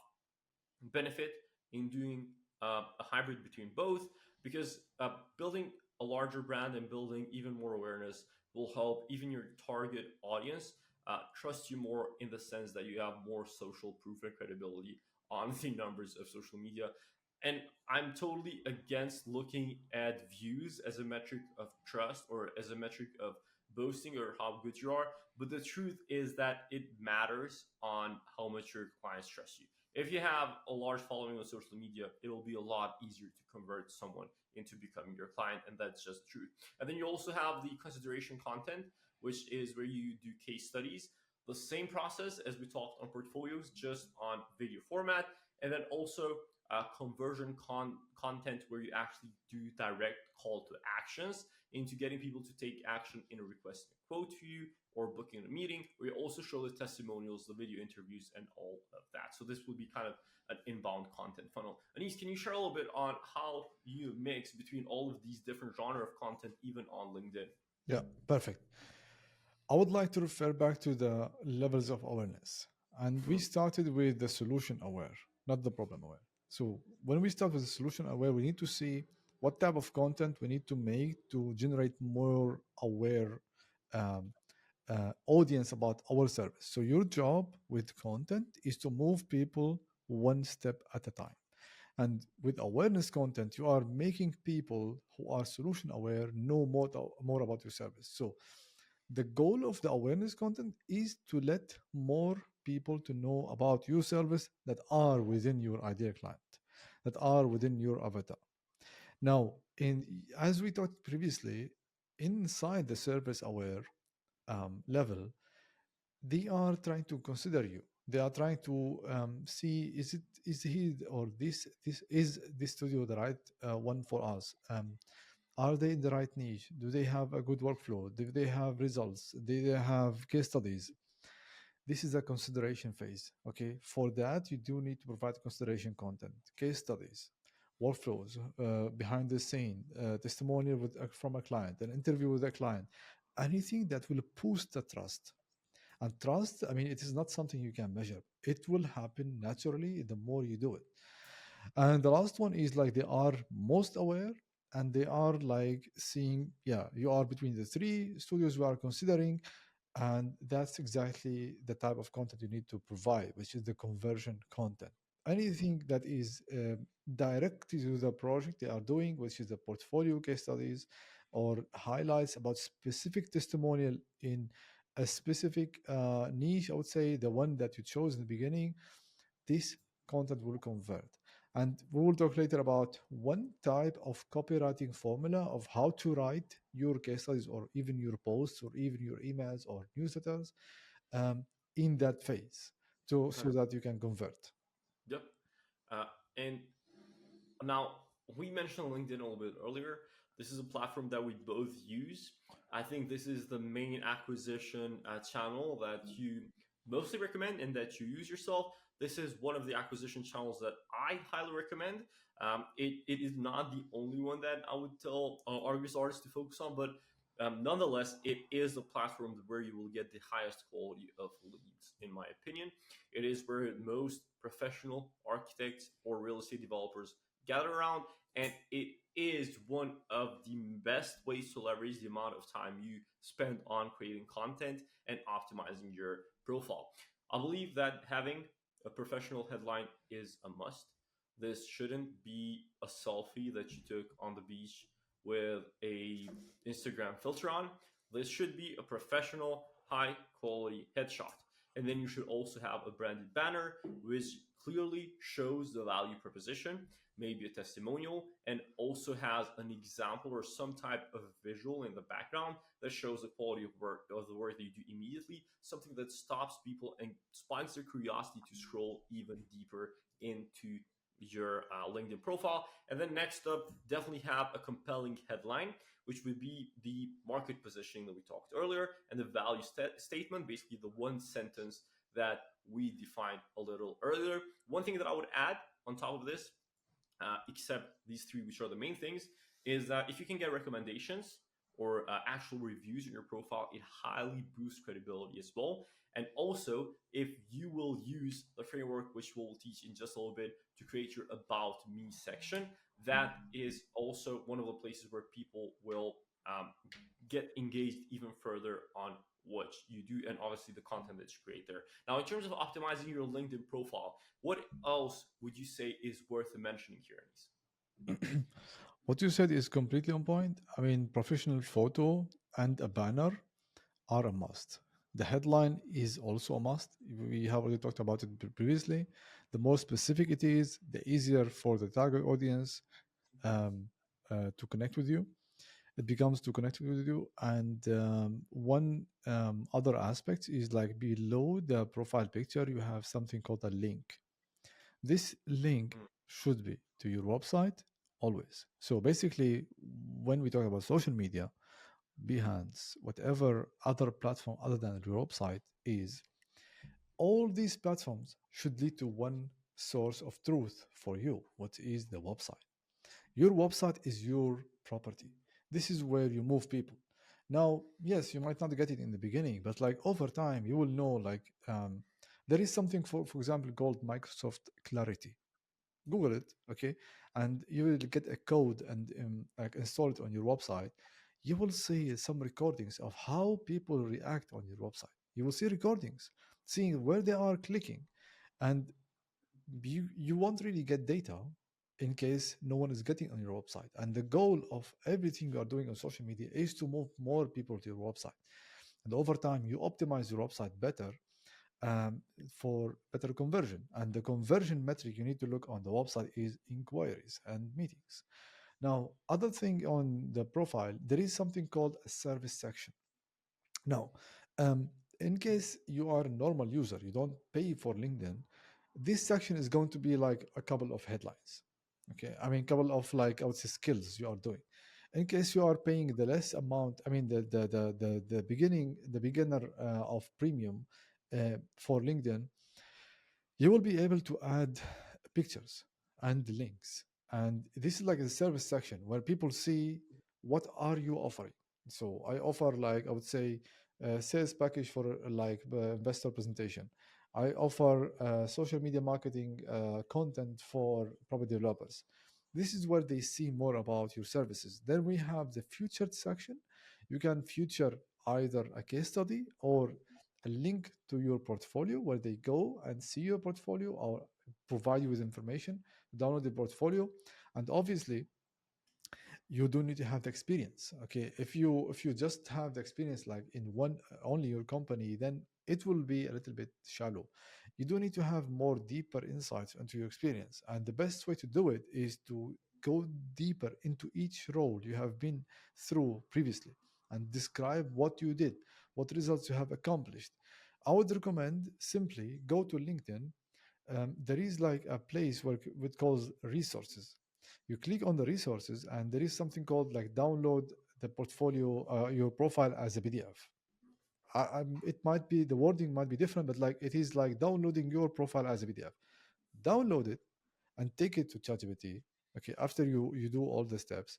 benefit in doing a hybrid between both because building a larger brand and building even more awareness will help even your target audience trust you more in the sense that you have more social proof and credibility on the numbers of social media. And I'm totally against looking at views as a metric of trust or as a metric of boasting or how good you are. But the truth is that it matters on how much your clients trust you. If you have a large following on social media, it'll be a lot easier to convert someone into becoming your client, and that's just true. And then you also have the consideration content, which is where you do case studies. The same process as we talked on portfolios, just on video format, and then also conversion content where you actually do direct call to actions into getting people to take action in requesting a quote to you or booking a meeting. We also show the testimonials, the video interviews, and all of that. So this would be kind of an inbound content funnel. Anis, can you share a little bit on how you mix between all of these different genre of content, even on LinkedIn? Yeah, perfect. I would like to refer back to the levels of awareness. And we started with the solution aware, not the problem aware. So when we start with the solution aware, we need to see what type of content we need to make to generate more aware um, audience about our service. So your job with content is to move people one step at a time. And with awareness content, you are making people who are solution aware know more about your service. So the goal of the awareness content is to let more people to know about your service that are within your ideal client, that are within your avatar. Now, in as we talked previously, inside the service aware level, they are trying to consider you. They are trying to see, is he or this is this studio the right one for us? Are they in the right niche? Do they have a good workflow? Do they have results? Do they have case studies? This is a consideration phase. Okay, for that you do need to provide consideration content, case studies, workflows, behind the scene, testimonial from a client, an interview with a client, anything that will boost the trust. And trust, I mean, it is not something you can measure. It will happen naturally the more you do it. And the last one is like they are most aware and they are like seeing, yeah, you are between the three studios we are considering. And that's exactly the type of content you need to provide, which is the conversion content. Anything that is direct to the project they are doing, which is the portfolio case studies or highlights about specific testimonial in a specific niche, I would say the one that you chose in the beginning, this content will convert. And we will talk later about one type of copywriting formula of how to write your case studies or even your posts or even your emails or newsletters um, in that phase so that you can convert. Yep. And now, we mentioned LinkedIn a little bit earlier. This is a platform that we both use. I think this is the main acquisition channel that you mostly recommend and that you use yourself. This is one of the acquisition channels that I highly recommend. It is not the only one that I would tell ArcViz artists to focus on, but nonetheless, it is a platform where you will get the highest quality of leads, in my opinion. It is where most professional architects or real estate developers gather around, and it is one of the best ways to leverage the amount of time you spend on creating content and optimizing your profile. I believe that having a professional headline is a must. This shouldn't be a selfie that you took on the beach with a Instagram filter on. This should be a professional, high quality headshot. And then you should also have a branded banner which clearly shows the value proposition, maybe a testimonial, and also has an example or some type of visual in the background that shows the quality of the work that you do immediately, something that stops people and spikes their curiosity to scroll even deeper into your LinkedIn profile. And then next up, definitely have a compelling headline, which would be the market positioning that we talked earlier, and the value statement, basically the one sentence that we defined a little earlier. One thing that I would add on top of this, except these three, which are the main things, is that if you can get recommendations or actual reviews in your profile, it highly boosts credibility as well. And also, if you will use the framework, which we'll teach in just a little bit, to create your About Me section, that is also one of the places where people will get engaged even further on what you do and obviously the content that you create there. Now, in terms of optimizing your LinkedIn profile, what else would you say is worth mentioning here, Anis? What you said is completely on point. I mean, professional photo and a banner are a must. The headline is also a must. We have already talked about it previously. The more specific it is, the easier for the target audience to connect with you. It becomes to connect with you. And one other aspect is like below the profile picture, you have something called a link. This link should be to your website always. So basically, when we talk about social media, Behance, whatever other platform other than your website is, all these platforms should lead to one source of truth for you. What is the website? Your website is your property. This is where you move people. Now, yes, you might not get it in the beginning, but like over time, you will know like There is something for example called Microsoft Clarity. Google it, okay, and you will get a code and like install it on your website. You will see some recordings of how people react on your website. You will see recordings, seeing where they are clicking, and you won't really get data in case no one is getting on your website. And the goal of everything you are doing on social media is to move more people to your website. And over time, you optimize your website better um, for better conversion. And the conversion metric you need to look on the website is inquiries and meetings. Now, other thing on the profile, there is something called a service section. Now, um, in case you are a normal user, you don't pay for LinkedIn, this section is going to be like a couple of headlines. Okay, I mean, couple of like I would say skills you are doing. In case you are paying the less amount, I mean the beginner of premium for LinkedIn, you will be able to add pictures and links, and this is like a service section where people see what are you offering. So I offer like I would say a sales package for like investor presentation. I offer social media marketing content for property developers. This is where they see more about your services. Then we have the featured section. You can feature either a case study or a link to your portfolio where they go and see your portfolio or provide you with information, download the portfolio. And obviously you do need to have the experience. Okay, if you just have the experience like in one only your company, then it will be a little bit shallow. You do need to have more deeper insights into your experience, and the best way to do it is to go deeper into each role you have been through previously and describe what you did, what results you have accomplished. I would recommend simply go to LinkedIn. There is like a place where it calls resources. You click on the resources and there is something called like download the portfolio, your profile as a PDF. It might be the wording might be different, but like it is like downloading your profile as a PDF. Download it and take it to ChatGPT. Okay, after you do all the steps,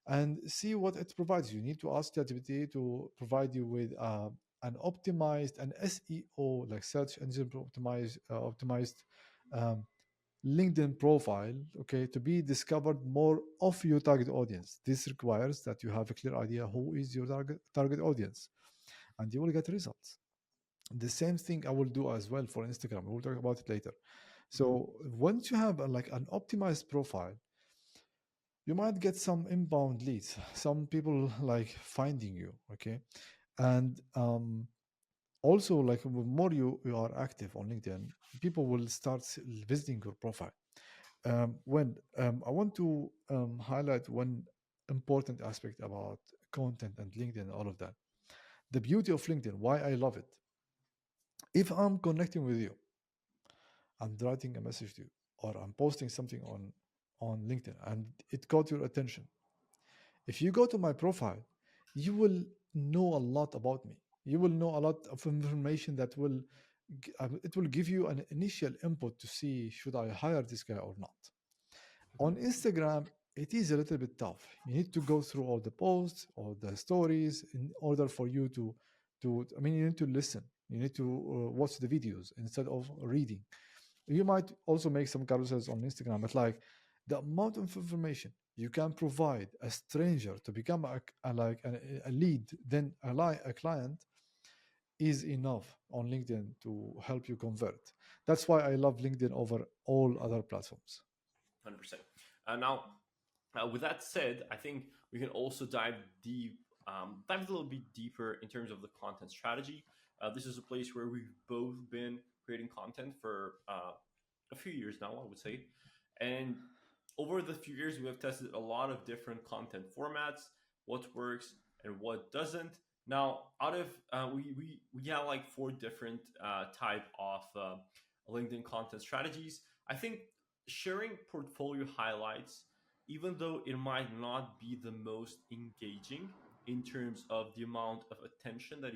and see what it provides you. You need to ask ChatGPT to provide you with an optimized, an SEO like search engine optimized um, LinkedIn profile, okay, to be discovered more of your target audience. This requires that you have a clear idea who is your target audience, and you will get results. The same thing I will do as well for Instagram. We'll talk about it later. Mhm. So once you have like an optimized profile, you might get some inbound leads, some people like finding you, okay, and also like the more you are active on LinkedIn, people will start visiting your profile. When I want to highlight one important aspect about content and LinkedIn and all of that. The beauty of LinkedIn, why I love it. If I'm connecting with you, I'm writing a message to you, or I'm posting something on LinkedIn, and it got your attention. If you go to my profile, you will know a lot about me. You will know a lot of information that will it will give you an initial input to see should I hire this guy or not. On Instagram, it is a little bit tough. You need to go through all the posts, all the stories in order for you to I mean, you need to listen. You need to watch the videos instead of reading. You might also make some carousels on Instagram, but like the amount of information you can provide a stranger to become a lead, then a client is enough on LinkedIn to help you convert. That's why I love LinkedIn over all other platforms. 100%. Now, with that said, I think we can also dive a little bit deeper in terms of the content strategy. This is a place where we've both been creating content for a few years now, I would say. And over the few years, we have tested a lot of different content formats, what works and what doesn't. Now, out of we have like four different type of LinkedIn content strategies. I think sharing portfolio highlights, even though it might not be the most engaging in terms of the amount of attention that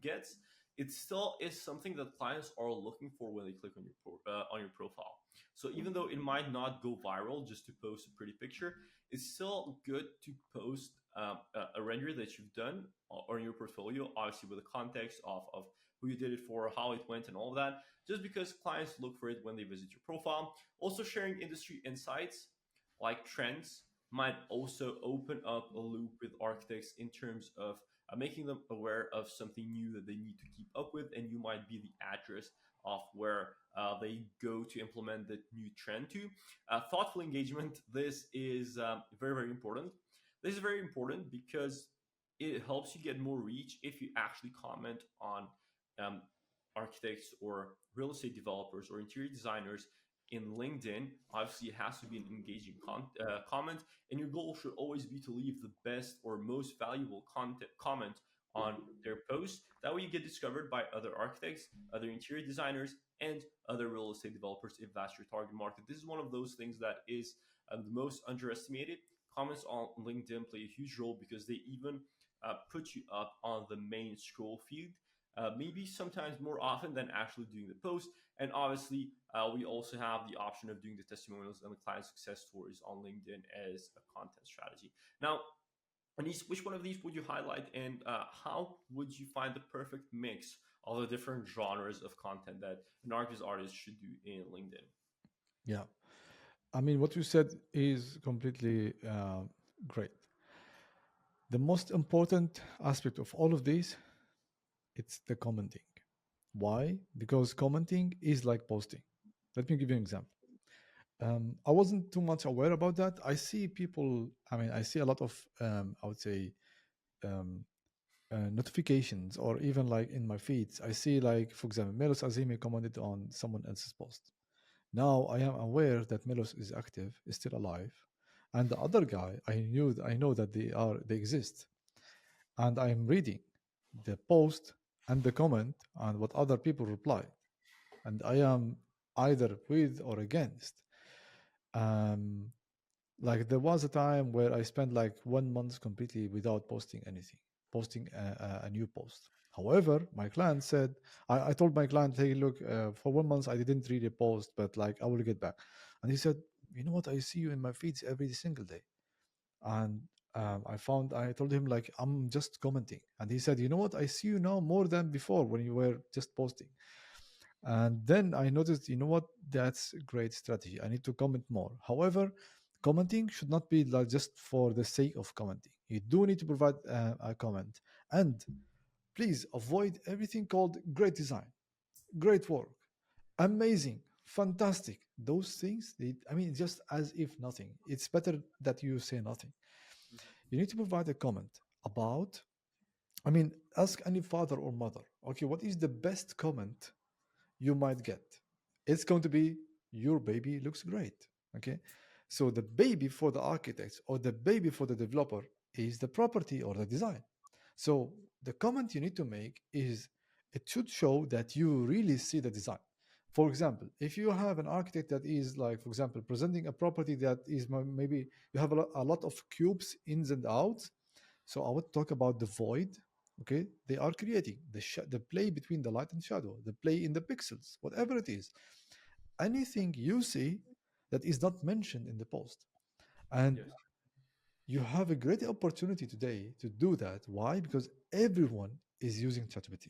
gets, it still is something that clients are looking for when they click on your profile. So even though it might not go viral just to post a pretty picture, it's still good to post a render that you've done on your portfolio, obviously with the context of who you did it for, how it went, and all of that, just because clients look for it when they visit your profile. Also, sharing industry insights like trends might also open up a loop with architects in terms of making them aware of something new that they need to keep up with, and you might be the address of where they go to implement the new trend to. Thoughtful engagement. This is very, very important. This is very important because it helps you get more reach if you actually comment on um, architects or real estate developers or interior designers in LinkedIn. Obviously, it has to be an engaging comment, and your goal should always be to leave the best or most valuable comment on their post. That way, you get discovered by other architects, other interior designers, and other real estate developers if that's your target market. This is one of those things that is the most underestimated. Comments on LinkedIn play a huge role because they even put you up on the main scroll feed, maybe sometimes more often than actually doing the post. And obviously, we also have the option of doing the testimonials and the client success stories on LinkedIn as a content strategy. Now, Anis, which one of these would you highlight, and how would you find the perfect mix of the different genres of content that an ArcViz artist should do in LinkedIn? Yeah. I mean, what you said is completely great. The most important aspect of all of this, it's the commenting. Why? Because commenting is like posting. Let me give you an example. I wasn't too much aware about that. I see people, I mean, I see a lot of, I would say, um, notifications, or even like in my feeds, I see, like, for example, Melos Azemi commented on someone else's post. Now I am aware that Melos is active, is still alive, and the other guy, I know that they exist, and I am reading the post and the comment and what other people replied, and I am either with or against. Um, like, there was a time where I spent like 1 month completely without posting anything, posting a new post. However, my client said, I told my client, hey, look, for 1 month I didn't read a post, but like I will get back. And he said, you know what? I see you in my feeds every single day. And I told him, like, I'm just commenting. And he said, you know what? I see you now more than before when you were just posting. And then I noticed, you know what? That's a great strategy. I need to comment more. However, commenting should not be like just for the sake of commenting. You do need to provide a comment. And please avoid everything called great design, great work, amazing, fantastic. Those things, I mean, just as if nothing. It's better that you say nothing. You need to provide a comment about, I mean, ask any father or mother, okay, what is the best comment you might get? It's going to be, your baby looks great. Okay. So the baby for the architect or the baby for the developer is the property or the design. So the comment you need to make is, it should show that you really see the design. For example, if you have an architect that is, like, for example, presenting a property that is maybe you have a lot of cubes ins and outs. So I would talk about the void. Okay, they are creating the play between the light and shadow, the play in the pixels, whatever it is. Anything you see that is not mentioned in the post, and Yes. you have a great opportunity today to do that. Why? Because everyone is using ChatGPT.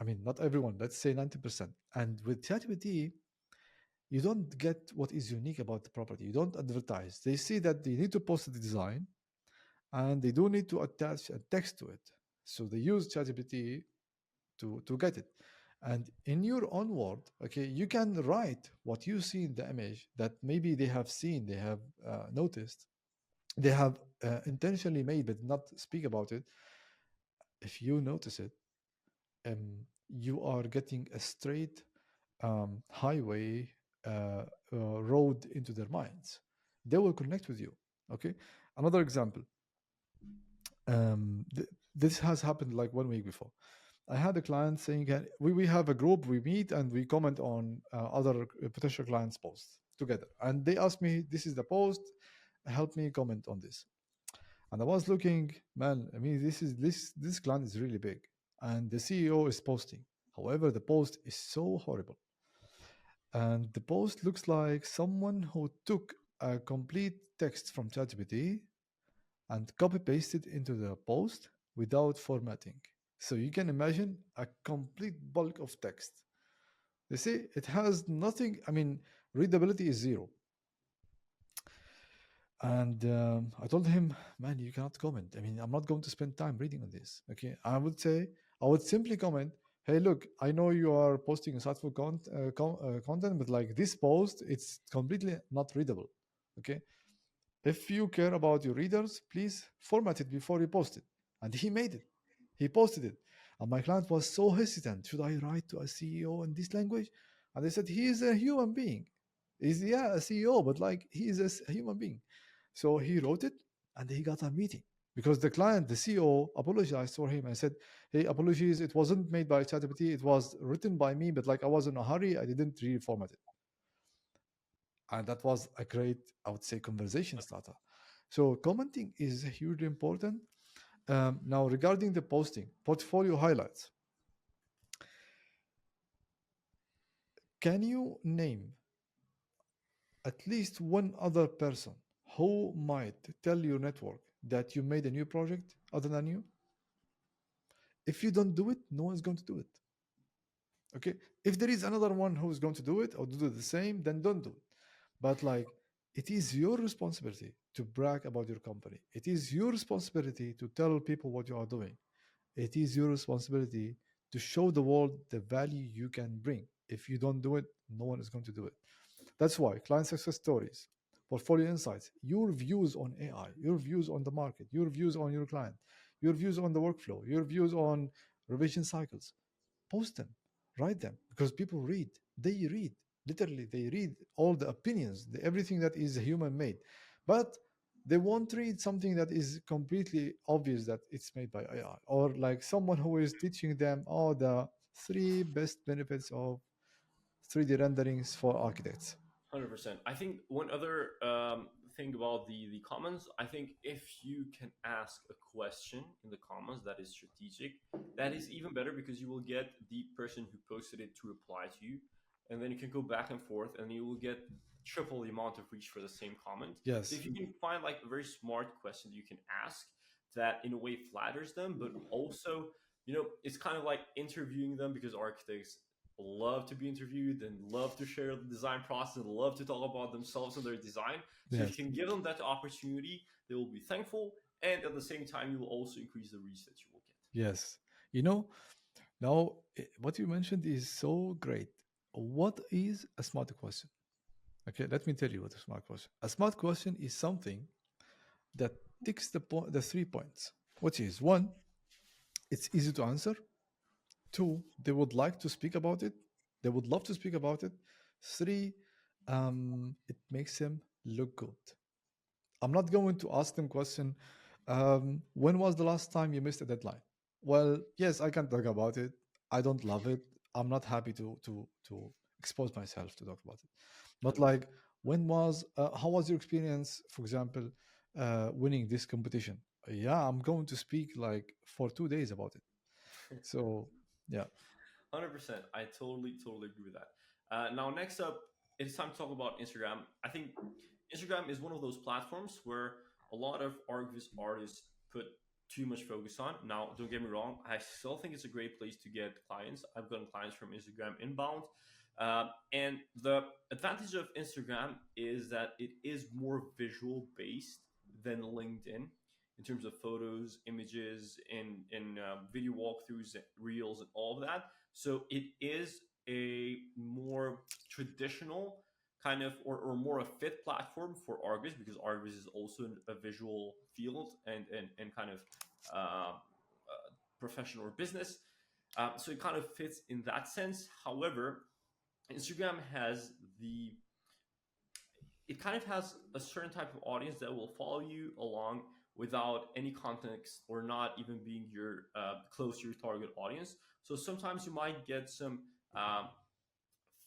I mean, not everyone. Let's say 90%. And with ChatGPT, you don't get what is unique about the property. You don't advertise. They see that they need to post the design, and they do need to attach a text to it. So they use ChatGPT to get it. And in your own word, okay, you can write what you see in the image that maybe they have seen, they have noticed, they have intentionally made but not speak about it. If you notice it, you are getting a straight highway, road into their minds. They will connect with you. Okay. Another example. This has happened like 1 week before. I had a client saying, we have a group, we meet and we comment on other potential clients' posts together. And they asked me, this is the post, help me comment on this. And I was looking, man, I mean, this client is really big, and the CEO is posting. However, the post is so horrible. And the post looks like someone who took a complete text from ChatGPT and copy pasted into the post without formatting. So you can imagine a complete bulk of text. You see, it has nothing. I mean, readability is zero. And I told him, man, you cannot comment. I mean, I'm not going to spend time reading on this. Okay. I would say, I would simply comment, hey, look, I know you are posting insightful content, but like this post, it's completely not readable. Okay. If you care about your readers, please format it before you post it. And he made it. He posted it. And my client was so hesitant. Should I write to a CEO in this language? And they said, he is a human being. He's, yeah, a CEO, but like he is a human being. So he wrote it and he got a meeting because the client, the CEO, apologized for him and said, hey, apologies. It wasn't made by ChatGPT. It was written by me, but like I was in a hurry. I didn't really format it. And that was a great, I would say, conversation starter. So commenting is hugely important. Now, regarding the posting, portfolio highlights, can you name at least one other person who might tell your network that you made a new project other than you? If you don't do it, no one's going to do it. Okay. If there is another one who's going to do it or do the same, then don't do it. But like, it is your responsibility to brag about your company. It is your responsibility to tell people what you are doing. It is your responsibility to show the world the value you can bring. If you don't do it, no one is going to do it. That's why client success stories, portfolio insights, your views on AI, your views on the market, your views on your client, your views on the workflow, your views on revision cycles, post them, write them, because people read. They read. Literally, they read all the opinions, everything that is human made. But they won't read something that is completely obvious that it's made by AI, or like someone who is teaching them, oh, the three best benefits of 3D renderings for architects. 100%. I think one other thing about the comments, I think if you can ask a question in the comments that is strategic, that is even better because you will get the person who posted it to reply to you, and then you can go back and forth, and you will get triple the amount of reach for the same comment. So Yes. if you can find like a very smart question that you can ask that in a way flatters them, but also it's kind of like interviewing them because architects love to be interviewed and love to share the design process and love to talk about themselves and their design. So if Yes. you can give them that opportunity, they will be thankful. And at the same time, you will also increase the reach that you will get. Yes. You know, now what you mentioned is so great. What is a smart question? Okay, let me tell you what a smart question. A smart question is something that ticks the 3 points, which is one, it's easy to answer. Two, they would like to speak about it. They would love to speak about it. Three, it makes them look good. I'm not going to ask them question. When was the last time you missed a deadline? Well, yes, I can talk about it. I don't love it. I'm not happy to expose myself to talk about it. But 100%. like, how was your experience, for example, winning this competition? Yeah, I'm going to speak like for 2 days about it. So yeah. 100%. I totally agree with that. Now, next up, it's time to talk about Instagram. I think Instagram is one of those platforms where a lot of ArcViz artists put too much focus on. Now, don't get me wrong, I still think it's a great place to get clients. I've gotten clients from Instagram inbound. And the advantage of Instagram is that it is more visual based than LinkedIn in terms of photos, images, and video walkthroughs, reels, and all of that. So it is a more traditional kind of or more a fit platform for ArcViz because ArcViz is also a visual field and kind of profession or business. So it kind of fits in that sense. However, Instagram has the it kind of has a certain type of audience that will follow you along without any context or not even being your close to your target audience. So sometimes you might get some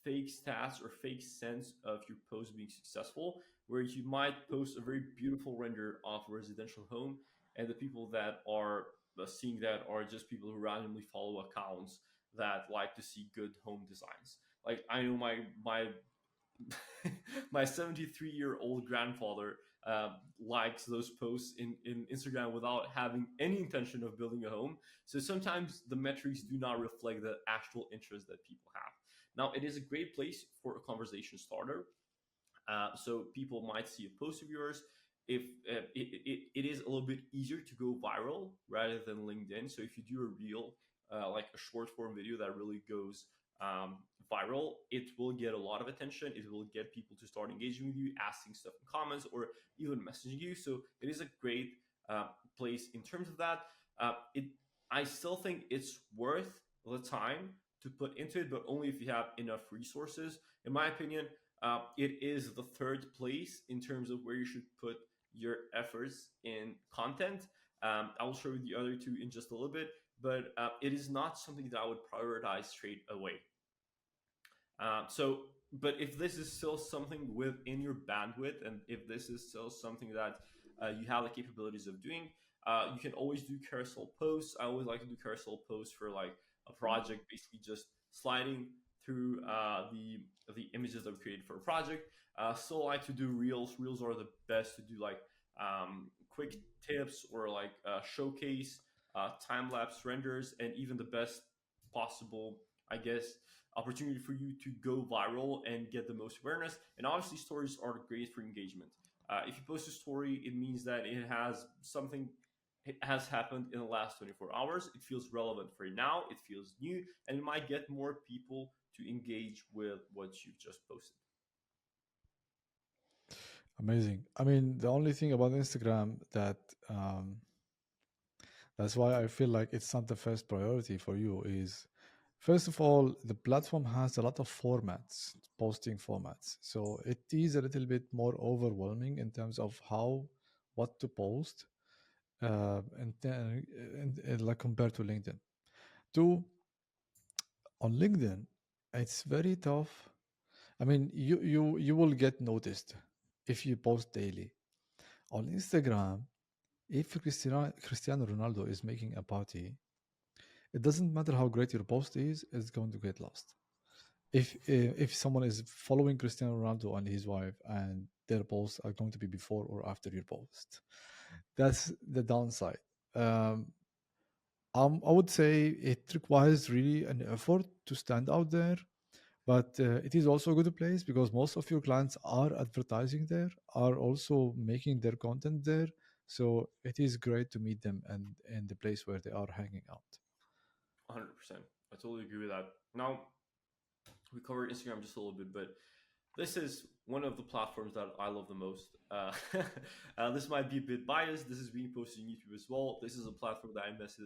fake stats or fake sense of your post being successful, where you might post a very beautiful render of a residential home, and the people that are seeing that are just people who randomly follow accounts that like to see good home designs. Like I know my 73-year-old grandfather likes those posts in Instagram without having any intention of building a home. So sometimes the metrics do not reflect the actual interest that people have. Now, it is a great place for a conversation starter. So people might see a post of yours. If it is a little bit easier to go viral rather than LinkedIn. So if you do a reel, like a short form video that really goes viral, it will get a lot of attention. It will get people to start engaging with you, asking stuff in comments, or even messaging you. So it is a great place in terms of that. It I still think it's worth the time to put into it, but only if you have enough resources. In my opinion, it is the third place in terms of where you should put your efforts in content. I will show you the other two in just a little bit, but it is not something that I would prioritize straight away. But if this is still something within your bandwidth, and if this is still something that you have the capabilities of doing, you can always do carousel posts. I always like to do carousel posts for like a project, basically just sliding through the images that we created for a project. Still like to do reels. Reels are the best to do like quick tips or like showcase time lapse renders, and even the best possible, I guess, opportunity for you to go viral and get the most awareness. And obviously, stories are great for engagement. If you post a story, it means that it has happened in the last 24 hours. It feels relevant for now. It feels new, and it might get more people to engage with what you've just posted. Amazing. I mean, the only thing about Instagram that's why I feel like it's not the first priority for you is, first of all, the platform has a lot of formats, posting formats. So it is a little bit more overwhelming in terms of what to post, and then like compared to LinkedIn. Two, on LinkedIn, it's very tough. I mean, you will get noticed if you post daily. On Instagram, if Cristiano Ronaldo is making a party, it doesn't matter how great your post is, it's going to get lost. If someone is following Cristiano Ronaldo and his wife, and their posts are going to be before or after your post, that's the downside. I would say it requires really an effort to stand out there, but it is also a good place because most of your clients are advertising there, are also making their content there. So it is great to meet them and in the place where they are hanging out. 100%. I totally agree with that. Now, we covered Instagram just a little bit, but this is one of the platforms that I love the most. This might be a bit biased. This is being posted on YouTube as well. This is a platform that I invested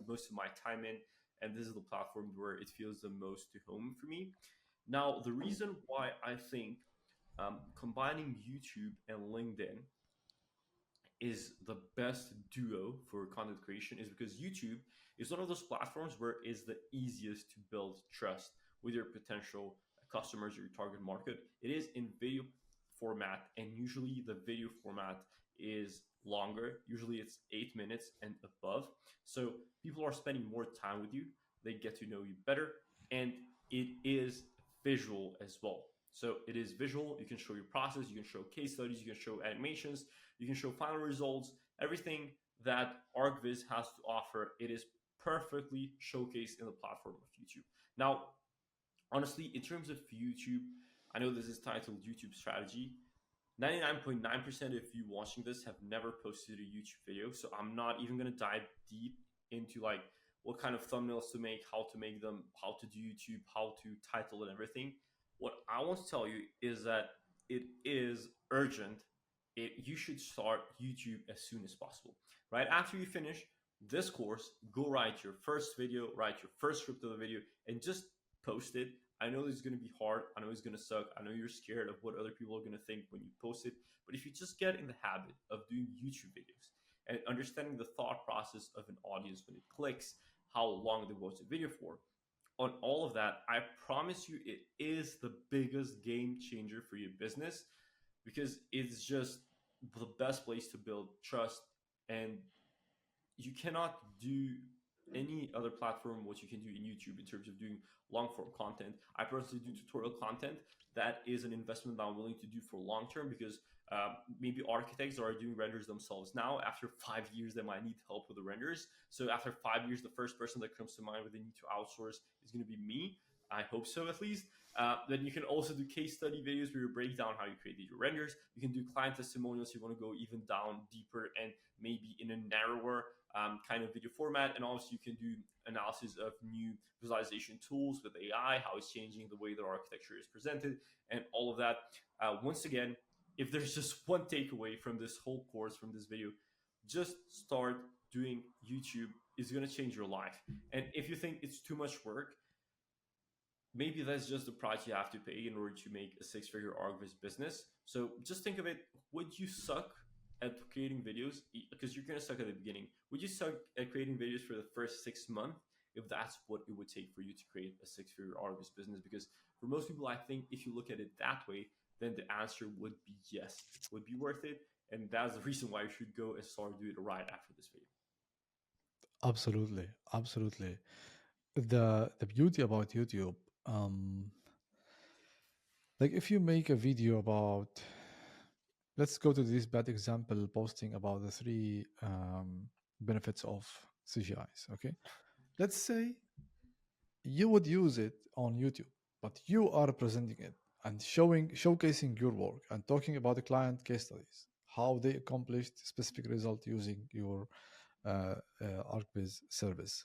most of my time in, and this is the platform where it feels the most to home for me. Now, the reason why I think combining YouTube and LinkedIn is the best duo for content creation is because YouTube is one of those platforms where it's the easiest to build trust with your potential customers or your target market. It is in video format, and usually the video format is longer. Usually it's 8 minutes and above. So people are spending more time with you. They get to know you better, and it is visual as well. So it is visual. You can show your process, you can show case studies, you can show animations, you can show final results, everything that ArcViz has to offer. It is perfectly showcased in the platform of YouTube. Now, honestly, in terms of YouTube, I know this is titled YouTube strategy. 99.9% of you watching this have never posted a YouTube video. So I'm not even going to dive deep into like what kind of thumbnails to make, how to make them, how to do YouTube, how to title and everything. What I want to tell you is that it is urgent. You should start YouTube as soon as possible. Right after you finish this course, go write your first video, write your first script of the video, and just post it. I know this is going to be hard. I know it's going to suck. I know you're scared of what other people are going to think when you post it. But if you just get in the habit of doing YouTube videos and understanding the thought process of an audience when it clicks, how long they watch the video for, on all of that, I promise you it is the biggest game changer for your business, because it's just the best place to build trust. And you cannot do any other platform what you can do in YouTube in terms of doing long form content. I personally do tutorial content. That is an investment that I'm willing to do for long term, because maybe architects are doing renders themselves now. After 5 years, they might need help with the renders. So after 5 years, the first person that comes to mind where they need to outsource is going to be me. I hope so, at least. Then you can also do case study videos where you break down how you created your renders. You can do client testimonials. You want to go even down deeper and maybe in a narrower kind of video format. And also you can do analysis of new visualization tools with AI, how it's changing the way that architecture is presented, and all of that. Once again, if there's just one takeaway from this whole course, from this video, just start doing YouTube. It's going to change your life. And if you think it's too much work, maybe that's just the price you have to pay in order to make a six-figure ArcViz business. So just think of it. Would you suck at creating videos? Because you're going to suck at the beginning. Would you suck at creating videos for the first 6 months if that's what it would take for you to create a six-figure ArcViz business? Because for most people, I think if you look at it that way, then the answer would be yes. It would be worth it. And that's the reason why you should go and start doing it right after this video. Absolutely, absolutely. The beauty about YouTube, like if you make a video about, let's go to this bad example, posting about the three benefits of CGIs. Okay, let's say you would use it on YouTube, but you are presenting it and showcasing your work and talking about the client case studies, how they accomplished specific result using your ArcViz service.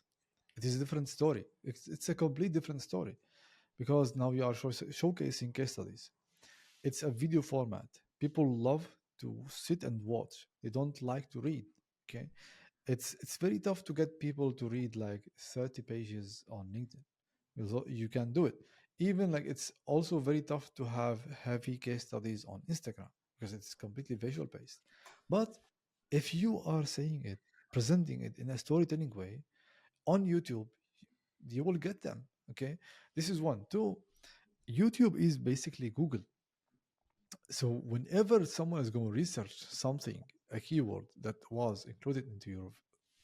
It is a different story. It's a complete different story because now you are showcasing case studies. It's a video format. People love to sit and watch. They don't like to read. Okay, it's very tough to get people to read like 30 pages on LinkedIn. You can do it. Even like it's also very tough to have heavy case studies on Instagram because it's completely visual based. But if you are saying it, presenting it in a storytelling way on YouTube, you will get them. Okay, this is one. Two, YouTube is basically Google. So whenever someone is going to research something, a keyword that was included into your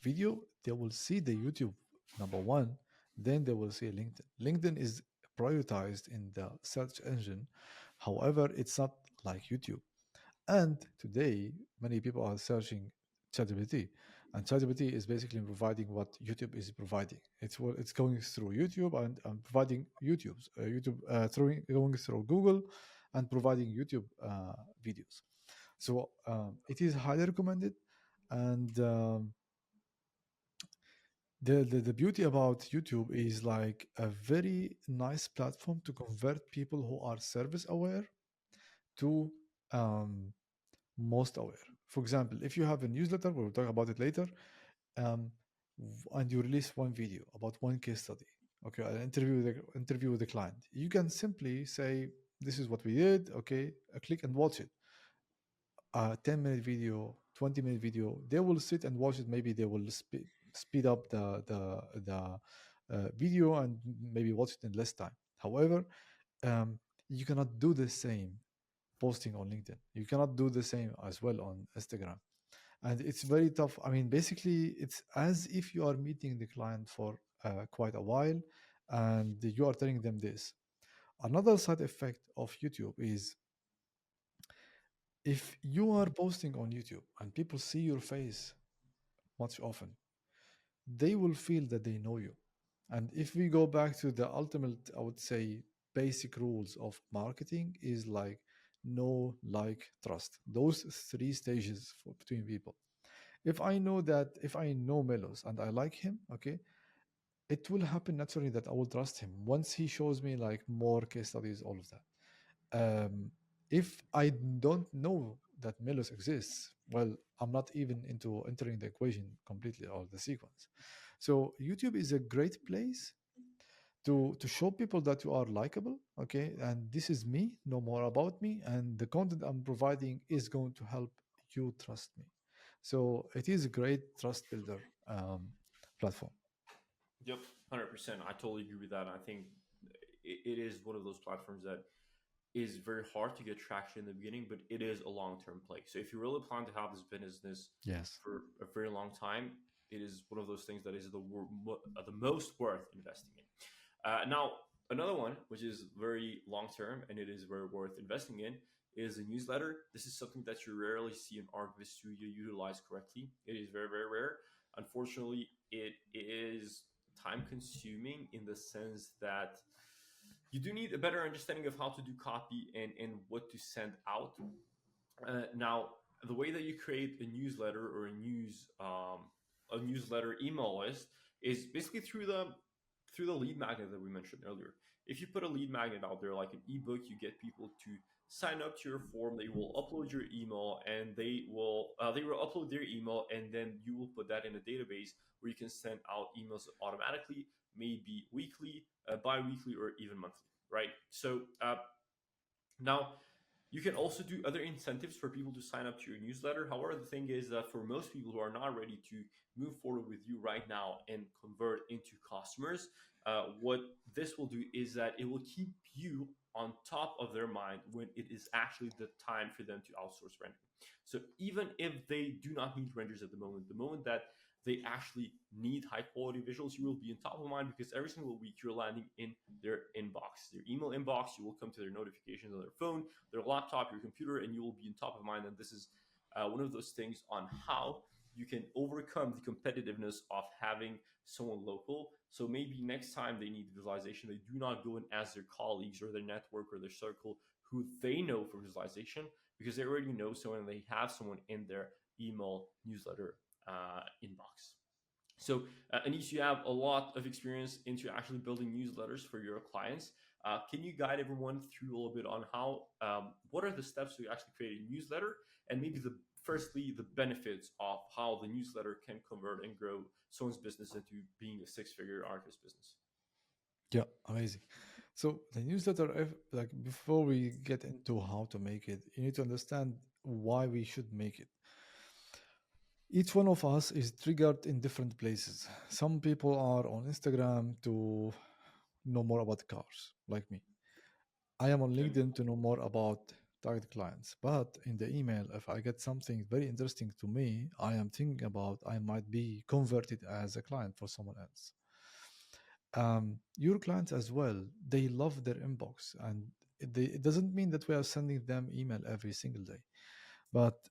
video, they will see the YouTube number one, then they will see LinkedIn. LinkedIn is prioritized in the search engine. However, it's not like YouTube. And today, many people are searching ChatGPT, and ChatGPT is basically providing what YouTube is providing. It's going through YouTube and providing going through Google and providing YouTube videos. So it is highly recommended, and the beauty about YouTube is like a very nice platform to convert people who are service aware to most aware. For example, if you have a newsletter, we'll talk about it later, um, and you release one video about one case study, okay, an interview with the client, you can simply say, "This is what we did." Okay, click and watch it. A 10-minute video, 20-minute video. They will sit and watch it. Maybe they will speed up the video and maybe watch it in less time. However, you cannot do the same posting on LinkedIn. You cannot do the same as well on Instagram. And it's very tough. I mean, basically, it's as if you are meeting the client for quite a while and you are telling them this. Another side effect of YouTube is if you are posting on YouTube and people see your face much often, they will feel that they know you. And if we go back to the ultimate, I would say, basic rules of marketing is like know, like, trust. Those three stages between people. If I know Melos and I like him, okay, it will happen naturally that I will trust him once he shows me like more case studies, all of that. If I don't know that Melos exists, well, I'm not even into entering the equation completely or the sequence. So YouTube is a great place to show people that you are likable, okay, and this is me, know more about me, and the content I'm providing is going to help you trust me. So it is a great trust builder platform. Yep, 100%. I totally agree with that. I think it is one of those platforms that is very hard to get traction in the beginning, but it is a long-term play. So if you really plan to have this business Yes. for a very long time, it is one of those things that is the most worth investing in. Now, another one, which is very long-term and it is very worth investing in, is a newsletter. This is something that you rarely see an ArcViz studio utilize correctly. It is very, very rare. Unfortunately, it is time consuming in the sense that you do need a better understanding of how to do copy and what to send out. Now, the way that you create a newsletter or a newsletter email list is basically through the lead magnet that we mentioned earlier. If you put a lead magnet out there, like an ebook, you get people to sign up to your form. They will upload your email, and they will upload their email, and then you will put that in a database where you can send out emails automatically, maybe weekly, bi-weekly, or even monthly, right? So now you can also do other incentives for people to sign up to your newsletter. However, the thing is that for most people who are not ready to move forward with you right now and convert into customers, what this will do is that it will keep you on top of their mind when it is actually the time for them to outsource rendering. So even if they do not need renders at the moment that they actually need high quality visuals, you will be on top of mind because every single week you're landing in their inbox, their email inbox. You will come to their notifications on their phone, their laptop, your computer, and you will be on top of mind. And this is one of those things on how you can overcome the competitiveness of having someone local. So maybe next time they need visualization, they do not go and ask their colleagues or their network or their circle who they know for visualization, because they already know someone and they have someone in their email newsletter inbox. So, Anis, you have a lot of experience into actually building newsletters for your clients. Can you guide everyone through a little bit on how, what are the steps to actually create a newsletter, and maybe firstly the benefits of how the newsletter can convert and grow someone's business into being a six-figure ArcViz business? Yeah, amazing. So the newsletter, like before we get into how to make it, you need to understand why we should make it. Each one of us is triggered in different places. Some people are on Instagram to know more about cars, like me. I am on Okay. LinkedIn to know more about target clients. But in the email, if I get something very interesting to me, I am thinking about I might be converted as a client for someone else. Your clients as well, they love their inbox, and it doesn't mean that we are sending them email every single day, but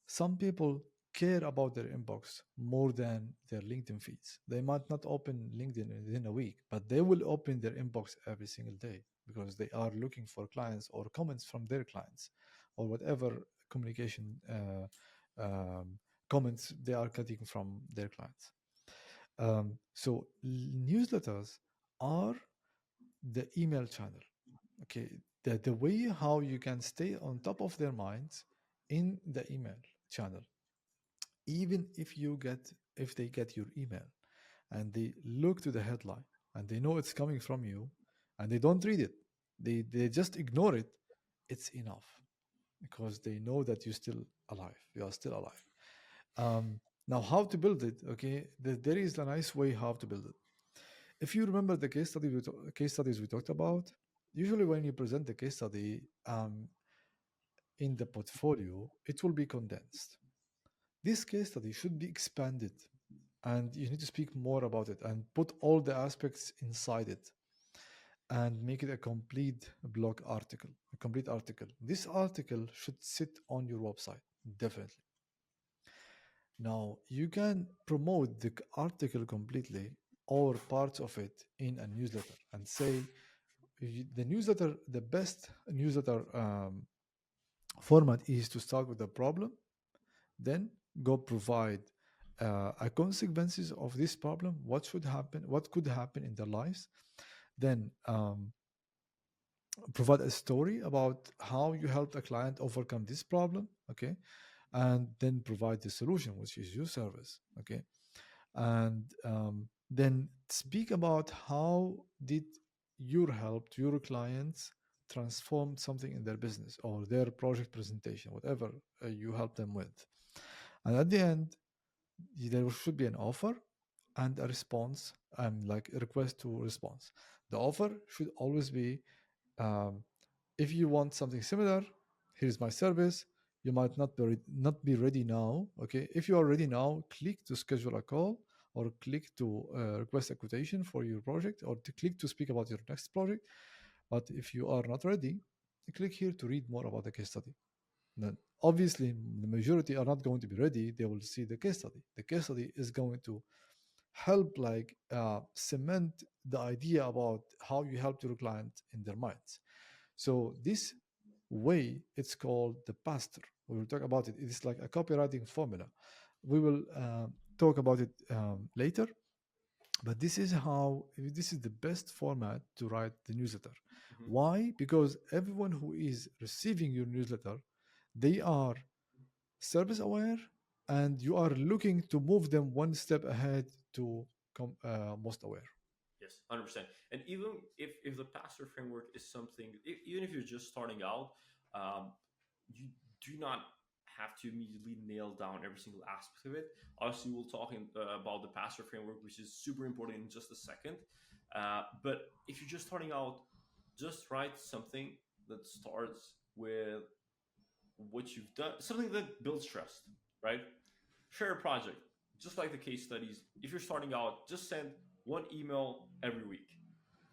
some people care about their inbox more than their LinkedIn feeds. They might not open LinkedIn within a week, but they will open their inbox every single day because they are looking for clients or comments from their clients or whatever communication comments they are getting from their clients. So newsletters are the email channel. Okay, the way how you can stay on top of their minds in the email channel, even if they get your email and they look to the headline and they know it's coming from you and they don't read it, they just ignore it, it's enough because they know that you are still alive. Now, how to build it? Okay, there is a nice way how to build it. If you remember the case studies we talked about, usually when you present the case study in the portfolio, it will be condensed. This case study should be expanded, and you need to speak more about it and put all the aspects inside it and make it a complete blog article, a complete article. This article should sit on your website, definitely. Now, you can promote the article completely or parts of it in a newsletter and say the newsletter, the best newsletter format is to start with the problem, then go provide a consequences of this problem, what should happen, what could happen in their lives, then provide a story about how you helped a client overcome this problem, okay, and then provide the solution, which is your service, okay, and then speak about how did your help to your clients transform something in their business or their project presentation, whatever you help them with. And at the end, there should be an offer and a response, like a request to response. The offer should always be, if you want something similar, here's my service. You might not be ready now. Okay, if you are ready now, click to schedule a call or click to request a quotation for your project or to click to speak about your next project. But if you are not ready, click here to read more about the case study. Now, obviously, the majority are not going to be ready. They will see the case study. The case study is going to help cement the idea about how you help your client in their minds. So this way, it's called the pastor. We will talk about it. It is like a copywriting formula. We will talk about it later. But this is the best format to write the newsletter. Mhm. Why? Because everyone who is receiving your newsletter, they are service aware, and you are looking to move them one step ahead to most aware. Yes, 100%. And even if the pastor framework is something, even if you're just starting out, you do not have to immediately nail down every single aspect of it. Obviously, we'll talk about the pastor framework, which is super important in just a second. But if you're just starting out, just write something that starts with what you've done, something that builds trust, right? Share a project, just like the case studies. If you're starting out, just send one email every week.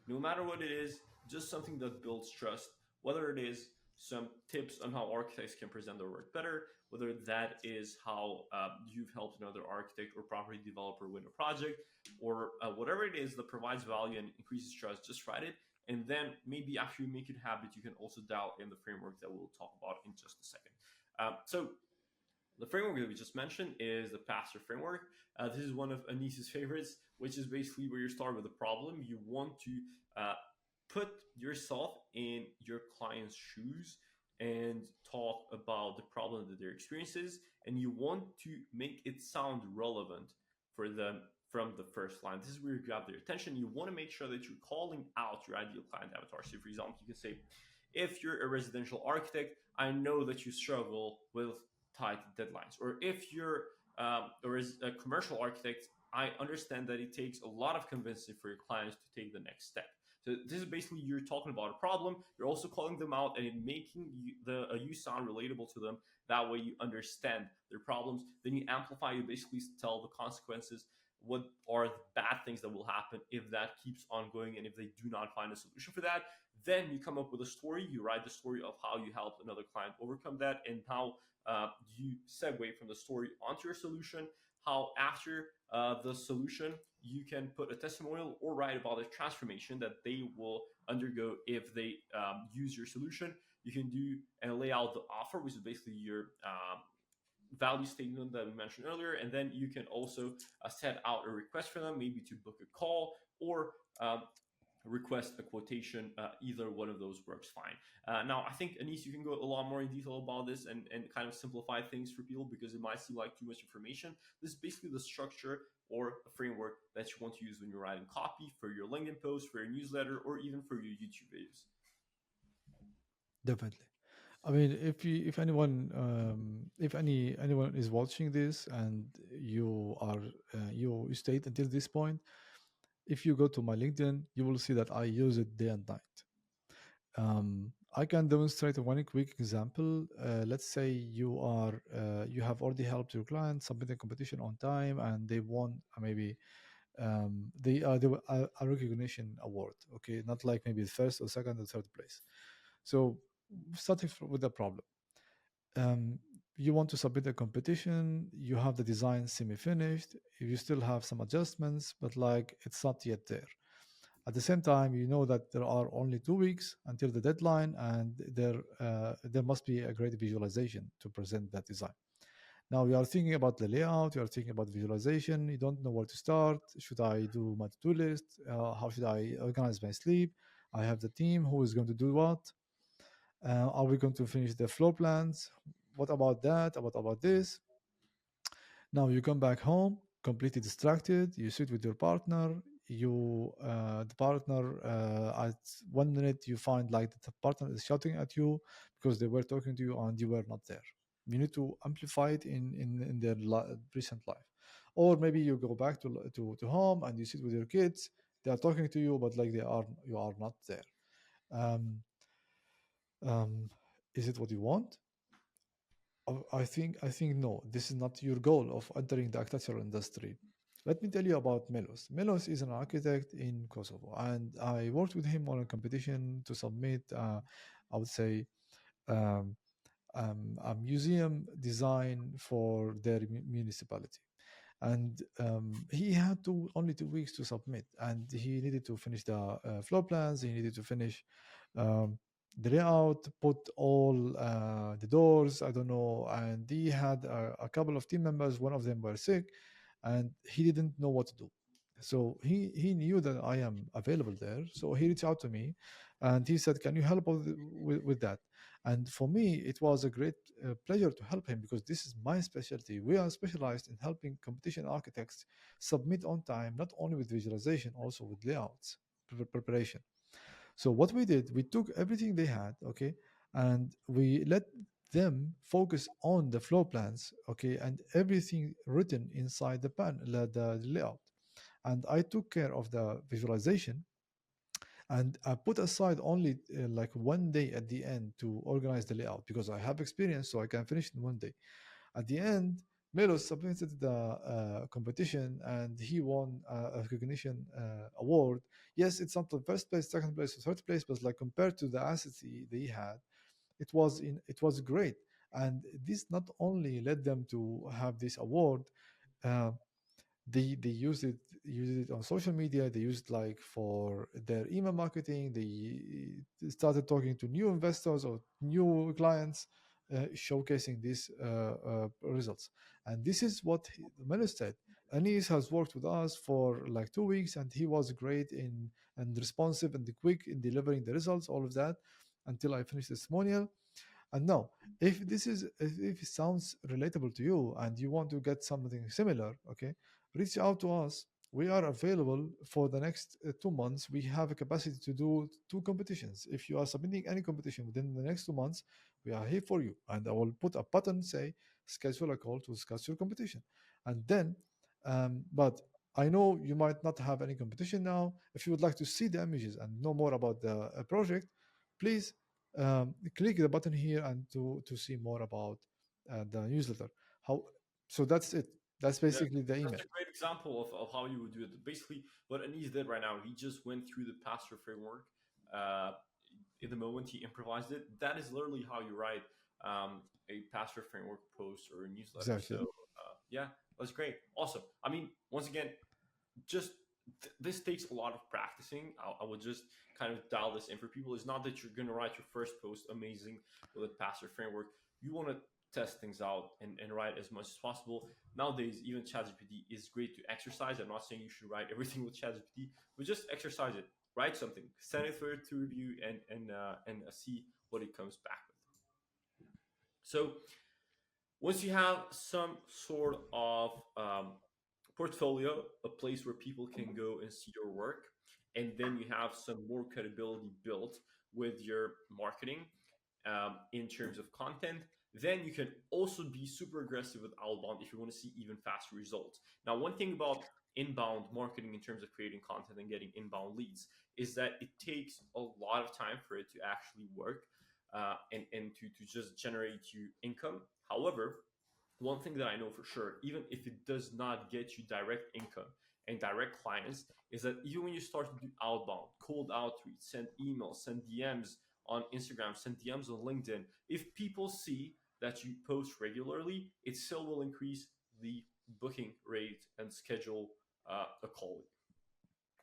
No matter what it is, just something that builds trust, whether it is some tips on how architects can present their work better, whether that is how you've helped another architect or property developer win a project, or whatever it is that provides value and increases trust, just write it. And then maybe after you make it habit, you can also dial in the framework that we'll talk about in just a second. So the framework that we just mentioned is the pastor framework. This is one of Anis's favorites, which is basically where you start with a problem. You want to put yourself in your client's shoes and talk about the problem that they're experiencing, and you want to make it sound relevant for them from the first line. This is where you grab their attention. You want to make sure that you're calling out your ideal client avatar. So, for example, you can say, if you're a residential architect, I know that you struggle with tight deadlines. Or if you're a commercial architect, I understand that it takes a lot of convincing for your clients to take the next step. So this is basically you're talking about a problem. You're also calling them out and making you sound relatable to them. That way you understand their problems. Then you amplify. You basically tell the consequences. What are the bad things that will happen if that keeps on going, and if they do not find a solution for that? Then you come up with a story. You write the story of how you helped another client overcome that, and how you segue from the story onto your solution. How after the solution, you can put a testimonial or write about a transformation that they will undergo if they use your solution. You can do and lay out the offer, which is basically your value statement that we mentioned earlier. And then you can also set out a request for them, maybe to book a call or request a quotation. Either one of those works fine. Now, I think, Anis, you can go a lot more in detail about this and kind of simplify things for people, because it might seem like too much information. This is basically the structure or a framework that you want to use when you're writing copy for your LinkedIn post, for your newsletter, or even for your YouTube videos. Definitely. I mean, if anyone is watching this and you stayed until this point, if you go to my LinkedIn, you will see that I use it day and night. I can demonstrate one quick example. Let's say you have already helped your client submit a competition on time, and they won maybe they were a recognition award. Okay, not like maybe the first or second or third place. So starting with the problem. Um, you want to submit a competition, you have the design semi-finished, you still have some adjustments, but like it's not yet there. At the same time, you know that there are only 2 weeks until the deadline, and there must be a great visualization to present that design. Now you are thinking about the layout, you are thinking about visualization, you don't know where to start. Should I do my to-do list? How should I organize my sleep? I have the team who is going to do what? Are we going to finish the floor plans? What about that? What about this? Now you come back home completely distracted. You sit with your partner. The partner, at 1 minute, you find like the partner is shouting at you because they were talking to you and you were not there. You need to amplify it in their recent life. Or maybe you go back to home and you sit with your kids. They are talking to you, but like you are not there. Um, um, is it what you want? I think no. This is not your goal of entering the architectural industry. Let me tell you about Melos. Melos is an architect in Kosovo, and I worked with him on a competition to submit I would say, um, a museum design for their municipality. And he had only 2 weeks to submit, and he needed to finish the floor plans. He needed to finish um, the layout, put all the doors, I don't know. And he had a couple of team members. One of them were sick, and he didn't know what to do. So he knew that I am available there. So he reached out to me, and he said, "Can you help with that?" And for me, it was a great pleasure to help him, because this is my specialty. We are specialized in helping competition architects submit on time, not only with visualization, also with layouts preparation. So what we did, we took everything they had, okay, and we let them focus on the floor plans, okay, and everything written inside the layout. And I took care of the visualization, and I put aside only like 1 day at the end to organize the layout, because I have experience, so I can finish in 1 day. At the end, Melos submitted the competition, and he won a recognition award. Yes, it's not the first place, second place, or third place, but like compared to the assets they had, it was great. And this not only led them to have this award, uh, they used it on social media. They used it like for their email marketing. They started talking to new investors or new clients, showcasing these results. And this is what Melo said. Anis has worked with us for like 2 weeks, and he was great in and responsive and quick in delivering the results, all of that, until I finished the testimonial. And now, if it sounds relatable to you and you want to get something similar, okay, reach out to us. We are available for the next 2 months. We have a capacity to do 2 competitions. If you are submitting any competition within the next 2 months, we are here for you. And I will put a button say schedule a call to discuss your competition. And then, but I know you might not have any competition now. If you would like to see the images and know more about the project, please click the button here and to see more about the newsletter. How? So that's it. That's Yeah, basically the that's email. a great example of how you would do it. Basically, what Anis did right now, he just went through the pastor framework. Uh, in the moment, he improvised it. That is literally how you write a pastor framework post or a newsletter. So, Exactly. yeah, that's great. Awesome. I mean, once again, just this takes a lot of practicing. I would just kind of dial this in for people. It's not that you're going to write your first post amazing with a pastor framework. You want to test things out and write as much as possible. Nowadays, even ChatGPT is great to exercise. I'm not saying you should write everything with ChatGPT, but just exercise it. Write something, send it for it to review, and see what it comes back with. So once you have some sort of portfolio, a place where people can go and see your work, and then you have some more credibility built with your marketing in terms of content, then you can also be super aggressive with outbound if you want to see even faster results. Now, one thing about inbound marketing in terms of creating content and getting inbound leads is that it takes a lot of time for it to actually work and to just generate you income. However, one thing that I know for sure, even if it does not get you direct income and direct clients, is that even when you start to do outbound, cold outreach, send emails, send DMs on Instagram, send DMs on LinkedIn, if people see that you post regularly, it still will increase the booking rate and schedule a call.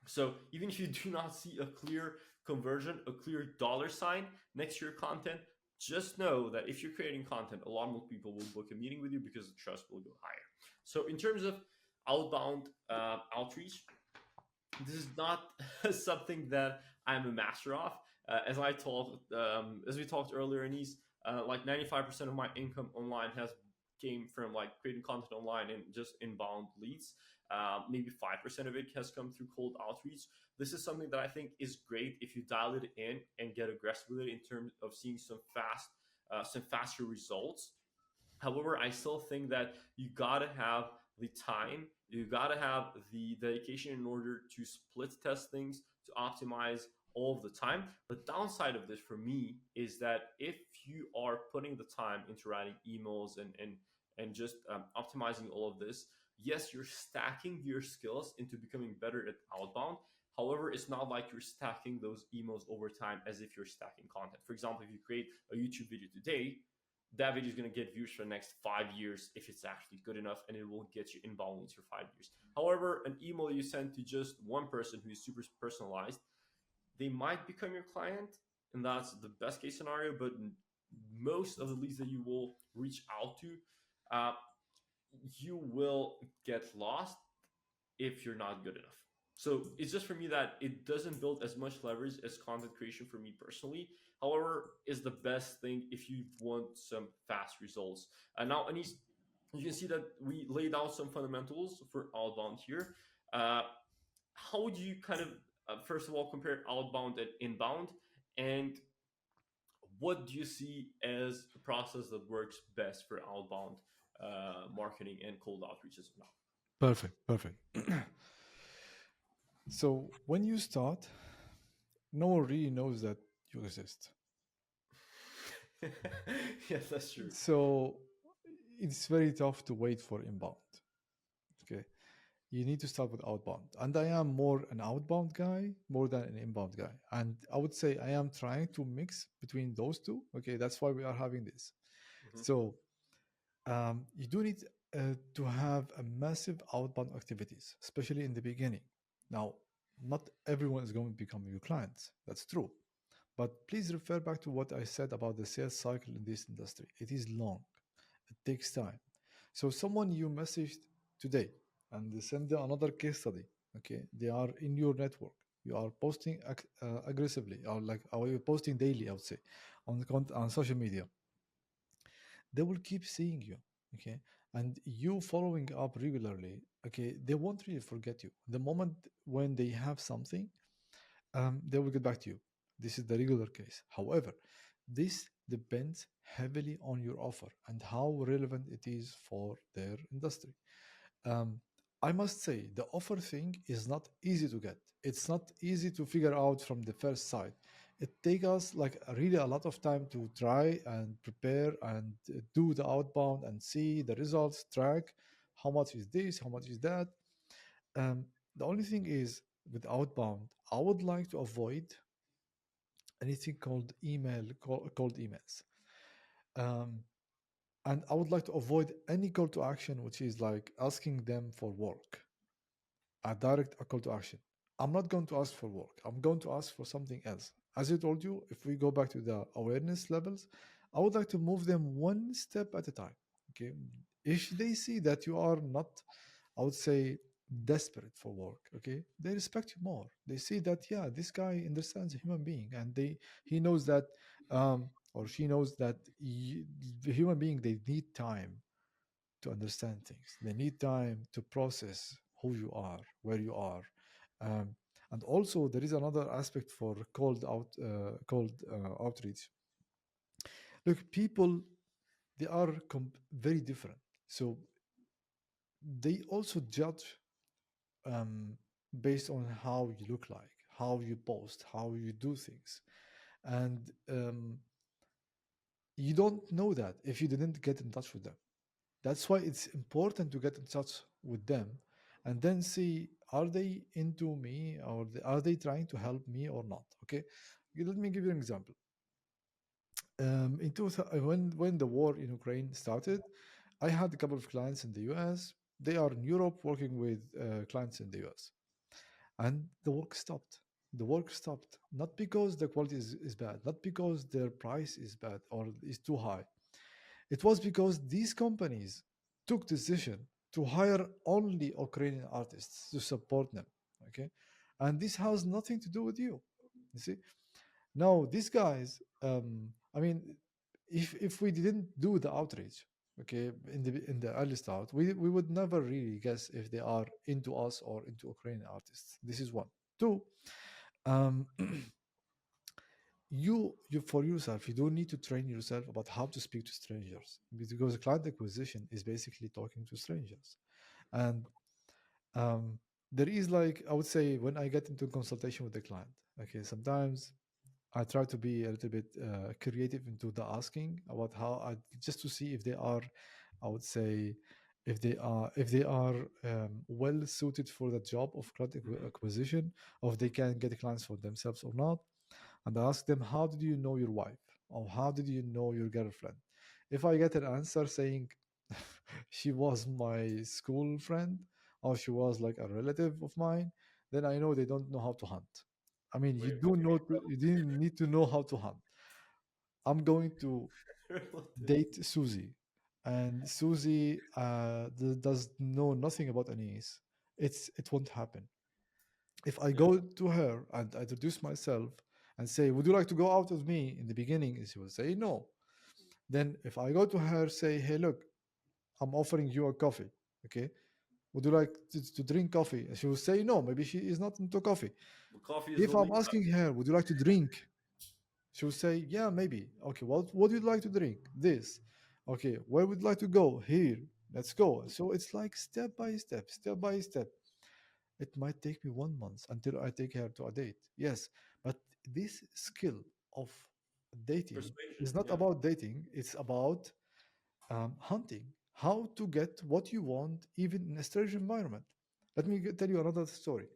So even if you do not see a clear conversion, a clear dollar sign next to your content, just know that if you're creating content, a lot more people will book a meeting with you because the trust will go higher. So in terms of outbound outreach, this is not something that I'm a master of. As we talked earlier, Anis, like 95% of my income online has came from like creating content online and just inbound leads. Maybe 5% of it has come through cold outreach. This is something that I think is great if you dial it in and get aggressive with it in terms of seeing some faster results. However, I still think that you gotta have the time, you gotta have the dedication in order to split test things, to optimize all of the time. The downside of this for me is that if you are putting the time into writing emails and just optimizing all of this, yes, you're stacking your skills into becoming better at outbound. However, it's not like you're stacking those emails over time as if you're stacking content. For example, if you create a YouTube video today, that video is going to get views for the next 5 years if it's actually good enough, and it will get you inbound leads for 5 years. However, an email you send to just one person who is super personalized, they might become your client, and that's the best case scenario. But most of the leads that you will reach out to, uh, you will get lost if you're not good enough. So it's just for me that it doesn't build as much leverage as content creation for me personally. However, is the best thing if you want some fast results. Now, Anis, you can see that we laid out some fundamentals for outbound here. How would you kind of, first of all, compare outbound and inbound? And what do you see as a process that works best for outbound marketing and cold outreach as well? Perfect. So when you start, no one really knows that you exist. Yes, that's true. So it's very tough to wait for inbound. Okay. You need to start with outbound. And I am more an outbound guy more than an inbound guy. And I would say I am trying to mix between those two. Okay. That's why we are having this. Mm-hmm. So you do need to have a massive outbound activities, especially in the beginning. Now, not everyone is going to become your clients. That's true. But please refer back to what I said about the sales cycle in this industry. It is long. It takes time. So someone you messaged today and they send them another case study. Okay, they are in your network. You are posting aggressively, or you're posting daily, I would say, on social media. They will keep seeing you. Okay, and you following up regularly. Okay, they won't really forget you. The moment when they have something, they will get back to you. This is the regular case. However, this depends heavily on your offer and how relevant it is for their industry. Um, I must say, the offer thing is not easy to get. It's not easy to figure out from the first sight. It takes us like really a lot of time to try and prepare and do the outbound and see the results, track how much is this, how much is that. The only thing is with outbound, I would like to avoid anything called cold emails. Um, and I would like to avoid any call to action, which is like asking them for work, a call to action. I'm not going to ask for work. I'm going to ask for something else. As I told you, if we go back to the awareness levels, I would like to move them one step at a time. Okay. If they see that you are not, I would say, desperate for work, okay, they respect you more. They see that, yeah, this guy understands a human being, and he knows that, or she knows that the human being, they need time to understand things. They need time to process who you are, where you are. Um, and also, there is another aspect for cold outreach. Look, people, they are very different. So they also judge um, based on how you look like, how you post, how you do things. And you don't know that if you didn't get in touch with them. That's why it's important to get in touch with them and then see, are they into me, or are they trying to help me or not? Okay, let me give you an example. When the war in Ukraine started, I had a couple of clients in the US. They are in Europe working with clients in the US, and the work stopped. The work stopped not because the quality is bad, not because their price is bad or is too high. It was because these companies took decision to hire only Ukrainian artists to support them. Okay, and this has nothing to do with you. You see, now these guys. I mean, if we didn't do the outreach, okay, in the early start, we would never really guess if they are into us or into Ukrainian artists. This is one. Two. Um, you for yourself, you don't need to train yourself about how to speak to strangers, because client acquisition is basically talking to strangers. And um, there is, like, I would say, when I get into consultation with the client, okay, sometimes I try to be a little bit creative into the asking about how I just to see if they are, I would say, if they are well suited for the job of client Hmm. acquisition, or if they can get clients for themselves or not. And I ask them, how did you know your wife, or how did you know your girlfriend? If I get an answer saying she was my school friend, or she was like a relative of mine, then I know they don't know how to hunt. I mean, Wait, you didn't need to know how to hunt. I'm going to relative. date Susie, and Susie does know nothing about Anise. It won't happen. If I Yeah. go to her and I introduce myself and say, "Would you like to go out with me?" in the beginning, she will say no. Then if I go to her, say, "Hey, look, I'm offering you a coffee. Okay, would you like to drink coffee?" And she will say no. Maybe she is not into coffee. But coffee is the If I'm least. asking her, "Would you like to drink?" She will say, "Yeah, maybe." Okay, what would you like to drink? This. Okay, where would you like to go? Here. Let's go. So it's like step by step, step by step. It might take me 1 month until I take her to a date. Yes, but this skill of dating Persuasion. is not Yeah. about dating, it's about hunting. How to get what you want, even in a strange environment. Let me tell you another story.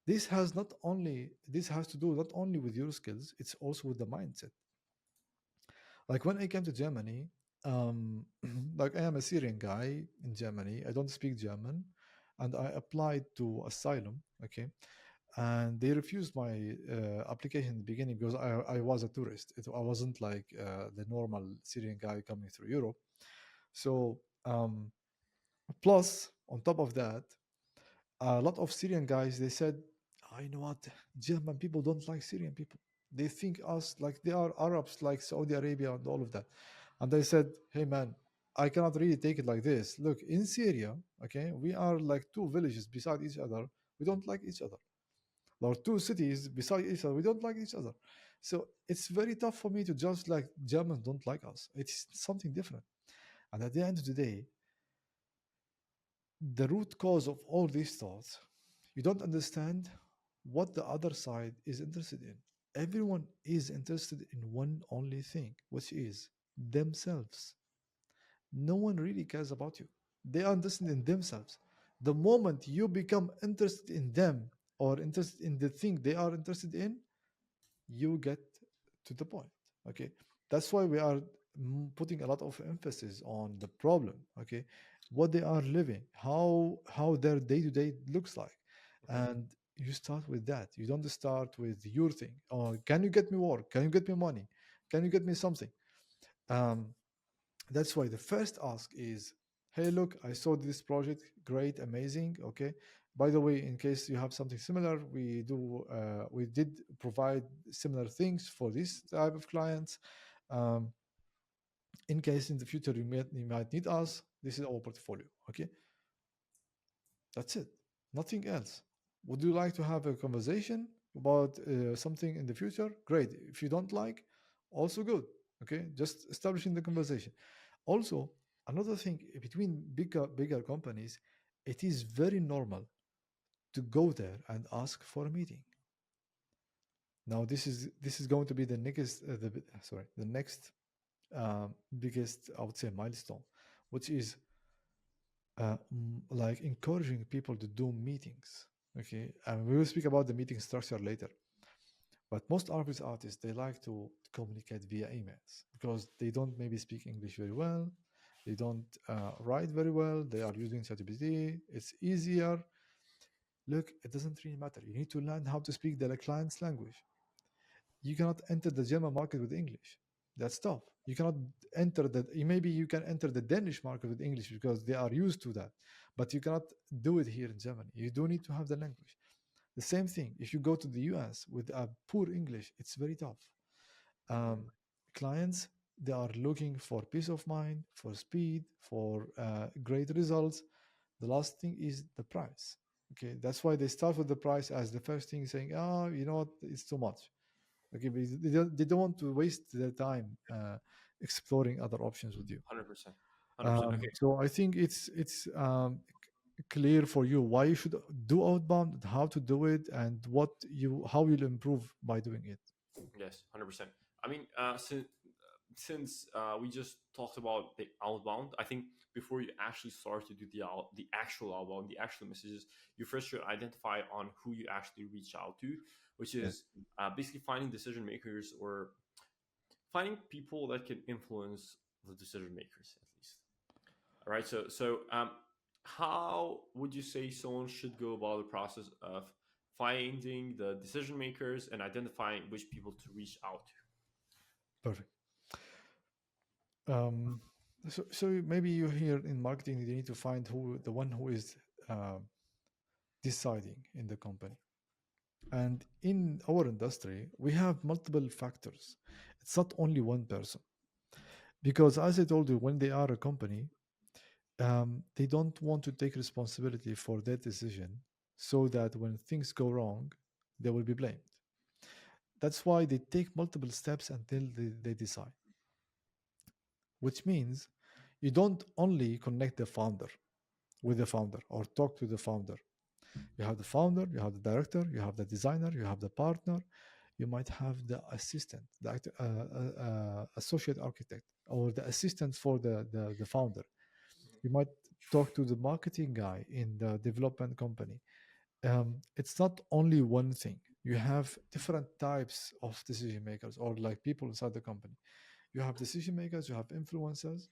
This has to do not only with your skills, it's also with the mindset. Like when I came to Germany, like I am a Syrian guy in Germany. I don't speak German, and I applied to asylum. Okay, and they refused my application in the beginning because I was a tourist. I wasn't like the normal Syrian guy coming through Europe. So plus on top of that, a lot of Syrian guys they said, "Oh, you know what? German people don't like Syrian people. They think us like they are Arabs, like Saudi Arabia and all of that." And I said, "Hey man, I cannot really take it like this. Look, in Syria, okay, we are like two villages beside each other. We don't like each other. Or two cities beside each other. We don't like each other. So it's very tough for me to just like Germans don't like us. It's something different. And at the end of the day, the root cause of all these thoughts, you don't understand what the other side is interested in. Everyone is interested in one only thing, which is themselves. No one really cares about you. They are interested in themselves. The moment you become interested in them or interested in the thing they are interested in, you get to the point. Okay, that's why we are putting a lot of emphasis on the problem. Okay, what they are living, how their day-to-day looks like, Hmm. and you start with that. You don't start with your thing, or can you get me work, can you get me money, can you get me something. um, that's why the first ask is, hey, look, I saw this project, great, amazing. Okay. By the way, in case you have something similar, we did provide similar things for this type of clients. Um, in case in the future you might need us, this is our portfolio. Okay, that's it. Nothing else. Would you like to have a conversation about something in the future? Great. If you don't like, also good. Okay, just establishing the conversation. Also, another thing between bigger companies, it is very normal to go there and ask for a meeting. Now, this is going to be the next the next biggest, I would say, milestone, which is like encouraging people to do meetings. Okay, and we will speak about the meeting structure later. But most ArcViz artists they like to communicate via emails because they don't maybe speak English very well, they don't write very well, they are using ChatGPT. It's easier. Look, it doesn't really matter. You need to learn how to speak the client's language. You cannot enter the German market with English. That's tough. You cannot enter the maybe you can enter the Danish market with English because they are used to that, but you cannot do it here in Germany. You do need to have the language. The same thing. If you go to the US with a poor English, it's very tough. Um, Clients they are looking for peace of mind, for speed, for great results. The last thing is the price. Okay, that's why they start with the price as the first thing, saying, "Oh, you know what? It's too much." Okay, but they don't want to waste their time exploring other options with you. 100%. 100%. Okay. So I think it's clear for you why you should do outbound, how to do it, and how you'll improve by doing it. Yes. 100%. I mean, since we just talked about the outbound, I think before you actually start to do the actual outbound, the actual messages, you first should identify on who you actually reach out to, which Yeah, is basically finding decision makers or finding people that can influence the decision makers at least. All right. So how would you say someone should go about the process of finding the decision makers and identifying which people to reach out to? perfect. Um, so maybe you hear in marketing you need to find who the one who is uh, deciding in the company. And in our industry, we have multiple factors. It's not only one person. Because as I told you, when they are a company, they don't want to take responsibility for their decision so that when things go wrong, they will be blamed. That's why they take multiple steps until they decide, which means you don't only connect the founder with the founder or talk to the founder. You have the founder, you have the director, you have the designer, you have the partner, you might have the assistant, the associate architect, or the assistant for the founder. You might talk to the marketing guy in the development company. It's not only one thing. You have different types of decision makers or like people inside the company. You have decision makers, you have influencers,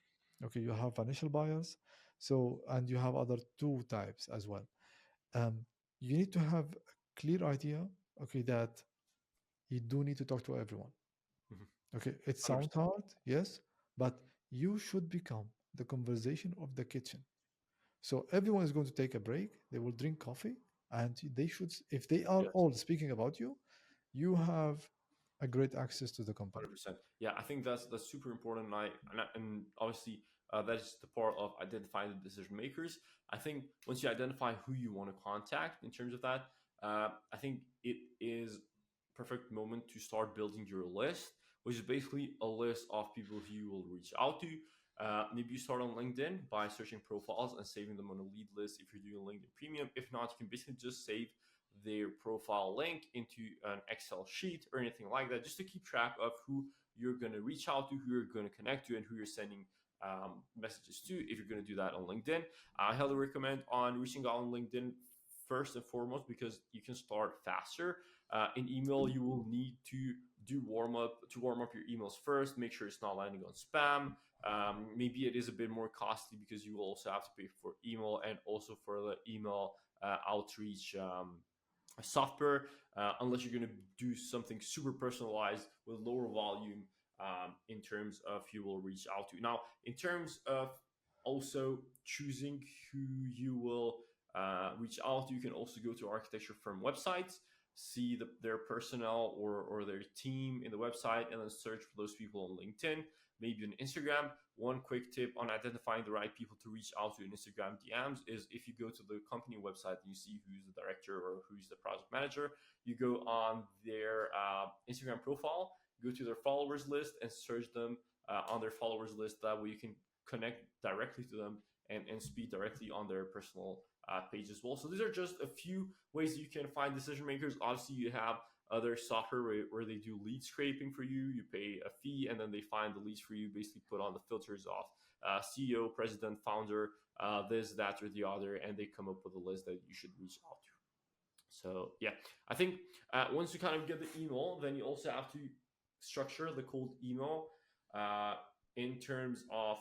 okay, you have financial buyers. So, and you have other two types as well. Um, you need to have a clear idea, okay, that you do need to talk to everyone. Mhm. Okay, it sounds 100%. hard, yes, but you should become the conversation of the kitchen. So everyone is going to take a break. They will drink coffee, and they should, if they are Yes. all speaking about you, you have a great access to the company. 100%. Yeah, I think that's super important. And obviously that is the part of identifying the decision makers. I think once you identify who you want to contact in terms of that, I think it is perfect moment to start building your list, which is basically a list of people who you will reach out to. Maybe you start on LinkedIn by searching profiles and saving them on a lead list if you're doing LinkedIn Premium. If not, you can basically just save their profile link into an Excel sheet or anything like that, just to keep track of who you're going to reach out to, who you're going to connect to, and who you're sending messages to. If you're going to do that on LinkedIn, I highly recommend on reaching out on LinkedIn first and foremost because you can start faster. In email, you will need to do warm up your emails first. Make sure it's not landing on spam. Maybe it is a bit more costly because you will also have to pay for email and also for the email outreach software, unless you're going to do something super personalized with lower volume in terms of who will reach out to. Now, in terms of also choosing who you will reach out to, you can also go to architecture firm websites, see their personnel or their team in the website, and then search for those people on LinkedIn, maybe on Instagram. One quick tip on identifying the right people to reach out to in Instagram DMs is if you go to the company website and you see who's the director or who's the project manager, you go on their Instagram profile, go to their followers list and search them on their followers list. That way you can connect directly to them and speak directly on their personal page as well. So these are just a few ways you can find decision makers. Obviously, you have other software where they do lead scraping for you. You pay a fee and then they find the leads for you, basically put on the filters of CEO, president, founder, this, that, or the other, and they come up with a list that you should reach out to. So yeah, I think once you kind of get the email, then you also have to structure the cold email uh, in terms of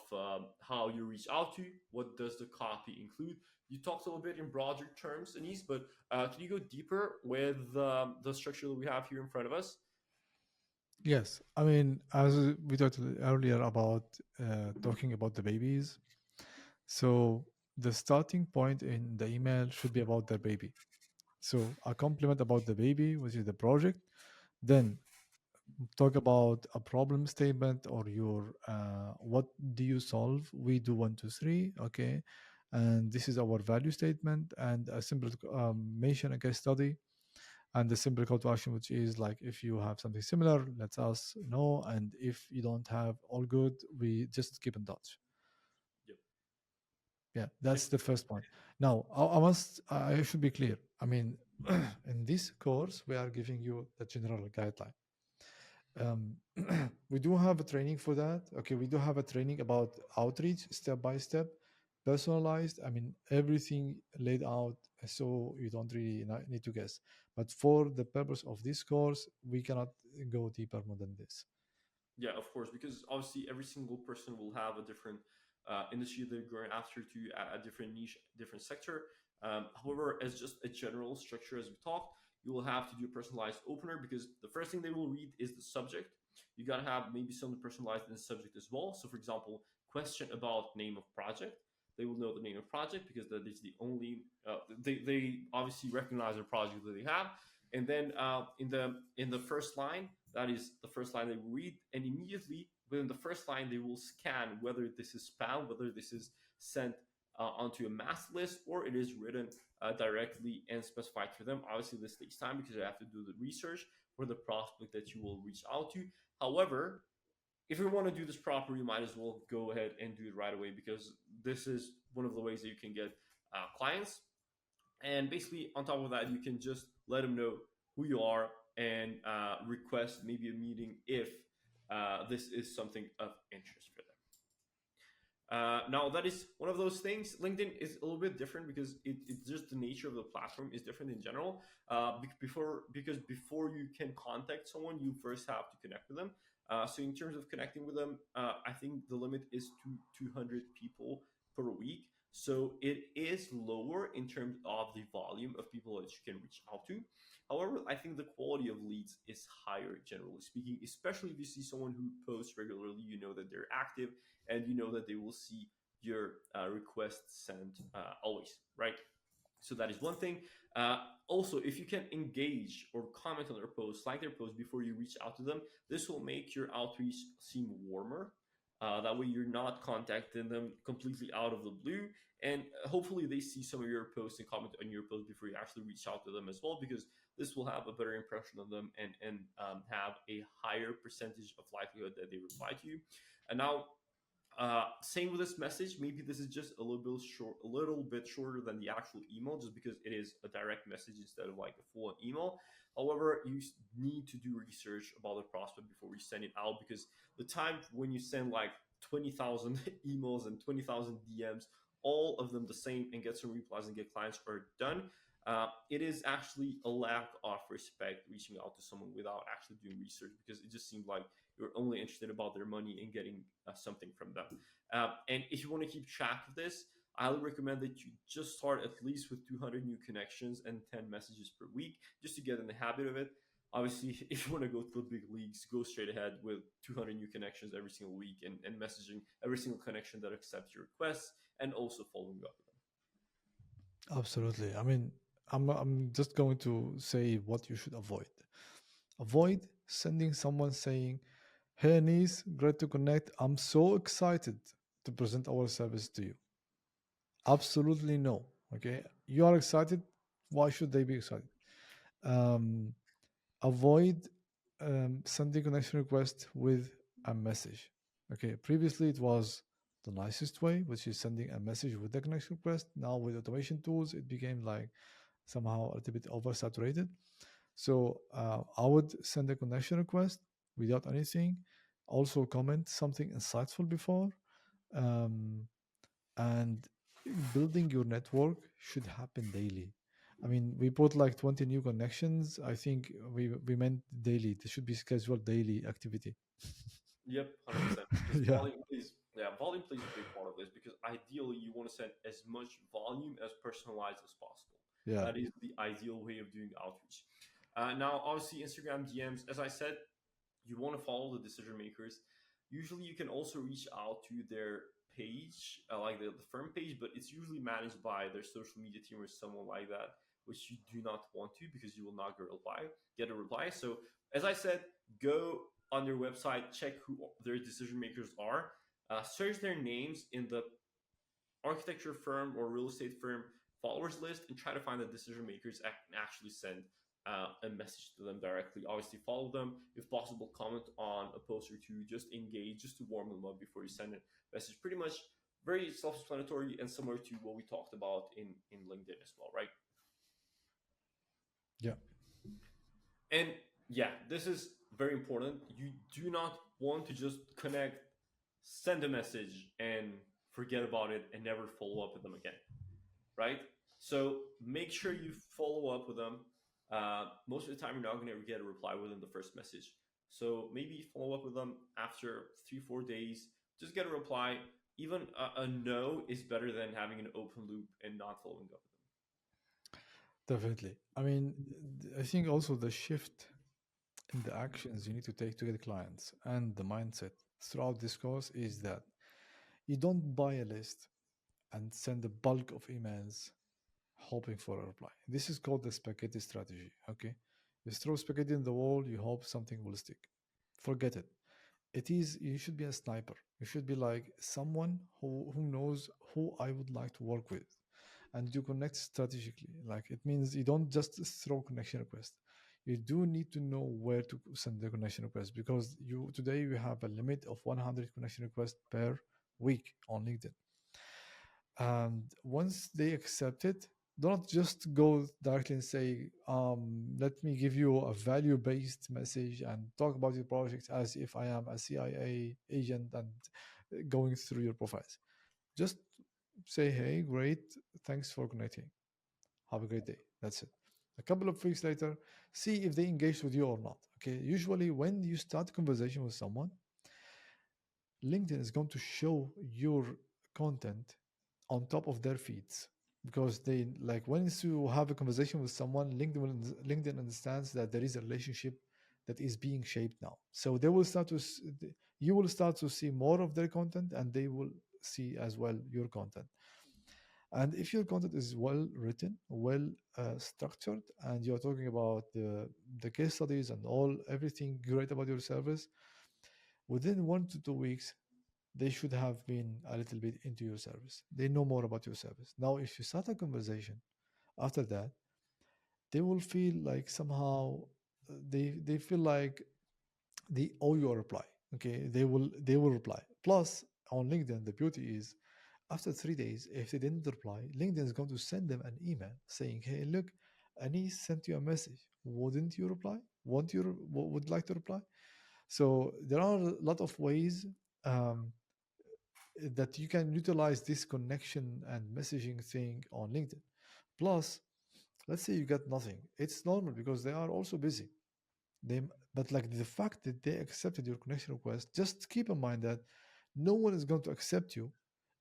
how you reach out to. What does the copy include? You talked a little bit in broader terms, Anis, but can you go deeper with the structure that we have here in front of us? Yes, I mean, as we talked earlier about talking about the babies, so the starting point in the email should be about the baby. So a compliment about the baby, which is the project, then talk about a problem statement or your what do you solve. We do 1 2 3, okay, and this is our value statement, and a simple mention a case study, and the simple call to action, which is like if you have something similar, let us know, and if you don't have, all good, we just keep in touch. Yep. Yeah, Yep. that's the first point. Now I should be clear. I mean, in this course we are giving you the general guideline. Um, we do have a training for that. Okay, we do have a training about outreach, step by step, personalized. I mean, everything laid out so you don't really need to guess. But for the purpose of this course, we cannot go deeper more than this. Yeah, of course, because obviously every single person will have a different industry they're going after, to a different niche, different sector. However, as just a general structure, as we talked, you will have to do a personalized opener, because the first thing they will read is the subject. You gotta have maybe something personalized in the subject as well. So, for example, question about name of project. They will know the name of project because that is the only they obviously recognize the project that they have. And then in the first line, that is the first line they will read, and immediately within the first line they will scan whether this is spam, whether this is sent onto a mass list, or it is written directly and specified for them. Obviously, this takes time because you have to do the research for the prospect that you will reach out to. However, if you want to do this proper, you might as well go ahead and do it right away, because this is one of the ways that you can get clients. And basically, on top of that, you can just let them know who you are and request maybe a meeting if this is something of interest for them. Now, that is one of those things. LinkedIn is a little bit different because it's just the nature of the platform is different in general. Because before you can contact someone, you first have to connect with them. So in terms of connecting with them, I think the limit is 200 people per week. So it is lower in terms of the volume of people that you can reach out to. However, I think the quality of leads is higher, generally speaking, especially if you see someone who posts regularly. You know that they're active, and you know that they will see your request sent always, right? So that is one thing. Also, if you can engage or comment on their posts, like their posts before you reach out to them, this will make your outreach seem warmer. That way, you're not contacting them completely out of the blue, and hopefully, they see some of your posts and comment on your post before you actually reach out to them as well, because this will have a better impression of them, and have a higher percentage of likelihood that they reply to you. And now, same with this message. Maybe this is just a little bit shorter than the actual email, just because it is a direct message instead of like a full email. However, you need to do research about the prospect before you send it out, because the time when you send like 20,000 emails and 20,000 DMs, all of them the same, and get some replies and get clients are done. It is actually a lack of respect reaching out to someone without actually doing research, because it just seems like you're only interested about their money and getting something from them. And if you want to keep track of this, I would recommend that you just start at least with 200 new connections and 10 messages per week, just to get in the habit of it. Obviously, if you want to go to the big leagues, go straight ahead with 200 new connections every single week, and messaging every single connection that accepts your requests, and also following up with them. Absolutely. I mean, I'm just going to say what you should avoid. Avoid sending someone saying, "Hey, Anis, great to connect. I'm so excited to present our service to you." Absolutely no. Okay. You are excited. Why should they be excited? Um, Avoid sending connection request with a message. Okay. Previously, it was the nicest way, which is sending a message with the connection request. Now, with automation tools, it became like somehow a little bit oversaturated. So I would send a connection request without anything. Also, comment something insightful before. Um, and building your network should happen daily. I mean, we put like 20 new connections. I think we meant daily. This should be scheduled daily activity. Yep, 100%. Because Yeah, volume plays a big part of this, because ideally you want to send as much volume as personalized as possible. yeah, That is the ideal way of doing outreach. Now, obviously, Instagram DMs, as I said, you want to follow the decision makers. Usually, you can also reach out to their page, like the firm page, but it's usually managed by their social media team or someone like that, which you do not want to, because you will not get a reply. So, as I said, go on their website, check who their decision makers are, search their names in the architecture firm or real estate firm followers list, and try to find the decision makers and actually send a message to them directly. Obviously, follow them. If possible, comment on a post or two. Just engage, just to warm them up before you send a message. Pretty much very self-explanatory and similar to what we talked about in LinkedIn as well, right? yeah. And Yeah, this is very important. You do not want to just connect, send a message, and forget about it and never follow up with them again, right? So make sure you follow up with them. Most of the time, you're not going to get a reply within the first message. So maybe follow up with them after 3, 4 days. Just get a reply. Even a no is better than having an open loop and not following up with Definitely. I mean, I think also the shift in the actions you need to take to get clients and the mindset throughout this course is that you don't buy a list and send a bulk of emails hoping for a reply. This is called the spaghetti strategy. Okay. You throw spaghetti in the wall, you hope something will stick. Forget it. It is, you should be a sniper. You should be like someone who knows who I would like to work with, and you connect strategically. Like it means you don't just throw connection request. You do need to know where to send the connection request, because you today we have a limit of 100 connection requests per week on LinkedIn. And once they accept it, don't just go directly and say, let me give you a value based message and talk about your project as if I am a CIA agent and going through your profiles. Just say, hey, great, thanks for connecting. Have a great day. That's it. A couple of weeks later, see if they engage with you or not. Okay. Usually, when you start a conversation with someone, LinkedIn is going to show your content on top of their feeds, because they like once you have a conversation with someone, LinkedIn understands that there is a relationship that is being shaped now. So they will start to you will start to see more of their content, and they will see as well your content. And if your content is well written, well structured, and you're talking about the case studies and all everything great about your service, within 1 to 2 weeks, they should have been a little bit into your service. They know more about your service. Now, if you start a conversation after that, they will feel like somehow they feel like they owe you a reply. Okay, they will reply. Plus, on LinkedIn, the beauty is after 3 days, if they didn't reply, LinkedIn is going to send them an email saying, "Hey, look, Anis sent you a message. Wouldn't you reply? Would like to reply?" So there are a lot of ways um, that you can utilize this connection and messaging thing on LinkedIn. Plus, let's say you get nothing. It's normal because they are also busy. They, but like the fact that they accepted your connection request, just keep in mind that no one is going to accept you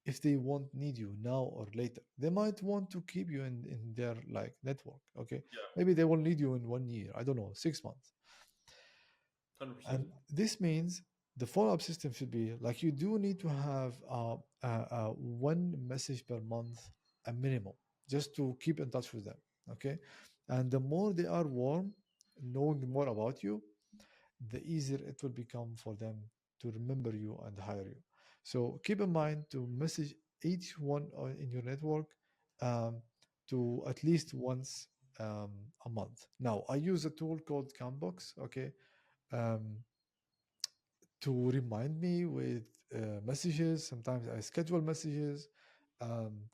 if they won't need you now or later. They might want to keep you in their like network. Okay. them. Maybe they will need you in 1 year. I don't know, 6 months. Yeah, 100%. And this means the follow-up system should be like you do need to have one message per month, a minimum, just to keep in touch with them. Okay. And the more they are warm, knowing more about you, the easier it will become for them to remember you and hire you. So keep in mind to message each one in your network um, to at least once a month. Now, I use a tool called Canbox. Okay. Um, to remind me with messages. Sometimes I schedule messages. Um,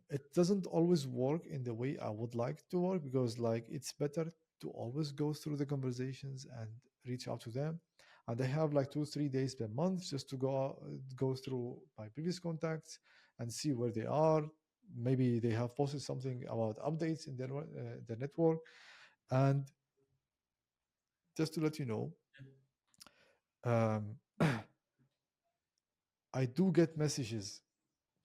it doesn't always work in the way I would like to work, because like it's better to always go through the conversations and reach out to them. And I have like 2 3 days per month just to go through my previous contacts and see where they are. Maybe they have posted something about updates in their network. And just to let you know, um, I do get messages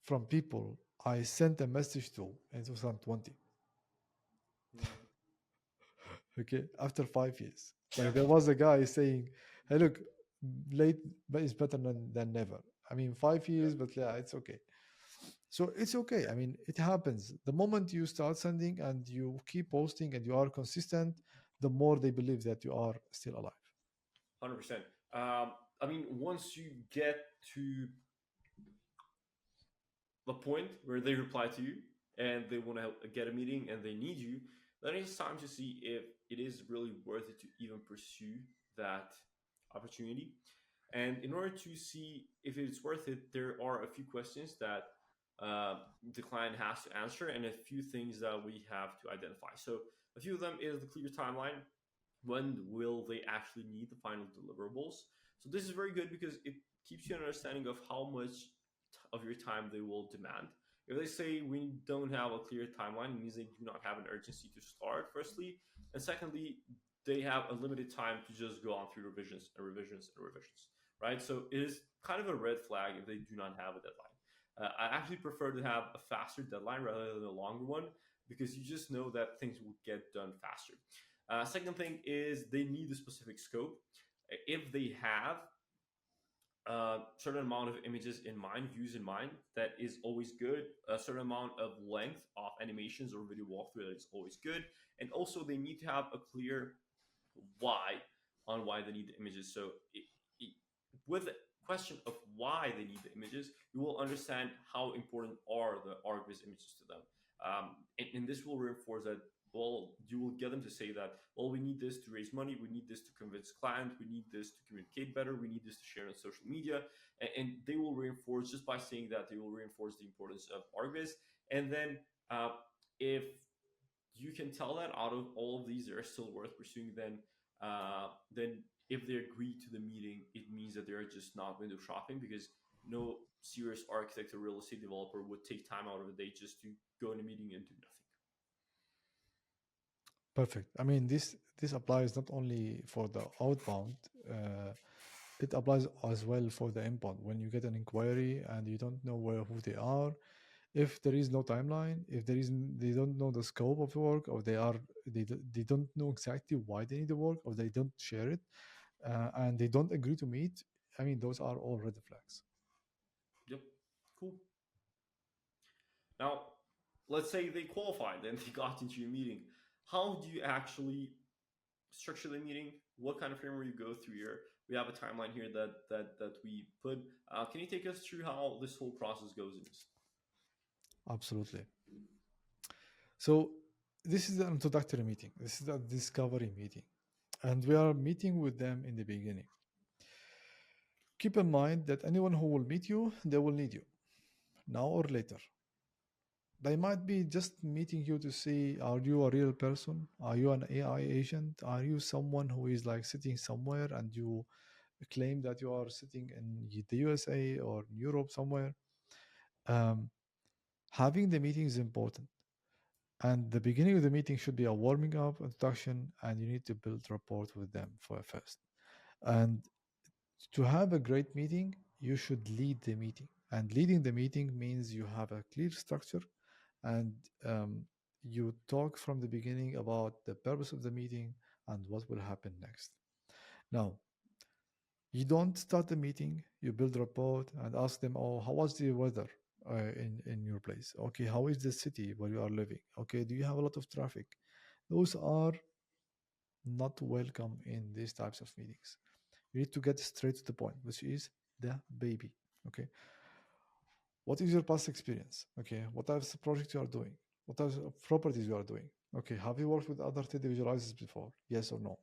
from people I sent a message to in 2020. Mm. Okay, after 5 years, Yeah, like there was a guy saying, "Hey, look, late but is better than never." I mean, 5 years, but yeah, it's okay. So it's okay. I mean, it happens. The moment you start sending and you keep posting and you are consistent, the more they believe that you are still alive. 100%. I mean, once you get to the point where they reply to you and they want to get a meeting and they need you, then it's time to see if it is really worth it to even pursue that opportunity. And in order to see if it's worth it, there are a few questions that the client has to answer and a few things that we have to identify. So a few of them is the clear timeline. When will they actually need the final deliverables? So this is very good because it keeps you an understanding of how much of your time they will demand. If they say we don't have a clear timeline, it means they do not have an urgency to start, firstly. And secondly, they have a limited time to just go on through revisions and revisions and revisions, right? So it is kind of a red flag if they do not have a deadline. I actually prefer to have a faster deadline rather than a longer one because you just know that things will get done faster. Second thing is they need a specific scope. If they have a certain amount of images in mind, views in mind, that is always good. A certain amount of length of animations or video walkthrough, that is always good. And also, they need to have a clear why on why they need the images. So, it, with the question of why they need the images, you will understand how important are the ArcViz images to them. And this will reinforce that, well, you will get them to say that, well, we need this to raise money, we need this to convince clients, we need this to communicate better, we need this to share on social media. And they will reinforce, just by saying that, they will reinforce the importance of ArcViz. And then if you can tell that out of all of these, they're still worth pursuing, then if they agree to the meeting, it means that they're just not window shopping, because no serious architect or real estate developer would take time out of the day just to go in a meeting and do nothing. Perfect. I mean, this applies not only for the outbound, uh, it applies as well for the inbound. When you get an inquiry and you don't know who they are, if there is no timeline, if they don't know the scope of the work, or they don't know exactly why they need the work, or they don't share it, and they don't agree to meet. I mean, those are all red flags. Yep, cool. Now, let's say they qualified and they got into your meeting. How do you actually structure the meeting? What kind of framework you go through here? We have a timeline here that we put. Can you take us through how this whole process goes in this? Absolutely. So this is an introductory meeting. This is a discovery meeting, and we are meeting with them in the beginning. Keep in mind that anyone who will meet you, they will need you, now or later. They might be just meeting you to see, are you a real person? Are you an AI agent? Are you someone who is like sitting somewhere and you claim that you are sitting in the USA or Europe somewhere? Um, Having the meeting is important. And the beginning of the meeting should be a warming up introduction, and you need to build rapport with them for first. And to have a great meeting, you should lead the meeting. And leading the meeting means you have a clear structure, and you talk from the beginning about the purpose of the meeting and what will happen next. Now, you don't start the meeting, you build rapport and ask them, oh, how was the weather in your place? Okay, how is the city where you are living? Okay, do you have a lot of traffic? Those are not welcome in these types of meetings. You need to get straight to the point, which is the baby. Okay, what is your past experience? Okay, what types of projects you are doing? What types of properties you are doing? Okay, have you worked with other 3D visualizers before? Yes or no?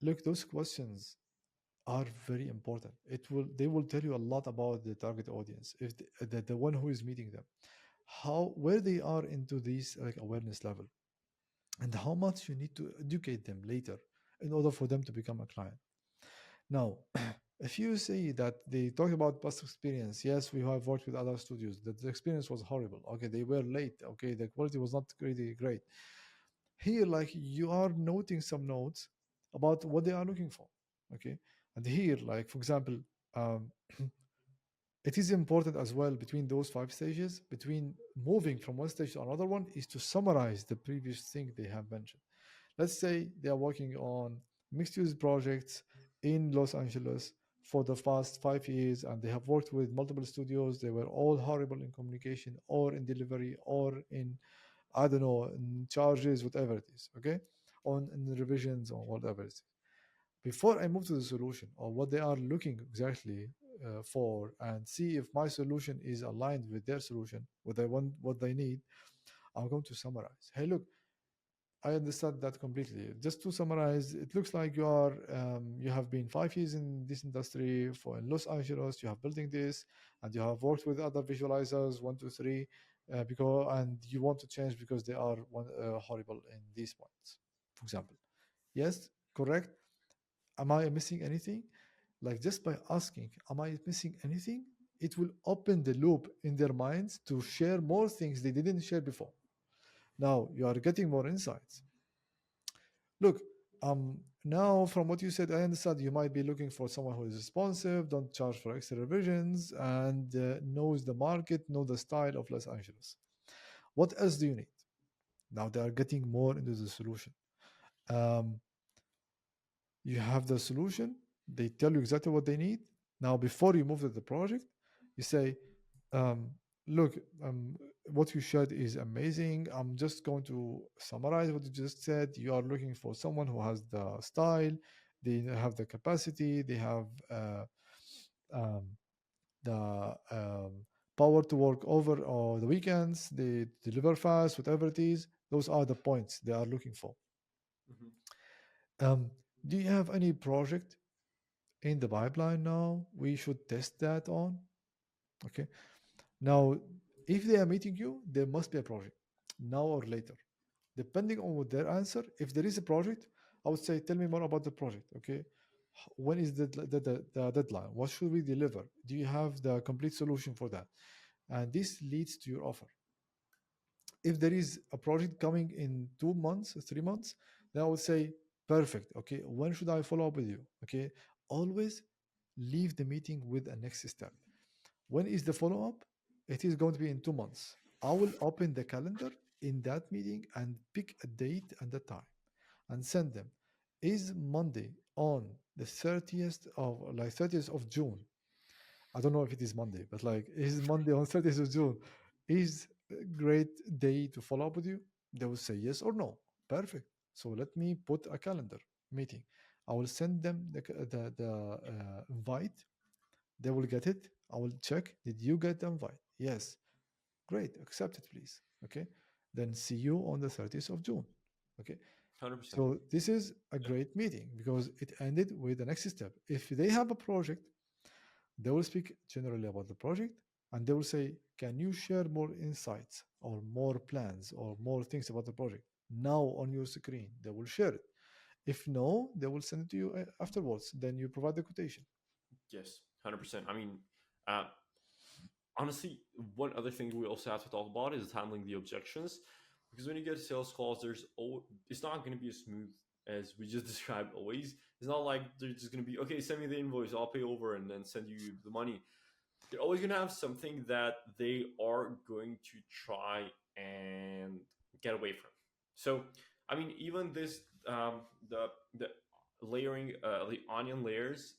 Look, those questions are very important. They will tell you a lot about the target audience, if the one who is meeting them, how where they are into this like awareness level, and how much you need to educate them later in order for them to become a client. Now, if you say that they talk about past experience, yes, we have worked with other studios, that the experience was horrible. Okay, they were late. Okay, the quality was not really great. Here, like you are noting some notes about what they are looking for. Okay, and here, like for example, um, it is important as well between those 5 stages, between moving from one stage to another one, is to summarize the previous thing they have mentioned. Let's say they are working on mixed use projects in Los Angeles for the past 5 years, and they have worked with multiple studios. They were all horrible in communication or in delivery or in, I don't know, in charges, whatever it is, okay? On in revisions or whatever it is. Before I move to the solution or what they are looking exactly for, and see if my solution is aligned with their solution, what they want, what they need, I'm going to summarize. Hey, look, I understand that completely. Just to summarize, it looks like you have been 5 years in this industry for in Los Angeles. You have building this, and you have worked with other visualizers, 1, 2, 3, because and you want to change because they are horrible in these points, for example. Yes, correct. Am I missing anything? Like just by asking, am I missing anything? It will open the loop in their minds to share more things they didn't share before. Now you are getting more insights. Look, now from what you said, I understand you might be looking for someone who is responsive, don't charge for extra revisions, and knows the market, know the style of Los Angeles. What else do you need? Now they are getting more into the solution. Um, you have the solution. They tell you exactly what they need. Now, before you move to the project, you say, um, look, what you shared is amazing. I'm just going to summarize what you just said. You are looking for someone who has the style, they have the capacity, they have um, the power to work over or the weekends, they deliver fast, whatever it is. Those are the points they are looking for. Hmm. Um, do you have any project in the pipeline now we should test that on? Okay. Now, if they are meeting you, there must be a project now or later. Depending on what their answer, if there is a project, I would say, tell me more about the project. Okay. When is the deadline? What should we deliver? Do you have the complete solution for that? And this leads to your offer. If there is a project coming in 2 months, 3 months, then I would say, perfect. Okay. When should I follow up with you? Okay. Always leave the meeting with a next step. When is the follow up? It is going to be in 2 months. I will open the calendar in that meeting and pick a date and a time and send them. Is Monday on the 30th of June? I don't know if it is Monday, but like is Monday on 30th of June is a great day to follow up with you? They will say yes or no. Perfect. So let me put a calendar meeting. I will send them the invite. They will get it. I will check. Did you get the invite? Yes. Great. Accept it, please. Okay. Then see you on the 30th of June. Okay. 100%. So this is a great meeting because it ended with the next step. If they have a project, they will speak generally about the project and they will say, can you share more insights or more plans or more things about the project? Now on your screen, they will share it. If no, they will send it to you afterwards. Then you provide the quotation. Yes, 100%. I mean, uh, honestly, one other thing we also have to talk about is handling the objections, because when you get sales calls, it's not going to be as smooth as we just described. Always, it's not like they're just going to be, okay, send me the invoice, I'll pay over, and then send you the money. They're always going to have something that they are going to try and get away from. So, I mean, even this, the layering, the onion layers,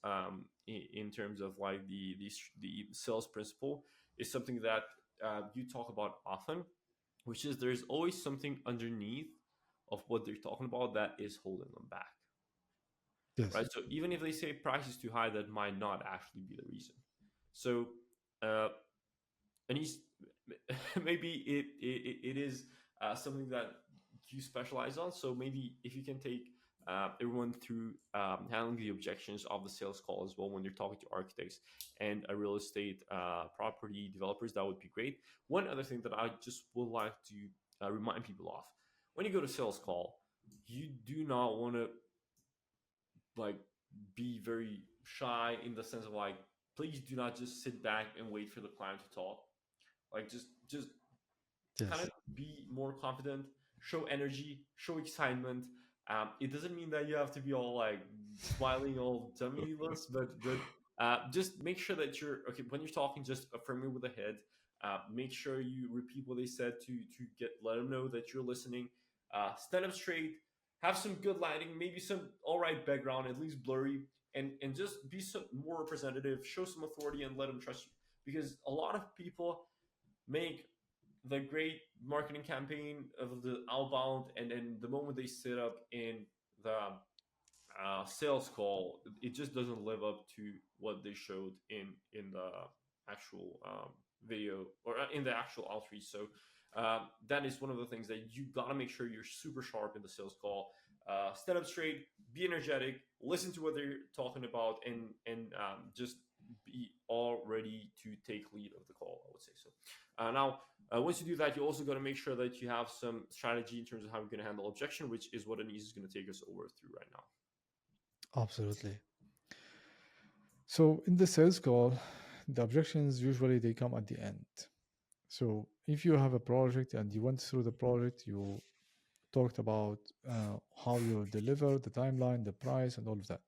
in terms of like the sales principle, is something that you talk about often, which is there's always something underneath of what they're talking about that is holding them back, Yes. right? So even if they say price is too high, that might not actually be the reason. So, uh, and he's maybe it is something that you specialize on. So maybe if you can take everyone through handling the objections of the sales call as well when you're talking to architects and a real estate property developers, that would be great. One other thing that I just would like to remind people of: when you go to sales call, you do not want to like be very shy in the sense of like, please do not just sit back and wait for the client to talk. Like just kind of Yes. be more confident, show energy, show excitement. It doesn't mean that you have to be all like smiling, all dummy-less, but just make sure that you're okay when you're talking. Just affirm it with the head. Make sure you repeat what they said to get let them know that you're listening. Stand up straight. Have some good lighting, maybe some all right background, at least blurry, and just be some more representative. Show some authority and let them trust you. Because a lot of people make the great marketing campaign of the outbound, and then the moment they sit up in the sales call, it just doesn't live up to what they showed in the actual video or in the actual outreach. So that is one of the things that you gotta make sure you're super sharp in the sales call. Stand up straight, be energetic, listen to what they're talking about, and just be all ready to take lead of the call. I would say so. Now, Once you do that, you also got to make sure that you have some strategy in terms of how you're going to handle objection, which is what Anis is going to take us over through right now. Absolutely. So in the sales call, the objections usually they come at the end. So if you have a project and you went through the project, you talked about how you deliver, the timeline, the price, and all of that.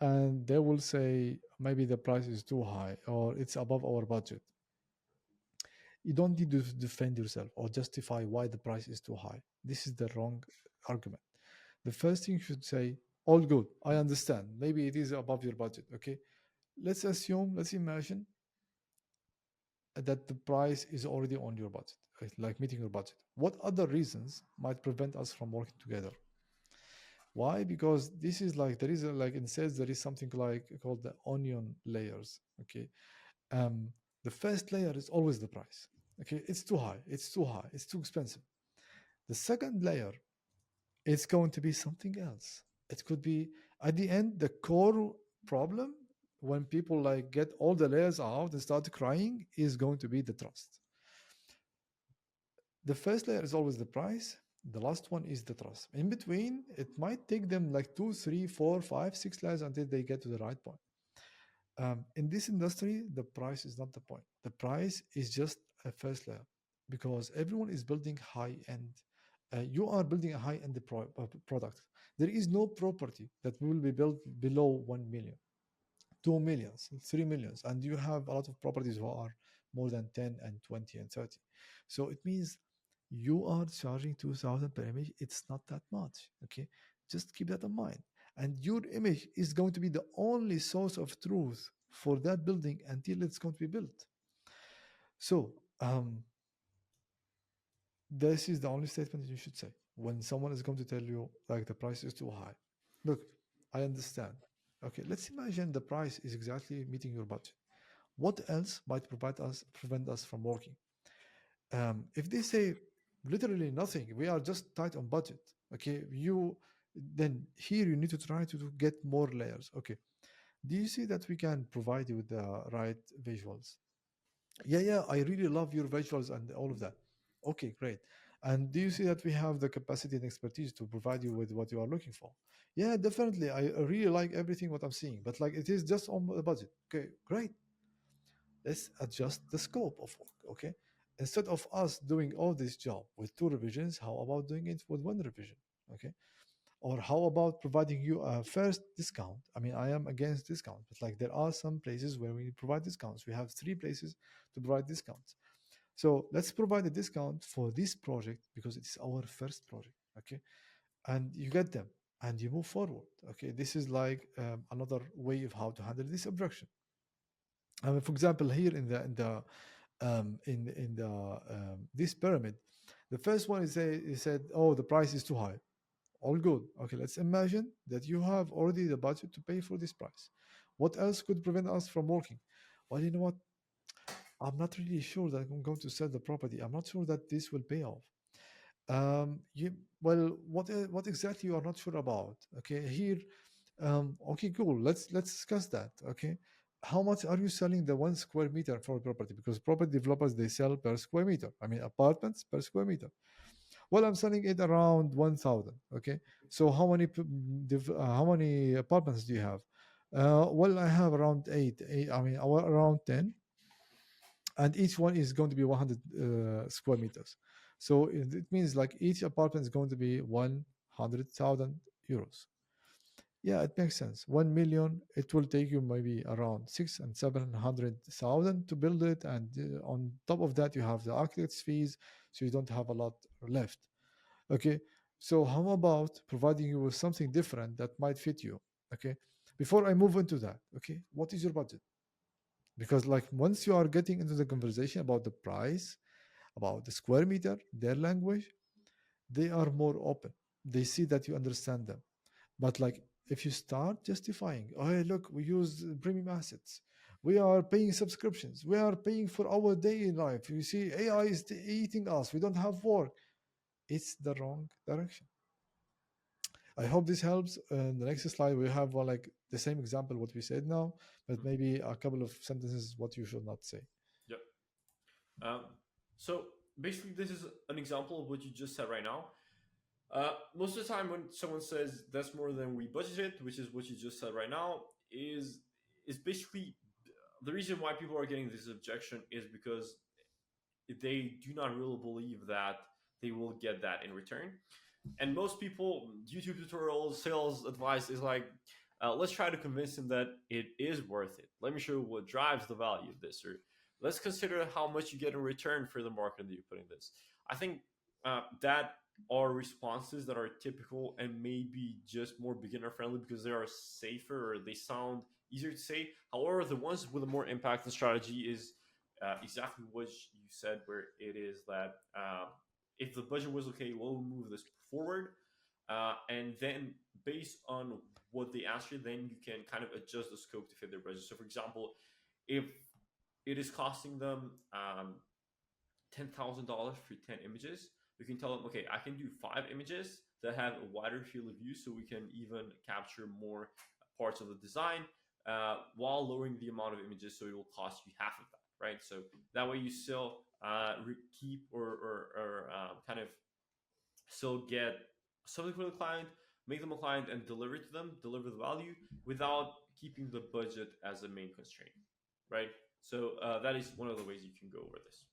And they will say maybe the price is too high or it's above our budget. You don't need to defend yourself or justify why the price is too high. This is the wrong argument. The first thing you should say, all good, I understand. Maybe it is above your budget. Okay. Let's imagine that the price is already on your budget, right? Like meeting your budget. What other reasons might prevent us from working together? Why? Because this is like there is like in sales there is something like called the onion layers. Okay, um, the first layer is always the price. Okay, it's too high. It's too high. It's too expensive. The second layer, it's going to be something else. It could be at the end the core problem when people like get all the layers out and start crying is going to be the trust. The first layer is always the price. The last one is the trust. In between, it might take them like 2, 3, 4, 5, 6 layers until they get to the right point. In this industry, the price is not the point. The price is just a first layer because everyone is building high end. You are building a high end product. There is no property that will be built below 1 million, 2 millions, 3 millions, and you have a lot of properties who are more than 10 and 20 and 30. So it means you are charging 2,000 per image. It's not that much. Okay. Just keep that in mind. And your image is going to be the only source of truth for that building until it's going to be built. So, this is the only statement you should say when someone is going to tell you like the price is too high. Look, I understand. Okay, let's imagine the price is exactly meeting your budget. What else might prevent us from working? If they say literally nothing, we are just tight on budget. Okay, then here you need to try to get more layers. Okay, do you see that we can provide you with the right visuals? Yeah, I really love your visuals and all of that. Okay, great. And do you see that we have the capacity and expertise to provide you with what you are looking for? Yeah, definitely. I really like everything what I'm seeing, but like it is just on the budget. Okay, great. Let's adjust the scope of work. Okay. Instead of us doing all this job with 2 revisions, how about doing it with 1 revision? Okay. Or how about providing you a first discount? I mean, I am against discount, but like there are some places where we provide discounts. We have 3 places to provide discounts. So let's provide a discount for this project because it's our first project. Okay. And you get them and you move forward. Okay. This is like another way of how to handle this objection. For example, here in the this pyramid, the first one is he said, "Oh, the price is too high." All good. Okay, let's imagine that you have already the budget to pay for this price. What else could prevent us from working? Well, you know what? I'm not really sure that I'm going to sell the property. I'm not sure that this will pay off. You well, what exactly you are not sure about? Okay, here. Okay, cool. Let's discuss that. Okay, how much are you selling the 1 square meter for a property? Because property developers they sell per square meter. I mean, apartments per square meter. Well, I'm selling it around 1,000. Okay, so how many apartments do you have? Well, I have around eight. I mean, around 10, and each one is going to be 100 square meters. So it means like each apartment is going to be 100,000 euros. Yeah, it makes sense. 1 million, it will take you maybe around 600,000 and 700,000 to build it, and on top of that, you have the architect's fees, so you don't have a lot left. Okay, so how about providing you with something different that might fit you? Okay, before I move into that, okay, what is your budget? Because like once you are getting into the conversation about the price, about the square meter, their language, they are more open. They see that you understand them. But like if you start justifying, oh hey, look, we use premium assets, we are paying subscriptions, we are paying for our day in life. You see, AI is eating us. We don't have work. It's the wrong direction. I hope this helps. In the next slide, we have like the same example what we said now, but maybe a couple of sentences what you should not say. Yep. Um, So basically, this is an example of what you just said right now. Most of the time, when someone says that's more than we budgeted, which is what you just said right now, is basically the reason why people are getting this objection is because they do not really believe that they will get that in return. And most people, YouTube tutorials, sales advice is like, let's try to convince them that it is worth it. Let me show you what drives the value of this, or let's consider how much you get in return for the marketing that you put in this. I think that are responses that are typical and maybe just more beginner friendly because they are safer or they sound easier to say. However, the ones with a more impact and strategy is exactly what you said, where it is that if the budget was okay, we'll move this forward. And then based on what they ask you, then you can kind of adjust the scope to fit their budget. So, for example, if it is costing them $10,000 for 10 images, you can tell them, okay, I can do 5 images that have a wider field of view so we can even capture more parts of the design while lowering the amount of images so it will cost you half of that, right? So that way you still keep or kind of still get something for the client, make them a client, and deliver to them, deliver the value without keeping the budget as a main constraint, right? So that is one of the ways you can go over this.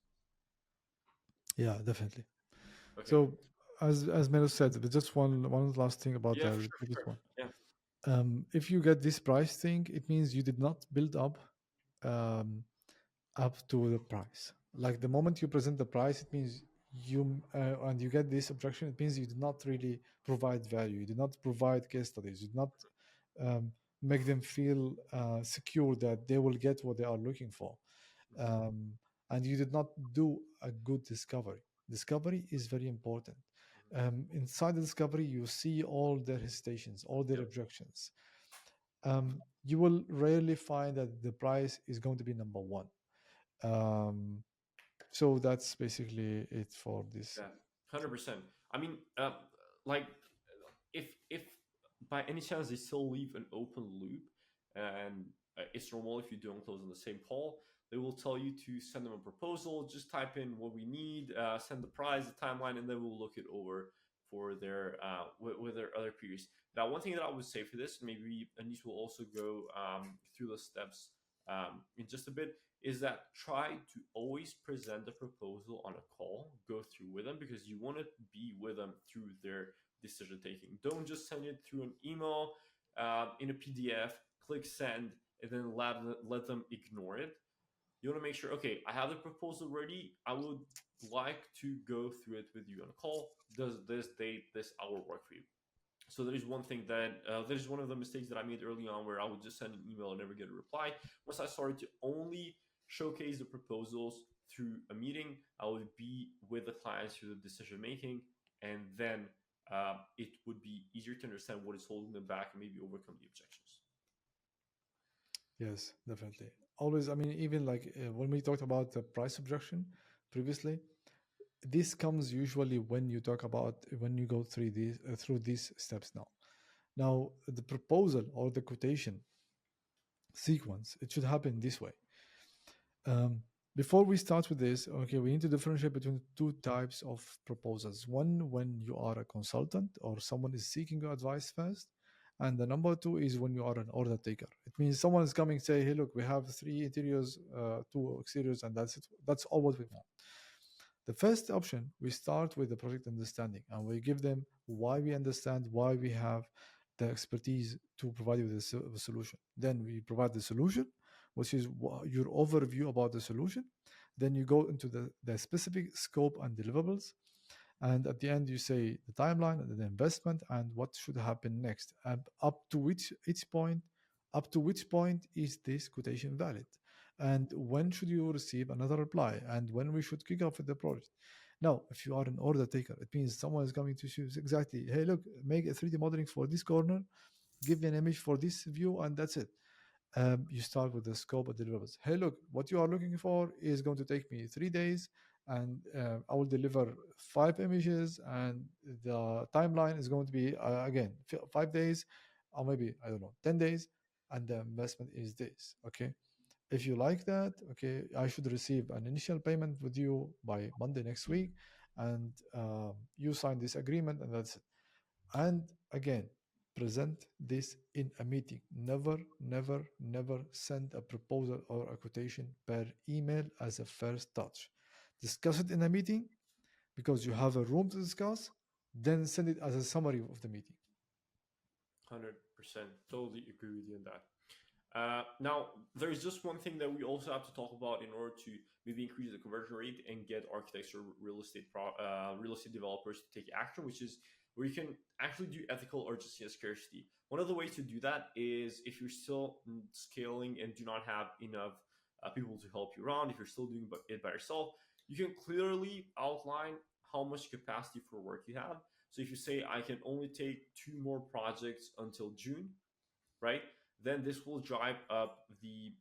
Yeah, definitely. Okay. So as Melo said, but just one last thing about Yeah, the for sure, for previous sure. one. Yeah. If you get this price thing, it means you did not build um, up to the price. Like the moment you present the price, it means you and you get this objection. It means you did not really provide value. You did not provide case studies. You did not um, make them feel secure that they will get what they are looking for. Um, and you did not do a good discovery. Discovery is very important. Inside the discovery, you see all their hesitations, all their Yep. objections. You will rarely find that the price is going to be number one. Um, so that's basically it for this. Yeah. 100%. I mean, like if by any chance they still leave an open loop, and it's normal if you don't close on the same call, they will tell you to send them a proposal. Just type in what we need, send the price, the timeline, and then we'll look it over for their with their other peers. Now, one thing that I would say for this, maybe Anis will also go through the steps in just a bit, is that try to always present the proposal on a call, go through with them because you want to be with them through their decision taking. Don't just send it through an email in a PDF, click send, and then let them ignore it. You want to make sure, okay, I have the proposal ready. I would like to go through it with you on a call. Does this date, this hour work for you? So there is one thing that that is one of the mistakes that I made early on, where I would just send an email and never get a reply. Once I started to only showcase the proposals through a meeting, I would be with the clients through the decision making, and then it would be easier to understand what is holding them back and maybe overcome the objections. Yes, definitely. Always, I mean, even like when we talked about the price objection previously, this comes usually when you talk about when you go through these steps now. Now, the proposal or the quotation sequence, it should happen this way. Um, Before we start with this, okay, we need to differentiate between two types of proposals. One, when you are a consultant or someone is seeking your advice first. And the number two is when you are an order taker. It means someone is coming, say, hey, look, we have 3 interiors, 2 exteriors, and that's it. That's all what we want. The first option, we start with the project understanding and we give them why we understand, why we have the expertise to provide you with a solution. Then we provide the solution, which is your overview about the solution. Then you go into the specific scope and deliverables. And at the end, you say the timeline and the investment and what should happen next. And up to which point is this quotation valid? And when should you receive another reply? And when we should kick off with the project? Now, if you are an order taker, it means someone is coming to choose exactly, hey, look, make a 3D modeling for this corner, give me an image for this view, and that's it. You start with the scope of deliverables. Hey, look, what you are looking for is going to take me 3 days, and I will deliver 5 images, and the timeline is going to be again 5 days, or maybe I don't know 10 days, and the investment is this. Okay, If you like that, okay, I should receive an initial payment with you by Monday next week, and you sign this agreement, and that's it. And again, present this in a meeting. Never, never, never send a proposal or a quotation per email as a first touch. Discuss it in a meeting because you have a room to discuss, then send it as a summary of the meeting. 100%. Totally agree with you on that. Now, there's just one thing that we also have to talk about in order to maybe increase the conversion rate and get architects or real estate developers to take action, which is where you can actually do ethical urgency and scarcity. One of the ways to do that is if you're still scaling and do not have enough people to help you around, if you're still doing it by yourself, you can clearly outline how much capacity for work you have. So if you say, I can only take 2 more projects until June, right? Then this will drive up the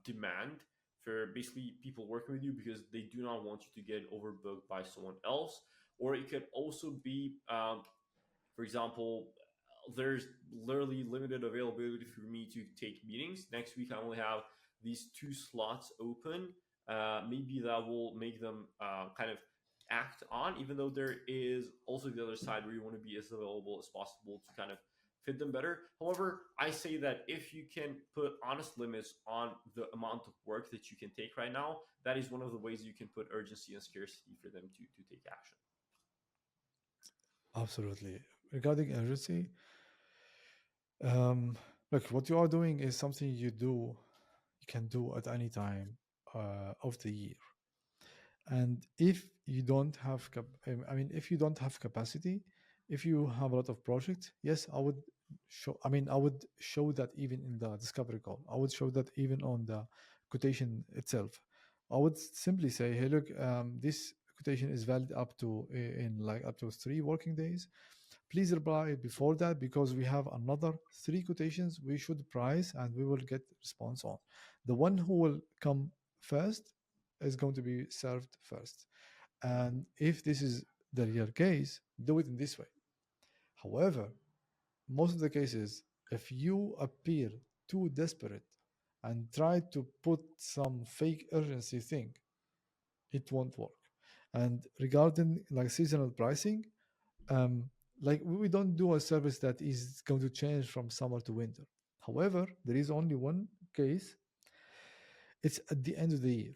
demand for basically people working with you because they do not want you to get overbooked by someone else. Or it could also be, for example, there's literally limited availability for me to take meetings. Next week, I only have these 2 slots open. Maybe that will make them kind of act on, even though there is also the other side where you want to be as available as possible to kind of fit them better. However, I say that if you can put honest limits on the amount of work that you can take right now, that is one of the ways you can put urgency and scarcity for them to take action. Absolutely. Regarding urgency, um, look, what you are doing is something you can do at any time of the year. And if you don't have, I mean, if you don't have capacity, if you have a lot of projects, yes, I would show. I mean, I would show that even in the discovery call. I would show that even on the quotation itself. I would simply say, hey, look, this quotation is valid up to in like up to 3 working days. Please reply before that because we have another 3 quotations we should price and we will get response on. The one who will come first is going to be served first. And if this is the real case, do it in this way. However, most of the cases, if you appear too desperate and try to put some fake urgency thing, it won't work. And regarding like seasonal pricing, um, like we don't do a service that is going to change from summer to winter. However, there is only one case. It's at the end of the year.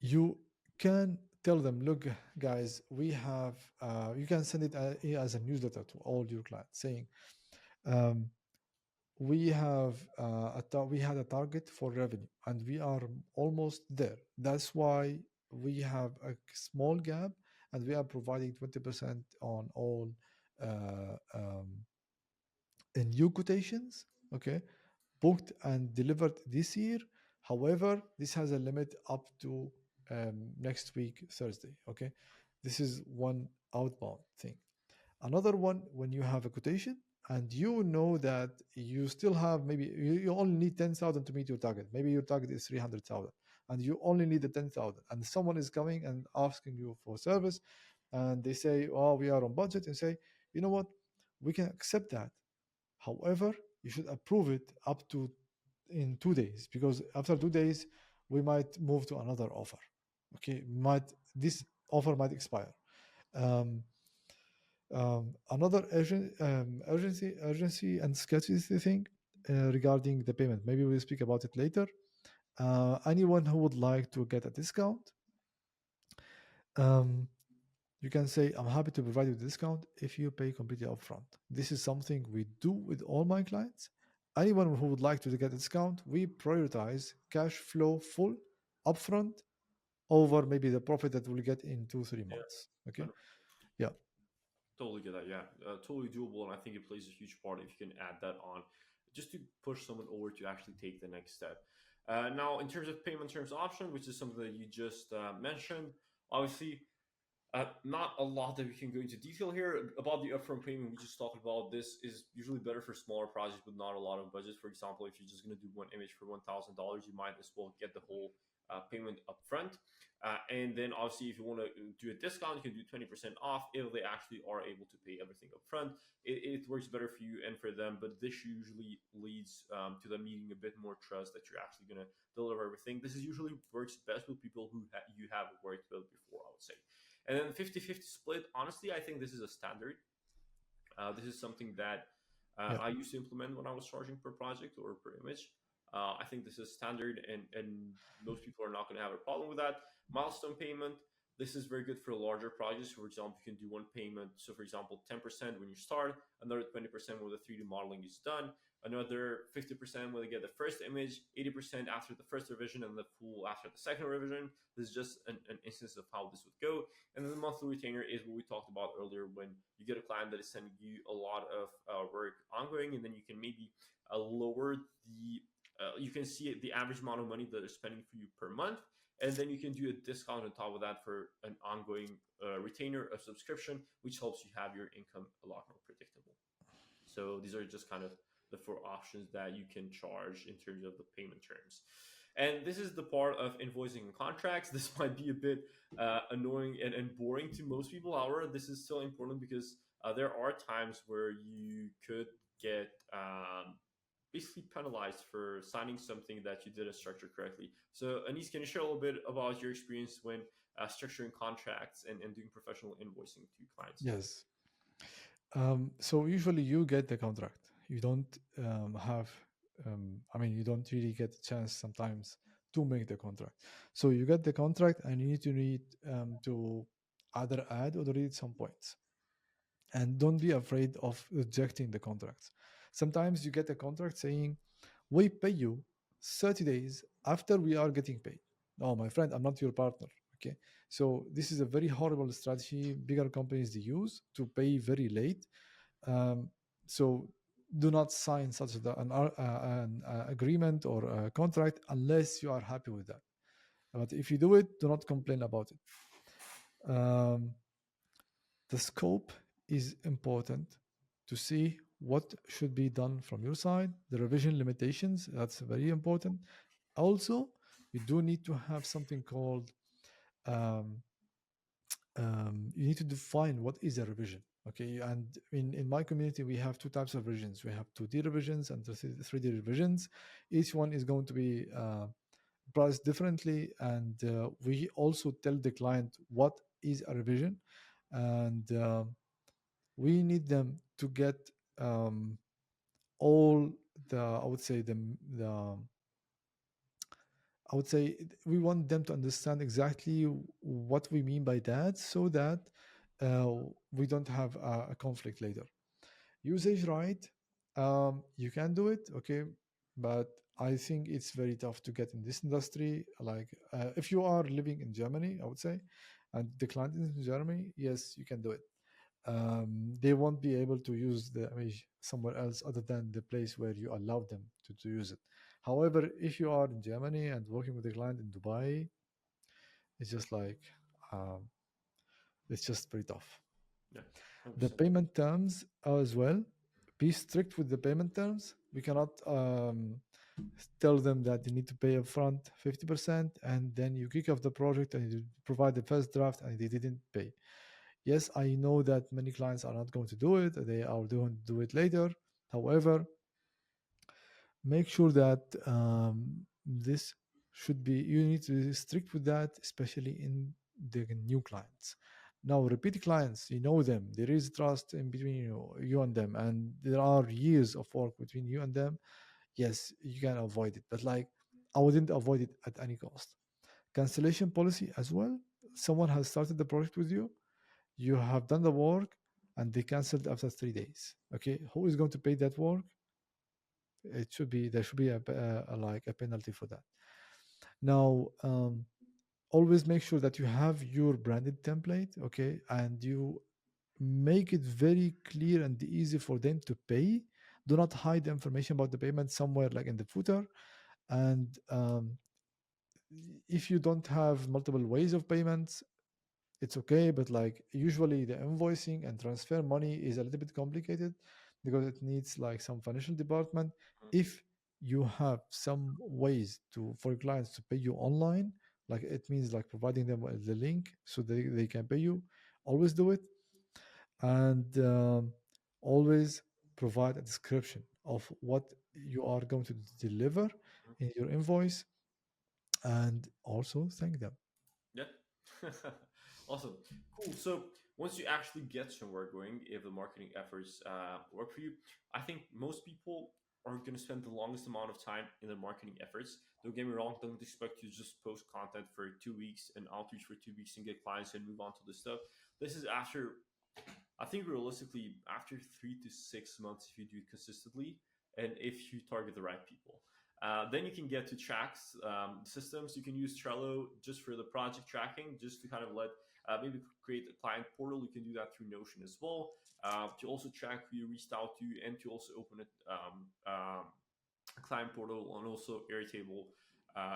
You can tell them, look, guys, we have. You can send it as a newsletter to all your clients, saying, um, we have we had a target for revenue, and we are almost there. That's why we have a small gap, and we are providing 20% on all new quotations. Okay, booked and delivered this year. However, this has a limit up to next week, Thursday. Okay, this is one outbound thing. Another one, when you have a quotation and you know that you still have maybe you only need 10,000 to meet your target. Maybe your target is 300,000 and you only need the 10,000. And someone is coming and asking you for service and they say, oh, we are on budget, and say, you know what, we can accept that. However, you should approve it up to in 2 days because after 2 days we might move to another offer. Okay, might this offer might expire. Um, another urgency and scarcity thing regarding the payment. Maybe we'll speak about it later. Anyone who would like to get a discount, um, you can say, I'm happy to provide you a discount if you pay completely upfront. This is something we do with all my clients. Anyone who would like to get a discount, we prioritize cash flow full upfront over maybe the profit that we'll get in 2-3 Yeah, months. Okay. 100%. Yeah. Totally get that. Yeah, totally doable, and I think it plays a huge part if you can add that on, just to push someone over to actually take the next step. Now, in terms of payment terms option, which is something that you just mentioned, obviously, not a lot that we can go into detail here about the upfront payment. We just talked about this is usually better for smaller projects with not a lot of budget. For example, if you're just going to do one image for $1,000, you might as well get the whole payment upfront. And then obviously, if you want to do a discount, you can do 20% off if they actually are able to pay everything upfront. It works better for you and for them, but this usually leads to them needing a bit more trust that you're actually going to deliver everything. This is usually works best with people who you have worked with before, I would say. And then 50-50 split, honestly, I think this is a standard. This is something that Yeah. I used to implement when I was charging per project or per image. I think this is standard, and most people are not going to have a problem with that. Milestone payment. This is very good for larger projects. For example, you can do one payment. So, for example, 10% when you start, another 20% when the 3D modeling is done, another 50% when they get the first image, 80% after the first revision, and the full after the second revision. This is just an instance of how this would go. And then the monthly retainer is what we talked about earlier, when you get a client that is sending you a lot of work ongoing, and then you can maybe lower the you can see the average amount of money that they're spending for you per month, and then you can do a discount on top of that for an ongoing retainer, a subscription, which helps you have your income a lot more predictable. So these are just kind of the four options that you can charge in terms of the payment terms. And this is the part of invoicing and contracts. This might be a bit annoying and boring to most people. However, this is still important because there are times where you could get basically penalized for signing something that you didn't structure correctly. So, Anis, can you share a little bit about your experience when structuring contracts and doing professional invoicing to clients? Yes. So usually you get the contract. You don't have, you don't really get a chance sometimes to make the contract. So you get the contract and you need to read to either add or delete some points. And don't be afraid of rejecting the contracts. Sometimes you get a contract saying, we pay you 30 days after we are getting paid. No, my friend, I'm not your partner. Okay. So this is a very horrible strategy bigger companies they use to pay very late. So do not sign such an agreement or a contract unless you are happy with that. But if you do it, do not complain about it. The scope is important to see what should be done from your side. The revision limitations, that's very important. Also, you do need to have something called um, you need to define what is a revision. Okay, and in my community we have two types of revisions. We have 2D revisions and 3D revisions. Each one is going to be priced differently, and we also tell the client what is a revision, and we need them to get all the I would say we want them to understand exactly what we mean by that, so that we don't have a conflict later. Usage right, you can do it, okay, but I think it's very tough to get in this industry. Like if you are living in Germany, I would say, and the client is in Germany, yes, you can do it. They won't be able to use the image somewhere else other than the place where you allow them to use it. However, if you are in Germany and working with a client in Dubai, it's just like um, it's just very tough. Yeah, The 100%. payment terms as well. Be strict with the payment terms. We cannot tell them that they need to pay upfront 50% and then you kick off the project and you provide the first draft and they didn't pay. Yes, I know that many clients are not going to do it. They are going to do it later. However, make sure that this should be, you need to be strict with that, especially in the new clients. Now, repeat clients, you know them. There is trust in between you and them, and there are years of work between you and them. Yes, you can avoid it, but like I wouldn't avoid it at any cost. Cancellation policy as well. Someone has started the project with you, you have done the work, and they canceled after 3 days. Okay, who is going to pay that work? It should be, there should be like a penalty for that. Now, always make sure that you have your branded template, okay, and you make it very clear and easy for them to pay. Do not hide the information about the payment somewhere like in the footer. And if you don't have multiple ways of payments, it's okay, but like usually the invoicing and transfer money is a little bit complicated because it needs like some financial department. If you have some ways to for clients to pay you online, Like it means like providing them with the link so they can pay you. Always do it. And always provide a description of what you are going to deliver in your invoice, and also thank them. Yeah. Awesome. Cool. So once you actually get somewhere going, if the marketing efforts work for you, I think most people are going to spend the longest amount of time in their marketing efforts. Don't get me wrong. Don't expect you to just post content for 2 weeks and outreach for 2 weeks and get clients and move on to this stuff. This is after, I think realistically, after 3 to 6 months, if you do it consistently and if you target the right people. Then you can get to tracks systems. You can use Trello just for the project tracking, just to kind of let maybe create a client portal. You can do that through Notion as well, to also track who you reached out to and to also open a client portal and also Airtable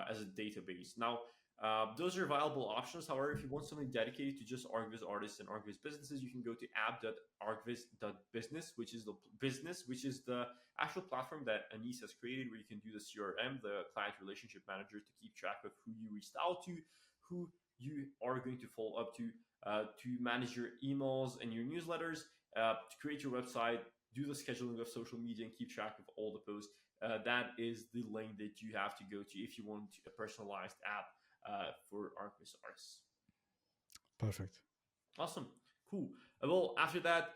as a database. Now, those are viable options. However, if you want something dedicated to just ArcViz artists and ArcViz businesses, you can go to app.arcviz.business, which is the actual platform that Anis has created, where you can do the CRM, the client relationship manager, to keep track of who you reached out to, who you are going to follow up to manage your emails and your newsletters, to create your website, do the scheduling of social media, and keep track of all the posts. That is the link that you have to go to if you want a personalized app for ArcViz artists. Perfect. Awesome. Cool. Well, after that,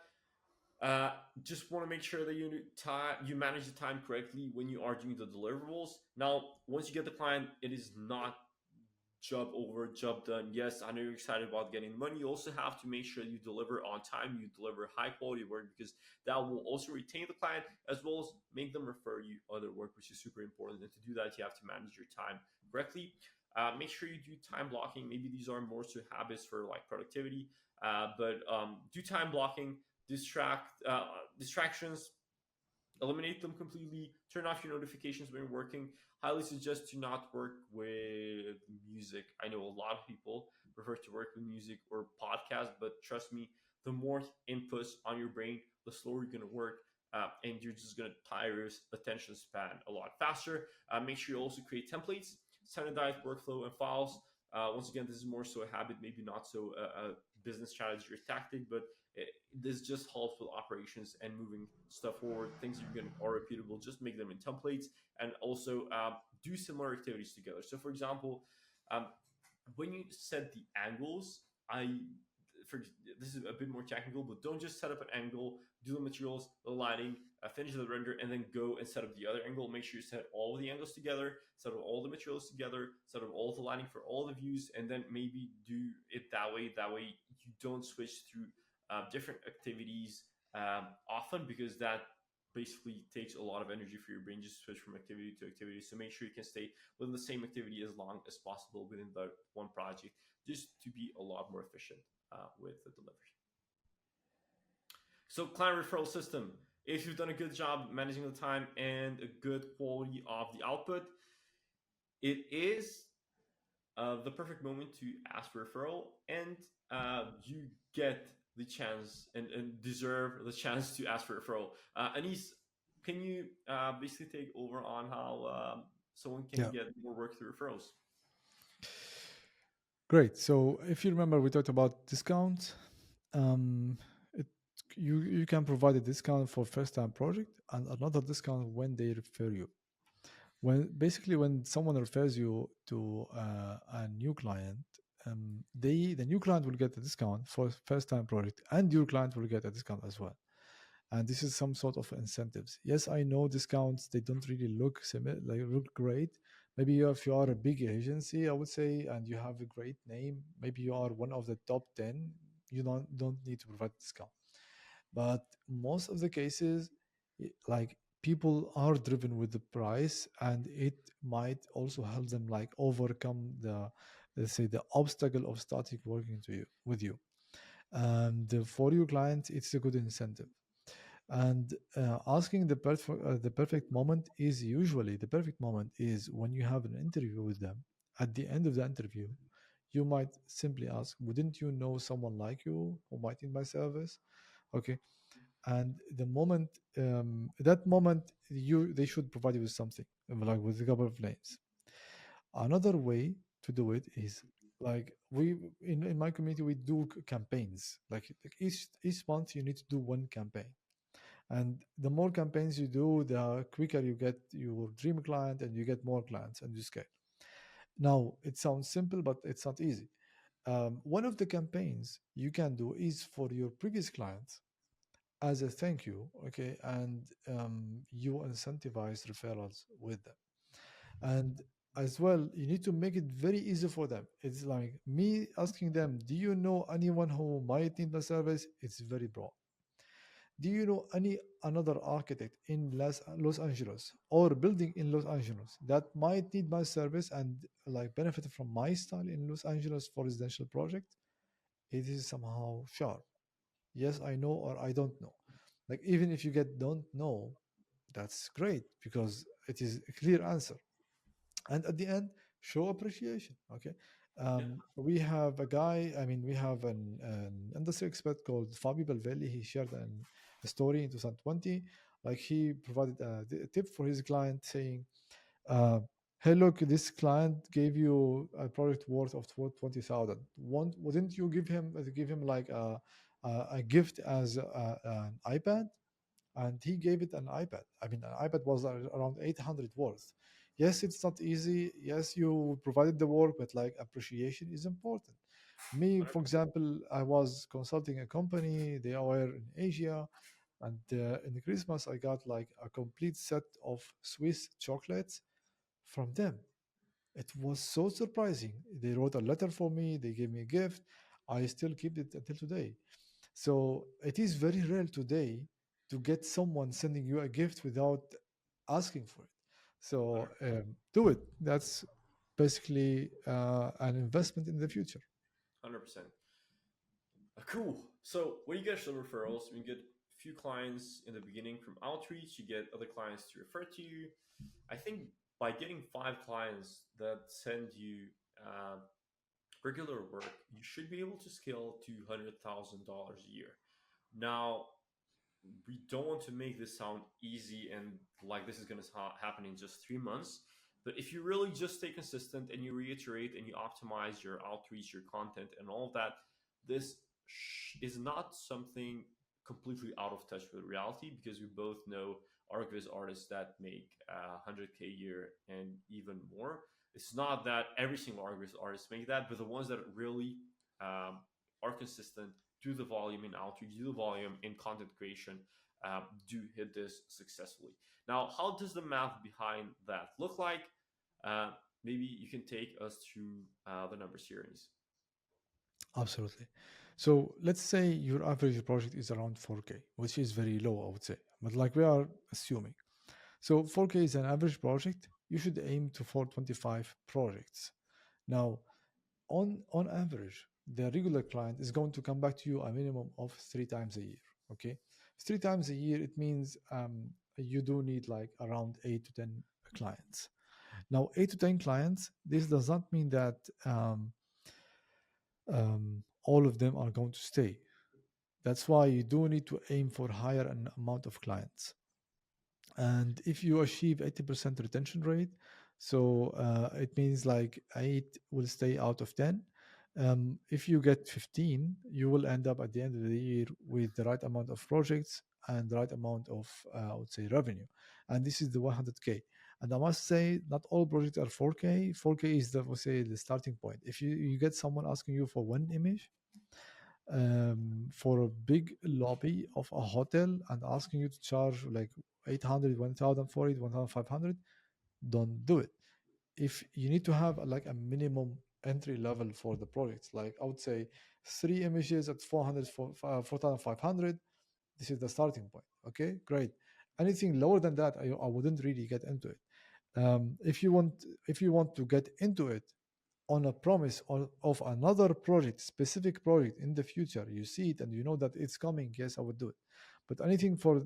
just want to make sure that you manage the time correctly when you are doing the deliverables. Now, once you get the client, it is not job over, job done. Yes, I know you're excited about getting money. You also have to make sure you deliver on time, you deliver high quality work, because that will also retain the client as well as make them refer you other work, which is super important. And to do that, you have to manage your time correctly. Make sure you do time blocking. Maybe these are more so habits for like productivity, but do time blocking, distractions, eliminate them completely, turn off your notifications when you're working. Highly suggest to not work with music. I know a lot of people prefer to work with music or podcasts, but trust me, the more inputs on your brain, the slower you're going to work. And you're just going to tire your attention span a lot faster. Make sure you also create templates, standardized workflow, and files. Once again, this is more so a habit, maybe not so a business strategy or tactic, but this just helps with operations and moving stuff forward. Things you're going to are repeatable, just make them in templates, and also do similar activities together. So, for example, um, when you set the angles, for this is a bit more technical, but don't just set up an angle, do the materials, the lighting, finish the render, and then go and set up the other angle. Make sure you set all of the angles together, set up all the materials together, set up all the lighting for all the views, and then maybe do it that way. That way, you don't switch through different activities often, because that basically takes a lot of energy for your brain, just switch from activity to activity. So make sure you can stay within the same activity as long as possible within the one project, just to be a lot more efficient with the delivery. So client referral system. If you've done a good job managing the time and a good quality of the output, it is the perfect moment to ask for referral, and you get the chance and deserve the chance to ask for referral. Anis, can you basically take over on how someone can Yeah. get more work through referrals? Great. So if you remember, we talked about discounts. Um, it, you can provide a discount for first time project and another discount when they refer you. When someone refers you to a new client, the new client will get a discount for first time project, and your client will get a discount as well. And this is some sort of incentives. Yes, I know discounts, they don't really look look great. Maybe if you are a big agency, I would say, and you have a great name, maybe you are one of the top 10, you don't need to provide discount. But most of the cases, like, people are driven with the price, and it might also help them like overcome the, let's say, the obstacle of starting working to you with you. And for your clients, it's a good incentive. And asking the perfect moment is usually the perfect moment is when you have an interview with them. At the end of the interview, you might simply ask, wouldn't you know someone like you who might need my service? Okay. And that moment, they should provide you with something, like with a couple of names. Another way to do it is like we in my community we do campaigns like each month you need to do one campaign, and the more campaigns you do the quicker you get your dream client and you get more clients and you scale. Now it sounds simple but it's not easy. One of the campaigns you can do is for your previous clients as a thank you, okay, and you incentivize referrals with them. And as well, you need to make it very easy for them. It's like me asking them, do you know anyone who might need my service? It's very broad. Do you know any another architect in Los Angeles or building in Los Angeles that might need my service and like benefit from my style in Los Angeles for residential project? It is somehow sharp. Yes, I know or I don't know. Like even if you get don't know, that's great because it is a clear answer. And at the end, show appreciation. Okay. Yeah. We have a guy, I mean, we have an industry expert called Fabio Belvelli. He shared a story in 2020. Like he provided a tip for his client saying, uh, hey, look, this client gave you a product worth of 20,000. Wouldn't you give him like a gift as an iPad? And he gave it an iPad. I mean, an iPad was around 800 worth. Yes, it's not easy. Yes, you provided the work, but like appreciation is important. Me, for 100%. example, I was consulting a company. They were in Asia, and in Christmas I got like a complete set of Swiss chocolates from them. It was so surprising. They wrote a letter for me. They gave me a gift. I still keep it until today. So it is very rare today to get someone sending you a gift without asking for it. So 100%. do it. That's basically an investment in the future. 100%. Cool. So when you get some referrals, you get a few clients in the beginning from outreach, you get other clients to refer to you. I think by getting 5 clients that send you uh, regular work, you should be able to scale to $100,000 a year. Now, we don't want to make this sound easy and like this is going to happen in just 3 months. But if you really just stay consistent and you reiterate and you optimize your outreach, your content, and all of that, this is not something completely out of touch with reality because we both know ArcViz artists that make 100K a year and even more. It's not that every single ArcViz artist make that, but the ones that really are consistent, do the volume in outreach, do the volume in content creation, do hit this successfully. Now, how does the math behind that look like? Uh, Maybe you can take us through the number series. Absolutely. So let's say your average project is around 4K, which is very low, I would say. But like we are assuming. So 4K is an average project. You should aim to 425 projects. Now, on average, the regular client is going to come back to you a minimum of 3 times a year. Okay, 3 times a year, it means you do need like around 8 to 10 clients. Now, 8 to 10 clients, this does not mean that all of them are going to stay. That's why you do need to aim for higher an amount of clients. And if you achieve 80% retention rate, so it means like 8 will stay out of 10. If you get 15, you will end up at the end of the year with the right amount of projects and the right amount of, I would say, revenue. And this is the 100K. And I must say, not all projects are 4K. 4K is the, say, the starting point. If you get someone asking you for one image, for a big lobby of a hotel and asking you to charge like 800, 1000 for it, 1500, don't do it. If you need to have like a minimum entry level for the projects, like I would say 3 images at 400, 4500, this is the starting point. Okay, great. Anything lower than that, I wouldn't really get into it. If you want to get into it on a promise of another project, specific project in the future, you see it and you know that it's coming, yes, I would do it. But anything for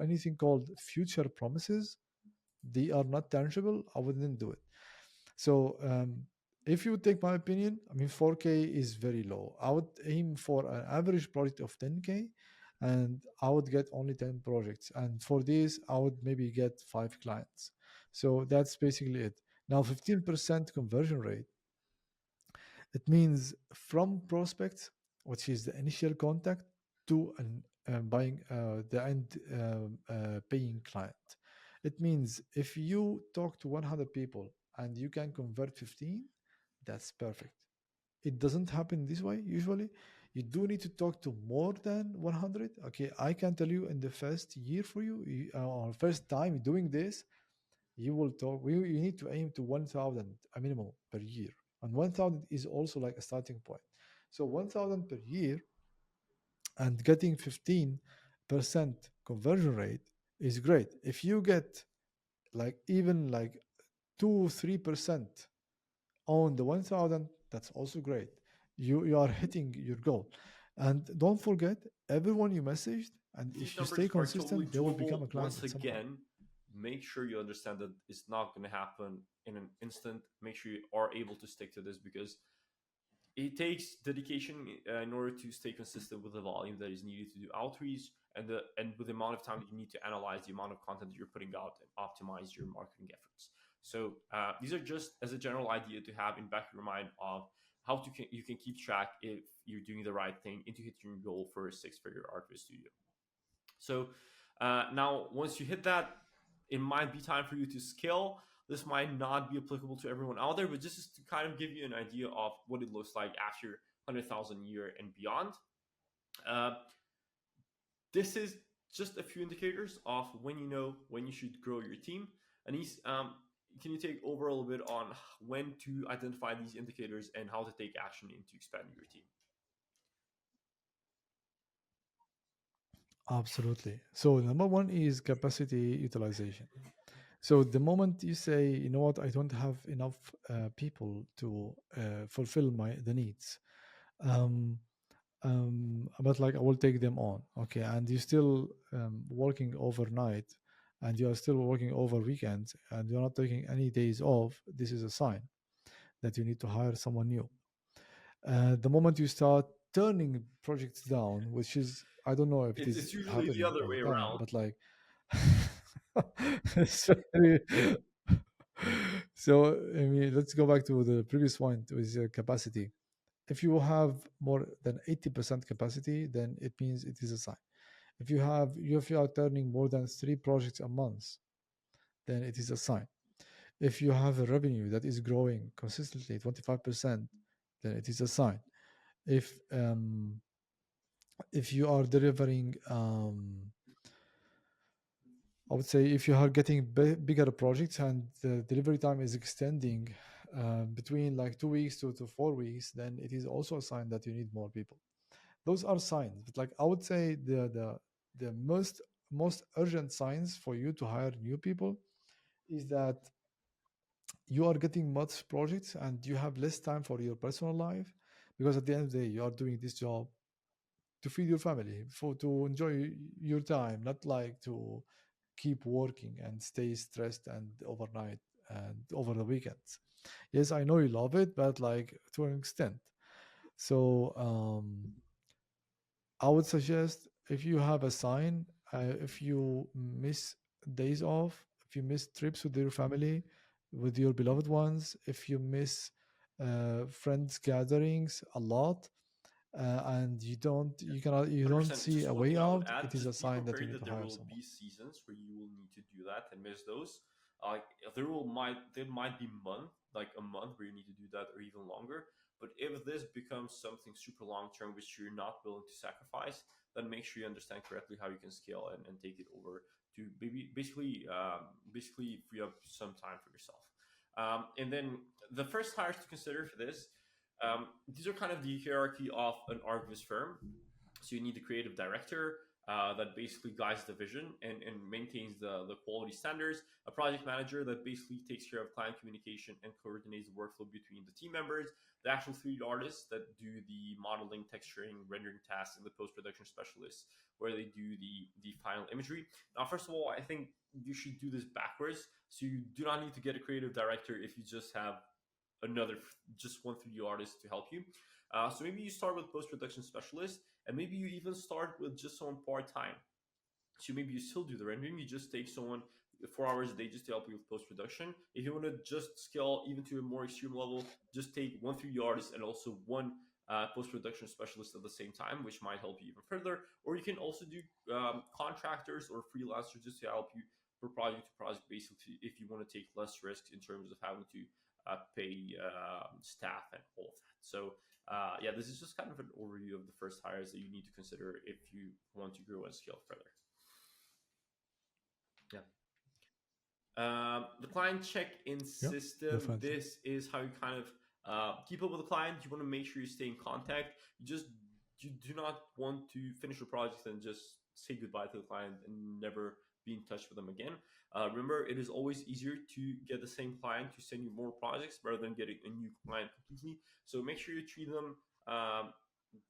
anything called future promises, they are not tangible, I wouldn't do it. So if you take my opinion, I mean 4K is very low. I would aim for an average project of 10K, and I would get only 10 projects. And for this, I would maybe get 5 clients. So that's basically it. Now, 15% conversion rate. It means from prospect, which is the initial contact, to an buying the end paying client. It means if you talk to 100 people and you can convert 15, that's perfect. It doesn't happen this way usually. You do need to talk to more than 100. Okay, I can tell you in the first year for you, or first time doing this, you will talk, you need to aim to 1000 a minimum per year, and 1000 is also like a starting point. So 1000 per year and getting 15% conversion rate is great. If you get like even like 2 3% on the 1000, that's also great. You are hitting your goal. And don't forget, everyone you messaged, and These if you numbers stay are totally consistent, they will become doable. a client Once at some point. again, make sure you understand that it's not going to happen in an instant. Make sure you are able to stick to this, because it takes dedication in order to stay consistent with the volume that is needed to do outreach, and with the amount of time that you need to analyze the amount of content that you're putting out and optimize your marketing efforts. So these are just as a general idea to have in back of your mind of how you can keep track if you're doing the right thing into hitting your goal for a six-figure ArcViz studio. So now, once you hit that, it might be time for you to scale. This might not be applicable to everyone out there, but just to kind of give you an idea of what it looks like after 100,000 a year and beyond. Uh, this is just a few indicators of when you know when you should grow your team. And can you take over a little bit on when to identify these indicators and how to take action into expanding your team? Absolutely. So number one is capacity utilization. So the moment you say, you know what, I don't have enough people to fulfill the needs, um, but like I will take them on, okay, and you're still working overnight, and you are still working over weekends, and you're not taking any days off, this is a sign that you need to hire someone new. The moment you start turning projects down, which is, I don't know if it is It's usually the happening other all way the time, around. but like it's very so I mean, let's go back to the previous point with capacity. If you have more than 80% capacity, then it means it is a sign. If you are turning more than 3 projects a month, then it is a sign. If you have a revenue that is growing consistently 25%, then it is a sign. If if you are delivering I would say if you are getting bigger projects and the delivery time is extending between like 2 weeks to 4 weeks, then it is also a sign that you need more people. Those are signs. But like I would say the most urgent signs for you to hire new people is that you are getting much projects and you have less time for your personal life, because at the end of the day you are doing this job to feed your family, for to enjoy your time, not like to keep working and stay stressed and overnight and over the weekends. Yes, I know you love it, but like to an extent. So I would suggest, if you have a sign, if you miss days off, if you miss trips with your family, with your beloved ones, if you miss friends gatherings a lot, and you don't 100%. see Just a one way thing I would out, add: it is a just be sign that you prepared need that to there hire will someone. be seasons where you will need to do that and miss those. Like there might be a month where you need to do that, or even longer. But if this becomes something super long term which you're not willing to sacrifice, then make sure you understand correctly how you can scale and take it over to basically free up some time for yourself. And then the first hires to consider for this, these are kind of the hierarchy of an ArcViz firm. So you need the creative director that basically guides the vision and maintains the quality standards, a project manager that basically takes care of client communication and coordinates the workflow between the team members, the actual 3D artists that do the modeling, texturing, rendering tasks, and the post-production specialists where they do the final imagery. Now, first of all, I think you should do this backwards. So you do not need to get a creative director if you just have another just one 3D artist to help you. So maybe you start with post production specialist, and maybe you even start with just someone part time. So maybe you still do the rendering, you just take someone 4 hours a day just to help you with post production. If you want to just scale even to a more extreme level, just take 1 3D artist and also one post production specialist at the same time, which might help you even further. Or you can also do contractors or freelancers just to help you for project to project, basically, if you want to take less risks in terms of having to pay staff and all of that. So yeah, this is just kind of an overview of the first hires that you need to consider if you want to grow and scale further. Yeah. The client check-in system. Definitely. This is how you kind of keep up with the client. You want to make sure you stay in contact. You do not want to finish your project and just say goodbye to the client and never be in touch with them again. Remember, it is always easier to get the same client to send you more projects rather than getting a new client completely. So make sure you treat them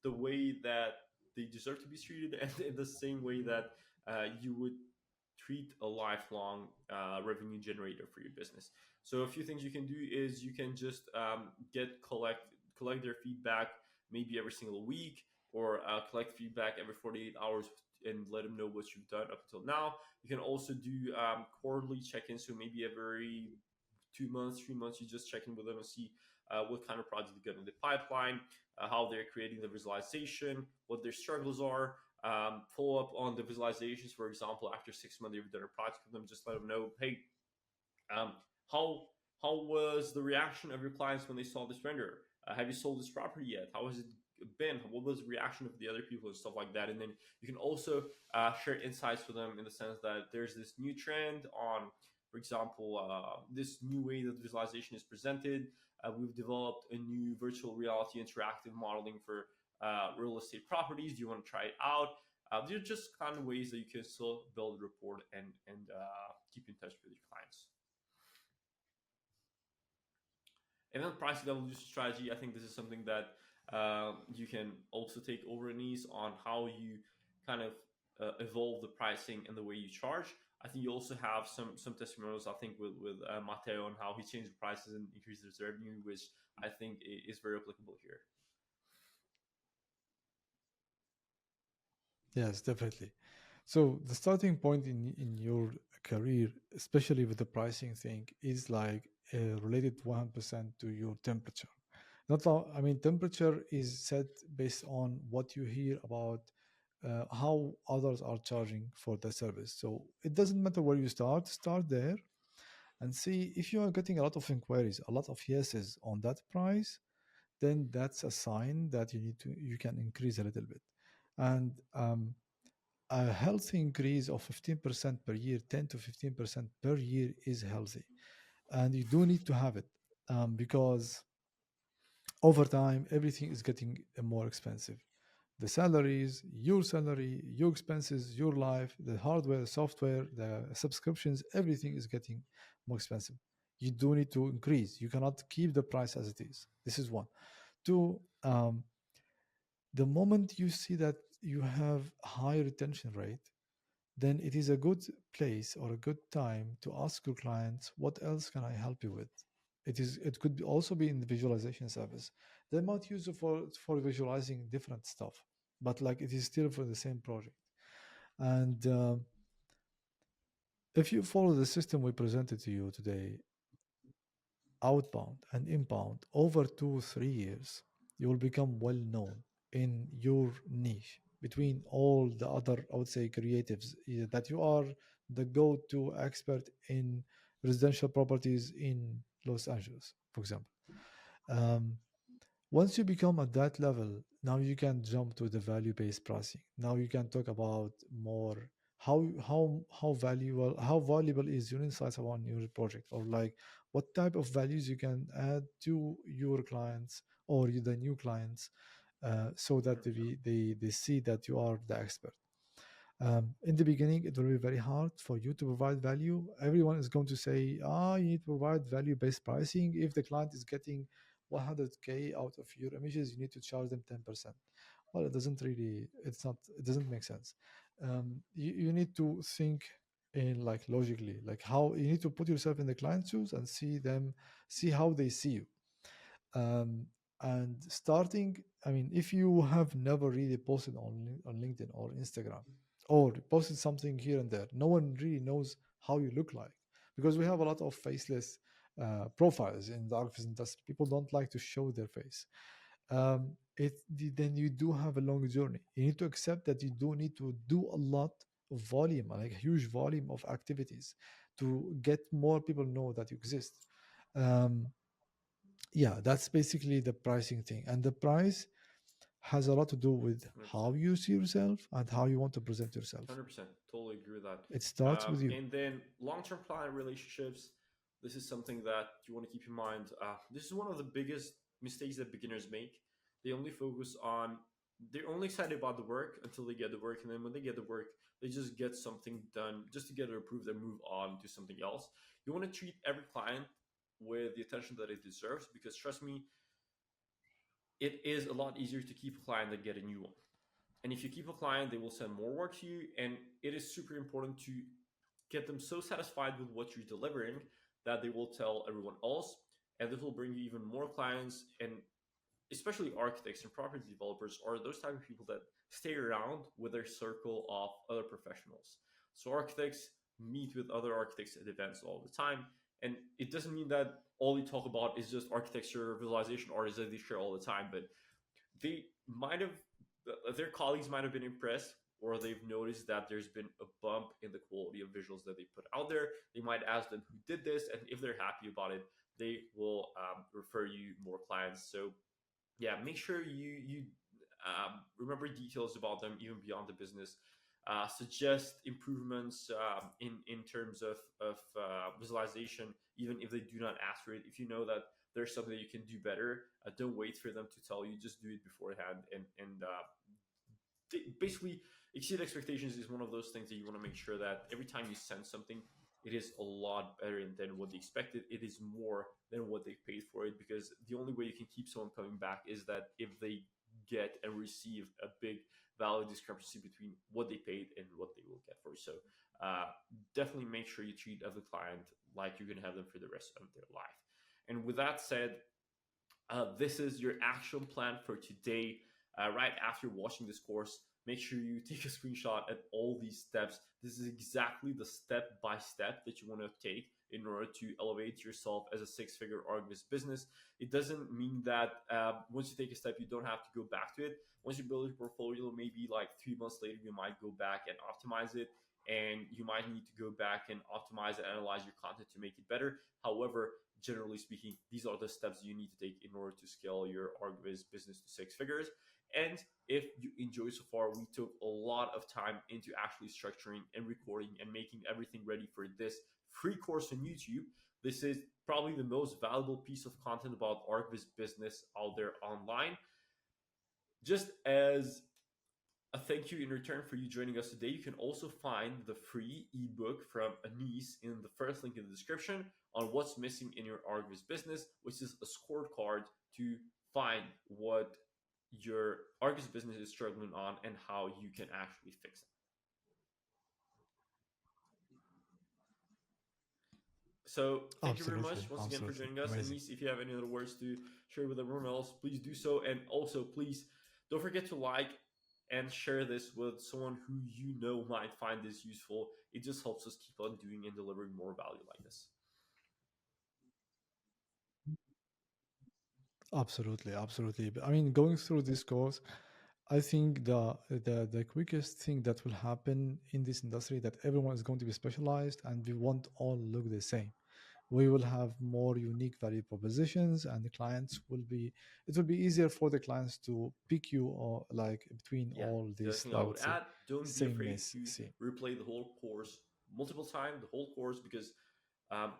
the way that they deserve to be treated, and in the same way that you would treat a lifelong revenue generator for your business. So a few things you can do is you can just collect their feedback maybe every single week, or collect feedback every 48 hours and let them know what you've done up until now. You can also do quarterly check-ins, so maybe every 2 months, 3 months, you just check in with them and see what kind of project they got in the pipeline, how they're creating the visualization, what their struggles are. Follow up on the visualizations. For example, after 6 months you've done a project with them, just let them know, hey, um, how how was the reaction of your clients when they saw this render? Have you sold this property yet? How has it been? What was the reaction of the other people and stuff like that? And then you can also share insights with them in the sense that there's this new trend on, for example, this new way that visualization is presented. We've developed a new virtual reality interactive modeling for real estate properties. Do you want to try it out? They're just kind of ways that you can still build rapport and keep in touch with your clients. And then pricing evolution strategy, I think this is something that you can also take over an ease on how you kind of evolve the pricing and the way you charge. I think you also have some testimonials, I think, with Matteo, on how he changed the prices and increased his revenue, which I think is very applicable here. Yes, definitely. So the starting point in your career, especially with the pricing thing, is like related 100% to your temperature. Not all, I mean, temperature is set based on what you hear about how others are charging for the service. So it doesn't matter where you start there and see if you are getting a lot of inquiries, a lot of yeses on that price, then that's a sign that you can increase a little bit. And a healthy increase of 15% per year, 10 to 15% per year is healthy. And you do need to have it because over time, everything is getting more expensive. The salaries, your salary, your expenses, your life, the hardware, the software, the subscriptions, everything is getting more expensive. You do need to increase. You cannot keep the price as it is. This is one. Two, the moment you see that you have high retention rate, then it is a good place or a good time to ask your clients, what else can I help you with? It could also be in the visualization service. They might use it for visualizing different stuff, but like it is still for the same project. And if you follow the system we presented to you today, outbound and inbound, over 2 3 years, you will become well known in your niche between all the other, I would say, creatives, that you are the go-to expert in residential properties in Los Angeles, for example. Um, Once you become at that level, now you can jump to the value-based pricing. Now you can talk about more how valuable is your insights around your project, or like what type of values you can add to your clients or the new clients, so that they see that you are the expert. In the beginning, it will be very hard for you to provide value. Everyone is going to say, you need to provide value-based pricing. If the client is getting 100K out of your images, you need to charge them 10%. Well, it doesn't make sense. You need to think in like logically, like how you need to put yourself in the client's shoes and see how they see you. Um, and starting, I mean, if you have never really posted on LinkedIn or Instagram, or posted something here and there. No one really knows how you look like, because we have a lot of faceless profiles in the ArcViz industry. People don't like to show their face. Then you do have a long journey. You need to accept that you do need to do a lot of volume, like a huge volume of activities, to get more people know that you exist. Um, yeah, that's basically the pricing thing, and the price has a lot to do with 100%. how you see yourself and how you want to present yourself. 100%. Totally agree with that. It starts with you. And then long-term client relationships. This is something that you want to keep in mind. This is one of the biggest mistakes that beginners make. They only focus on, they're only excited about the work until they get the work. And then when they get the work, they just get something done just to get it approved and move on to something else. You want to treat every client with the attention that it deserves, because trust me, it is a lot easier to keep a client than get a new one. And if you keep a client, they will send more work to you. And it is super important to get them so satisfied with what you're delivering that they will tell everyone else. And this will bring you even more clients. And especially architects and property developers are those type of people that stay around with their circle of other professionals. So architects meet with other architects at events all the time. And it doesn't mean that all you talk about is just architecture, visualization, artists that they share all the time, but they might have, their colleagues might have been impressed, or they've noticed that there's been a bump in the quality of visuals that they put out there. They might ask them who did this, and if they're happy about it, they will refer you more clients. So yeah, make sure you remember details about them even beyond the business. Suggest improvements in terms of visualization, even if they do not ask for it. If you know that there's something that you can do better, don't wait for them to tell you. Just do it beforehand. And basically, exceed expectations is one of those things that you want to make sure that every time you send something, it is a lot better than what they expected. It is more than what they paid for it, because the only way you can keep someone coming back is that if they get and receive a big value discrepancy between what they paid and what they will get for it. So uh, definitely make sure you treat every client like you're going to have them for the rest of their life. And with that said, this is your action plan for today. Right after watching this course, make sure you take a screenshot at all these steps. This is exactly the step by step that you want to take in order to elevate yourself as a six-figure ArcViz business. It doesn't mean that once you take a step, you don't have to go back to it. Once you build your portfolio, maybe like 3 months later, you might go back and optimize it. And you might need to go back and optimize and analyze your content to make it better. However, generally speaking, these are the steps you need to take in order to scale your ArcViz business to six figures. And if you enjoy so far, we took a lot of time into actually structuring and recording and making everything ready for this free course on YouTube. This is probably the most valuable piece of content about ArcViz business out there online. Just as a thank you in return for you joining us today, you can also find the free ebook from Anis in the first link in the description on what's missing in your ArcViz business, which is a scorecard to find what your ArcViz business is struggling on and how you can actually fix it. So thank you very much Absolutely, once again for absolutely, joining us. And amazing. Nis, if you have any other words to share with everyone else, please do so. And also, please don't forget to like and share this with someone who you know might find this useful. It just helps us keep on doing and delivering more value like this. Absolutely, absolutely. I mean, going through this course, I think the quickest thing that will happen in this industry, that everyone is going to be specialized and we won't all look the same. We will have more unique value propositions, and the clients will be. It will be easier for the clients to pick you, or like between Yeah. all The other these, thing I I would would say, add, don't be afraid sameness. to See, replay the whole course multiple times, the whole course, because um,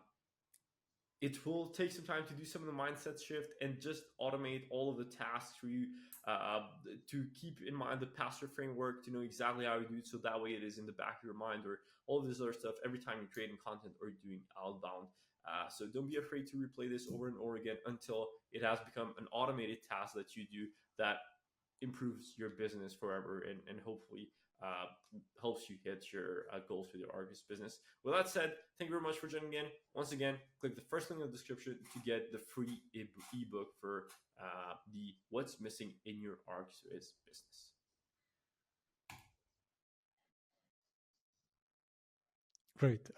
it will take some time to do some of the mindset shift and just automate all of the tasks for you, uh, to keep in mind the pastor framework, to know exactly how you do it, so that way it is in the back of your mind, or all of this other stuff every time you're creating content or doing outbound. So don't be afraid to replay this over and over again until it has become an automated task that you do that improves your business forever, and hopefully uh, helps you hit your goals with your ArcViz business. With that said, thank you very much for joining in. Once again, click the first link in the description to get the free ebook for the what's missing in your ArcViz business. Great.